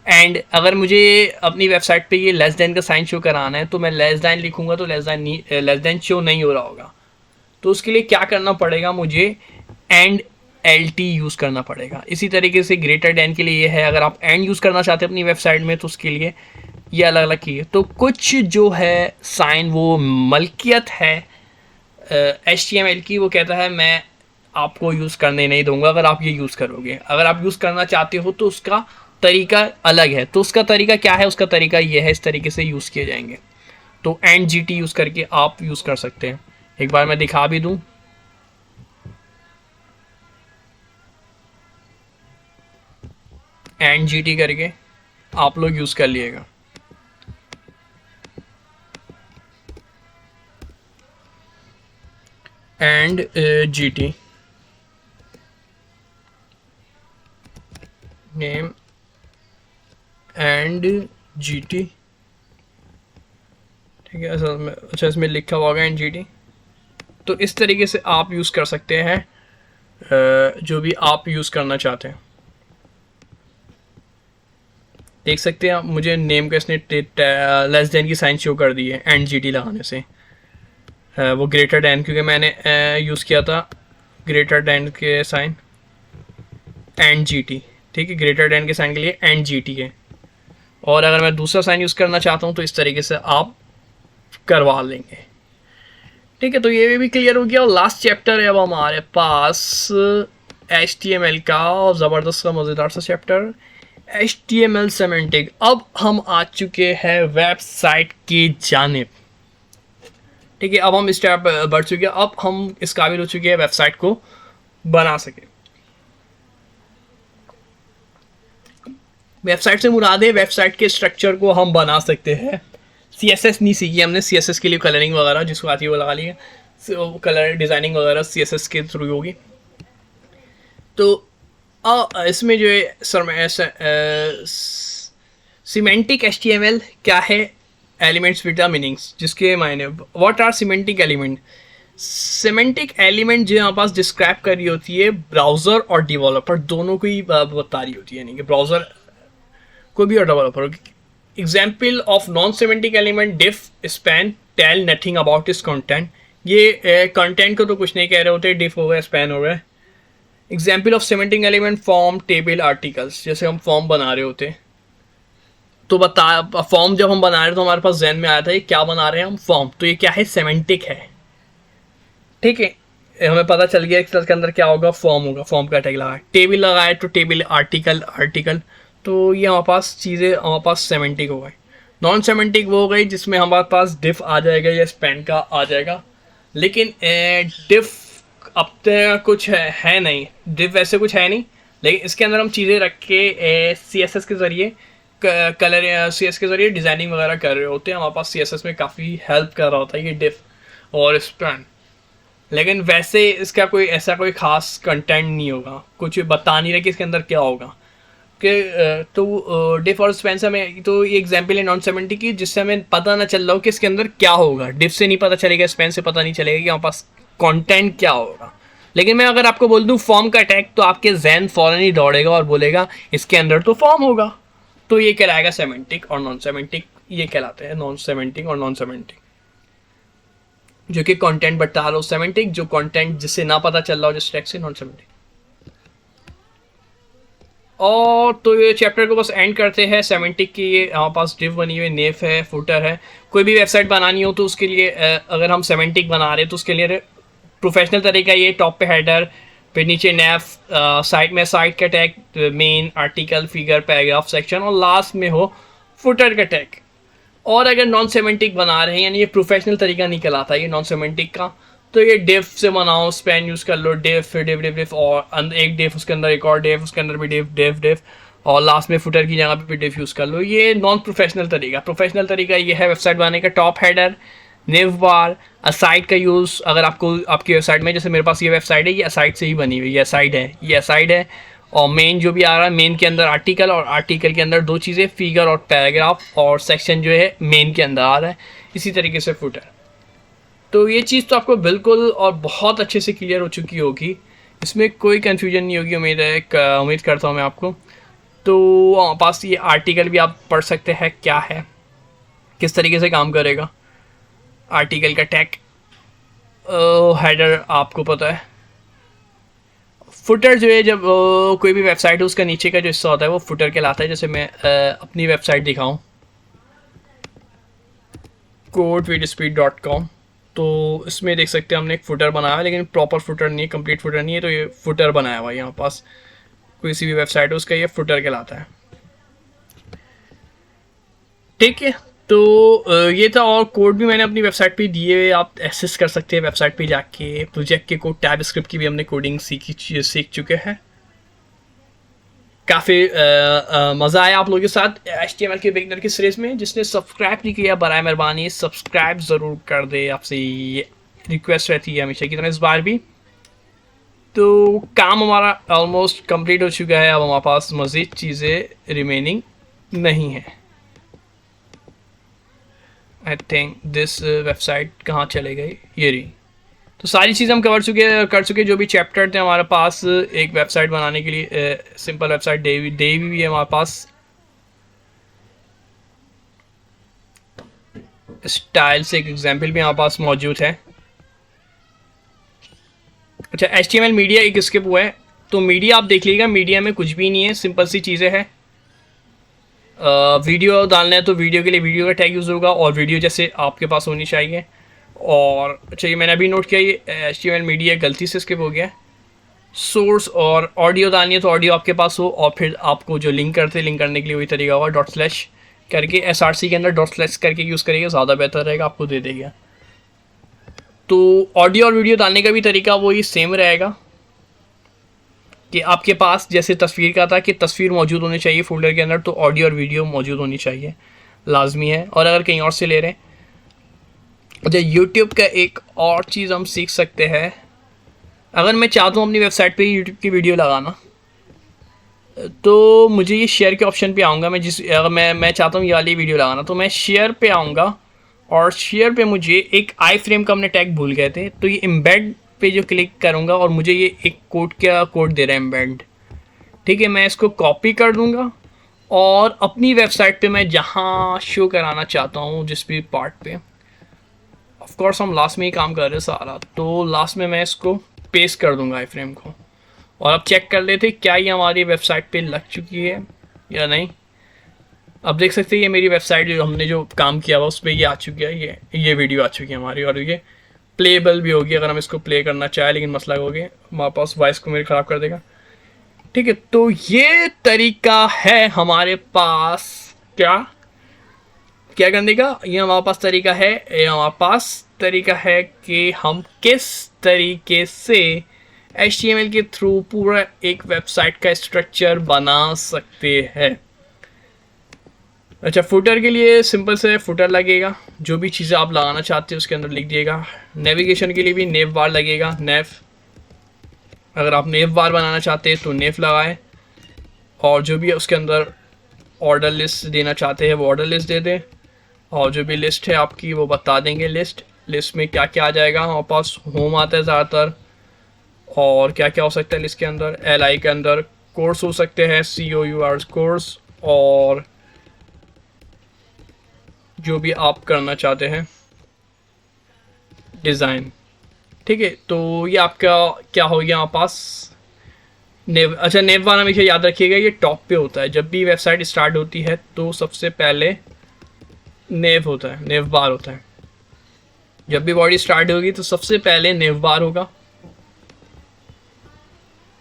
एंड अगर मुझे अपनी वेबसाइट पे ये लेस देन का साइन शो कराना है तो मैं लेस देन लिखूँगा तो लेस देन शो नहीं हो रहा होगा, तो उसके लिए क्या करना पड़ेगा, मुझे एंड LT यूज़ करना पड़ेगा। इसी तरीके से ग्रेटर देन के लिए ये है, अगर आप एंड यूज़ करना चाहते हैं अपनी वेबसाइट में तो उसके लिए ये अलग अलग की है। तो कुछ जो है साइन वो मलकियत है HTML की, वो कहता है मैं आपको यूज़ करने नहीं दूंगा अगर आप ये यूज़ करोगे। अगर आप यूज़ करना चाहते हो तो उसका तरीका अलग है। तो उसका तरीका क्या है, उसका तरीका ये है, इस तरीके से यूज़ किए जाएंगे। तो एंड GT यूज़ करके आप यूज़ कर सकते हैं। एक बार मैं दिखा भी दूँ, एंड GT करके आप लोग यूज़ कर लिएगा। And GT name and GT, ठीक है, अच्छा इसमें लिखा हुआ होगा एंड GT। तो इस तरीके से आप यूज़ कर सकते हैं जो भी आप यूज़ करना चाहते हैं। देख सकते हैं आप, मुझे नेम का इसने लेस देन की साइन शो कर दी है एंड GT लगाने से। वो ग्रेटर देन, क्योंकि मैंने यूज़ किया था ग्रेटर देन के साइन एंड GT। ठीक है, ग्रेटर देन के साइन के लिए एंड GT है। और अगर मैं दूसरा साइन यूज़ करना चाहता हूँ तो इस तरीके से आप करवा लेंगे। ठीक है, तो ये भी क्लियर हो गया। और लास्ट चैप्टर है अब हमारे पास HTML का, और ज़बरदस्त का मज़ेदार सा चैप्टर HTML सेमेंटिक। अब हम आ चुके हैं वेबसाइट की जानिब। ठीक है, अब हम स्टेप बढ़ चुके हैं, अब हम इस काबिल हो चुके हैं वेबसाइट को बना सके। वेबसाइट से मुराद है वेबसाइट के स्ट्रक्चर को हम बना सकते हैं। CSS नहीं सीखी हमने, CSS के लिए कलरिंग वगैरह जिसको आती है वो लगा लिए, कलर डिज़ाइनिंग वगैरह CSS के थ्रू होगी। तो इसमें जो है सिमेंटिक HTML क्या है, एलिमेंट्स विद द मीनिंग्स, जिसके मायने what are semantic element. Semantic element जो हमारे पास डिस्क्राइब कर रही होती है ब्राउज़र और डेवलपर दोनों को ही बता रही होती है, यानी कि ब्राउज़र को भी और developer. Example of non semantic element diff span tell nothing about इस कंटेंट। ये कंटेंट को तो कुछ नहीं कह रहे होते, डिफ हो गया स्पैन हो गया। Example of semantic element form table articles, जैसे हम फॉर्म बना रहे होते तो बता फॉर्म जब हम बना रहे थे तो हमारे पास जहन में आया था ये क्या बना रहे हैं हम, फॉर्म। तो ये क्या है, सेमेंटिक है, ठीक है। हमें पता चल गया एक्सेल के अंदर क्या होगा, फॉर्म होगा, फॉर्म का टैग लगा है। टेबल लगाए तो टेबल, आर्टिकल आर्टिकल, तो ये हमारे पास चीज़ें हमारे पास सेमेंटिक हो गई। नॉन सेमेंटिक वो हो गई जिसमें हमारे पास डिफ आ जाएगा या स्पैन का आ जाएगा, लेकिन डिफ अब तक कुछ है नहीं, डिफ वैसे कुछ है नहीं, लेकिन इसके अंदर हम चीज़ें रख के सी एस एस के ज़रिए कलर सी एस के ज़रिए डिज़ाइनिंग वगैरह कर रहे होते हैं। हमारे पास सी एस एस में काफ़ी हेल्प कर रहा होता है ये डिफ और स्पैन, लेकिन वैसे इसका कोई ऐसा कोई ख़ास कंटेंट नहीं होगा, कुछ बता नहीं रहे कि इसके अंदर क्या होगा कि तो डिफ और स्पैन से में तो ये एग्जाम्पल है नॉन सेमेंटिक की, जिससे हमें पता ना चल रहा हो कि इसके अंदर क्या होगा। डिफ से नहीं पता चलेगा, स्पैन से पता नहीं चलेगा कि हमारे पास कंटेंट क्या होगा। लेकिन मैं अगर आपको बोल दूं फॉर्म का टैग, तो आपके जहन फौरन ही दौड़ेगा और बोलेगा इसके अंदर तो फॉर्म होगा। तो ये कहलाएगा सेमेंटिक और नॉन सेमेंटिक, ये कहलाते हैं नॉन सेमेंटिक और नॉन सेमेंटिक। जो कि कंटेंट बता रहा हो सेमेंटिक, जो कंटेंट जिससे ना पता चल रहा हो जिस टैग से, नॉन सेमेंटिक। और तो ये चैप्टर को बस एंड करते हैं। सेमेंटिक की ये हमारे पास डिव बनी हुई, नेफ है, फुटर है। कोई भी वेबसाइट बनानी हो तो उसके लिए अगर हम सेमेंटिक बना रहे हैं तो उसके लिए प्रोफेशनल तरीका ये, टॉप पे हेडर, फिर नीचे नेफ, साइड में साइड का tag, main, article, figure, paragraph, section, और लास्ट में हो फुटर का टैग। और अगर नॉन सेमेंटिक बना रहे हैं, यानी ये प्रोफेशनल तरीका नहीं कहलाता ये नॉन सेमेंटिक का, तो ये डिफ से बनाओ, स्पैन यूज़ कर लो, डिफ, फिर डिफ डिफ डिफ, और एक डिफ उसके अंदर एक और डिफ, उसके अंदर भी डिफ डिफ डिफ, और लास्ट में फुटर की जगह पे भी डिफ यूज़ कर लो। ये नॉन प्रोफेशनल तरीका। प्रोफेशनल तरीका ये है वेबसाइट बनाने का, टॉप हेडर, नेव बार, असाइड का यूज़। अगर आपको आपकी वेबसाइट में, जैसे मेरे पास ये वेबसाइट है, ये असाइड से ही बनी हुई, ये असाइड है, ये असाइड है। और मेन जो भी आ रहा है, मेन के अंदर आर्टिकल, और आर्टिकल के अंदर दो चीज़ें, फिगर और पैराग्राफ, और सेक्शन जो है मेन के अंदर आ रहा है। इसी तरीके से फुटर। तो ये चीज़ तो आपको बिल्कुल और बहुत अच्छे से क्लियर हो चुकी होगी, इसमें कोई कन्फ्यूजन नहीं होगी, उम्मीद करता हूँ मैं आपको। तो पास ये आर्टिकल भी आप पढ़ सकते हैं क्या है, किस तरीके से काम करेगा आर्टिकल का टैग। हेडर आपको पता है। फुटर जो है, जब कोई भी वेबसाइट है उसका नीचे का जो हिस्सा होता है वो फुटर कहलाता है। जैसे मैं अपनी वेबसाइट दिखाऊं, codewithspeed.com, तो इसमें देख सकते हैं हमने एक फुटर बनाया है, लेकिन प्रॉपर फुटर नहीं है, कंप्लीट फुटर नहीं है। तो ये फुटर बनाया हुआ है यहाँ पास, किसी भी वेबसाइट है उसका ये फुटर कहलाता है, ठीक है। तो ये था, और कोड भी मैंने अपनी वेबसाइट पे दिए हुए, आप एक्सेस कर सकते हैं वेबसाइट पे जाके। प्रोजेक्ट के कोड, टैब स्क्रिप्ट की भी हमने कोडिंग सीख चुके हैं। काफ़ी मज़ा आया आप लोगों के साथ HTML के बिगिनर की सीरीज़ में। जिसने सब्सक्राइब नहीं किया, बराए मेहरबानी सब्सक्राइब ज़रूर कर दे, आपसे ये रिक्वेस्ट रहती है हमेशा की तरह इस बार भी। तो काम हमारा ऑलमोस्ट कंप्लीट हो चुका है, अब हमारे पास मज़ीद चीज़ें रिमेनिंग नहीं है। आई थिंक दिस वेबसाइट कहाँ चले गई, ये रही। तो सारी चीज़ हम कर चुके जो भी चैप्टर थे हमारे पास एक वेबसाइट बनाने के लिए। सिंपल वेबसाइट देवी भी है हमारे पास, स्टाइल से एक एग्जांपल भी हमारे पास मौजूद है। अच्छा, HTML मीडिया एक स्किप हुआ है, तो मीडिया आप देख लीजिएगा, मीडिया में कुछ भी नहीं है, सिंपल सी चीज़ें हैं। वीडियो डालना है तो वीडियो के लिए वीडियो का टैग यूज़ होगा, और वीडियो जैसे आपके पास होनी चाहिए। और अच्छा, ये मैंने अभी नोट किया, ये HTML मीडिया गलती से स्किप हो गया। सोर्स और ऑडियो डालनी है तो ऑडियो आपके पास हो, और फिर आपको जो लिंक करते हैं, लिंक करने के लिए वही तरीका होगा, डॉट स्लैश करके, SRC के अंदर डॉट स्लैश करके यूज़ करेंगे, ज़्यादा बेहतर रहेगा, आपको दे देगा। तो ऑडियो और वीडियो डालने का भी तरीका वही सेम रहेगा कि आपके पास जैसे तस्वीर का था कि तस्वीर मौजूद होनी चाहिए फोल्डर के अंदर, तो ऑडियो और वीडियो मौजूद होनी चाहिए, लाजमी है। और अगर कहीं और से ले रहे हैं, अच्छा, यूट्यूब का एक और चीज़ हम सीख सकते हैं। अगर मैं चाहता हूँ अपनी वेबसाइट पे यूट्यूब की वीडियो लगाना, तो मुझे ये शेयर के ऑप्शन पे आऊँगा। अगर मैं चाहता हूँ ये वाली वीडियो लगाना, तो मैं शेयर पे आऊँगा, और शेयर पे मुझे एक आई फ्रेम का हमने टैग भूल गए थे, तो ये एम्बेड पे जो क्लिक करूँगा, और मुझे ये एक कोड दे रहा है एम्बेड, ठीक है। मैं इसको कॉपी कर दूँगा, और अपनी वेबसाइट पे मैं जहाँ शो कराना चाहता हूँ जिस भी पार्ट पे, ऑफ कोर्स हम लास्ट में ही काम कर रहे हैं सारा, तो लास्ट में मैं इसको पेस्ट कर दूंगा आई फ्रेम को। और अब चेक कर लेते क्या ये हमारी वेबसाइट पे लग चुकी है या नहीं। अब देख सकते हैं ये मेरी वेबसाइट जो हमने जो काम किया हुआ उस पर ये आ चुकी है, ये वीडियो आ चुकी है हमारी, और ये प्लेबल भी होगी अगर हम इसको प्ले करना चाहें, लेकिन मसला हो गया हमारे पास वॉइस को मेरे ख़राब कर देगा। ठीक है, तो ये तरीका है हमारे पास क्या क्या करने का, ये हमारे पास तरीका है, ये हमारे पास तरीका है कि हम किस तरीके से HTML के थ्रू पूरा एक वेबसाइट का स्ट्रक्चर बना सकते हैं। अच्छा, फुटर के लिए सिंपल से फुटर लगेगा, जो भी चीज़ें आप लगाना चाहते हैं उसके अंदर लिख दिएगा। नेविगेशन के लिए भी नेव बार लगेगा, नेव, अगर आप नेव बार बनाना चाहते हैं तो नेव लगाएं, और जो भी है उसके अंदर ऑर्डर लिस्ट देना चाहते हैं वो ऑर्डर लिस्ट दे दें, और जो भी लिस्ट है आपकी वो बता देंगे। लिस्ट में क्या क्या आ जाएगा, हमारे पास होम आता है ज़्यादातर, और क्या क्या हो सकता है लिस्ट के अंदर, LI के अंदर कोर्स हो सकते हैं, COURS कोर्स, और जो भी आप करना चाहते हैं डिज़ाइन। ठीक है, तो ये आपका क्या हो गया हमारे पास नेव। अच्छा, नेव बार हमेशा याद रखिएगा ये टॉप पे होता है, जब भी वेबसाइट स्टार्ट होती है तो सबसे पहले नेव होता है, नेव बार होता है। जब भी बॉडी स्टार्ट होगी तो सबसे पहले नेव बार होगा।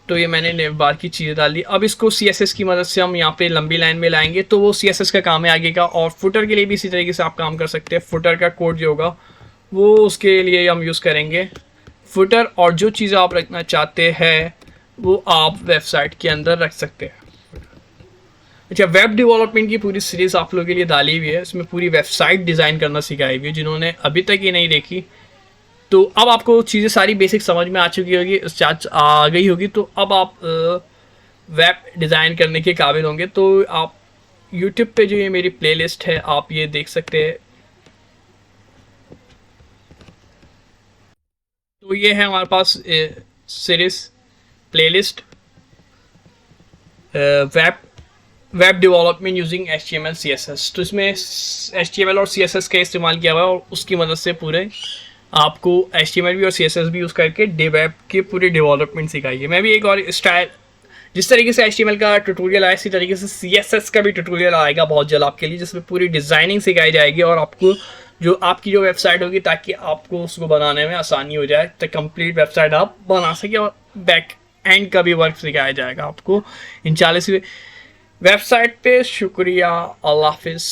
तो ये मैंने नेव बार की चीज़ें डाल दी। अब इसको CSS की मदद से हम यहाँ पे लंबी लाइन में लाएंगे, तो वो CSS का काम है आगे का। और फुटर के लिए भी इसी तरीके से आप काम कर सकते हैं। फुटर का कोड जो होगा वो उसके लिए हम यूज़ करेंगे फुटर, और जो चीज़ें आप रखना चाहते हैं वो आप वेबसाइट के अंदर रख सकते हैं। अच्छा, वेब डेवलपमेंट की पूरी सीरीज़ आप लोगों के लिए डाली हुई है, इसमें पूरी वेबसाइट डिज़ाइन करना सिखाई हुई है। जिन्होंने अभी तक ये नहीं देखी तो अब आपको चीज़ें सारी बेसिक समझ में आ चुकी होगी, आ गई होगी, तो अब आप वेब डिज़ाइन करने के काबिल होंगे। तो आप यूट्यूब पे जो ये मेरी प्लेलिस्ट है आप ये देख सकते हैं। तो ये है हमारे पास series playlist web development using HTML CSS। तो इसमें HTML और CSS का इस्तेमाल किया हुआ है, और उसकी मदद से पूरे आपको HTML भी और CSS भी यूज़ करके वेब की पूरी डेवलपमेंट सिखाई है। मैं भी एक और स्टाइल, जिस तरीके से HTML का ट्यूटोरियल आया इसी तरीके से CSS का भी ट्यूटोरियल आएगा बहुत जल्द आपके लिए, जिसमें पूरी डिज़ाइनिंग सिखाई जाएगी, और आपको जो आपकी जो वेबसाइट होगी ताकि आपको उसको बनाने में आसानी हो जाए, तो कंप्लीट वेबसाइट आप बना सके, और बैक एंड का भी वर्क सिखाया जाएगा आपको इंशाल्लाह। वेबसाइट पे शुक्रिया, अल्लाह हाफिज़।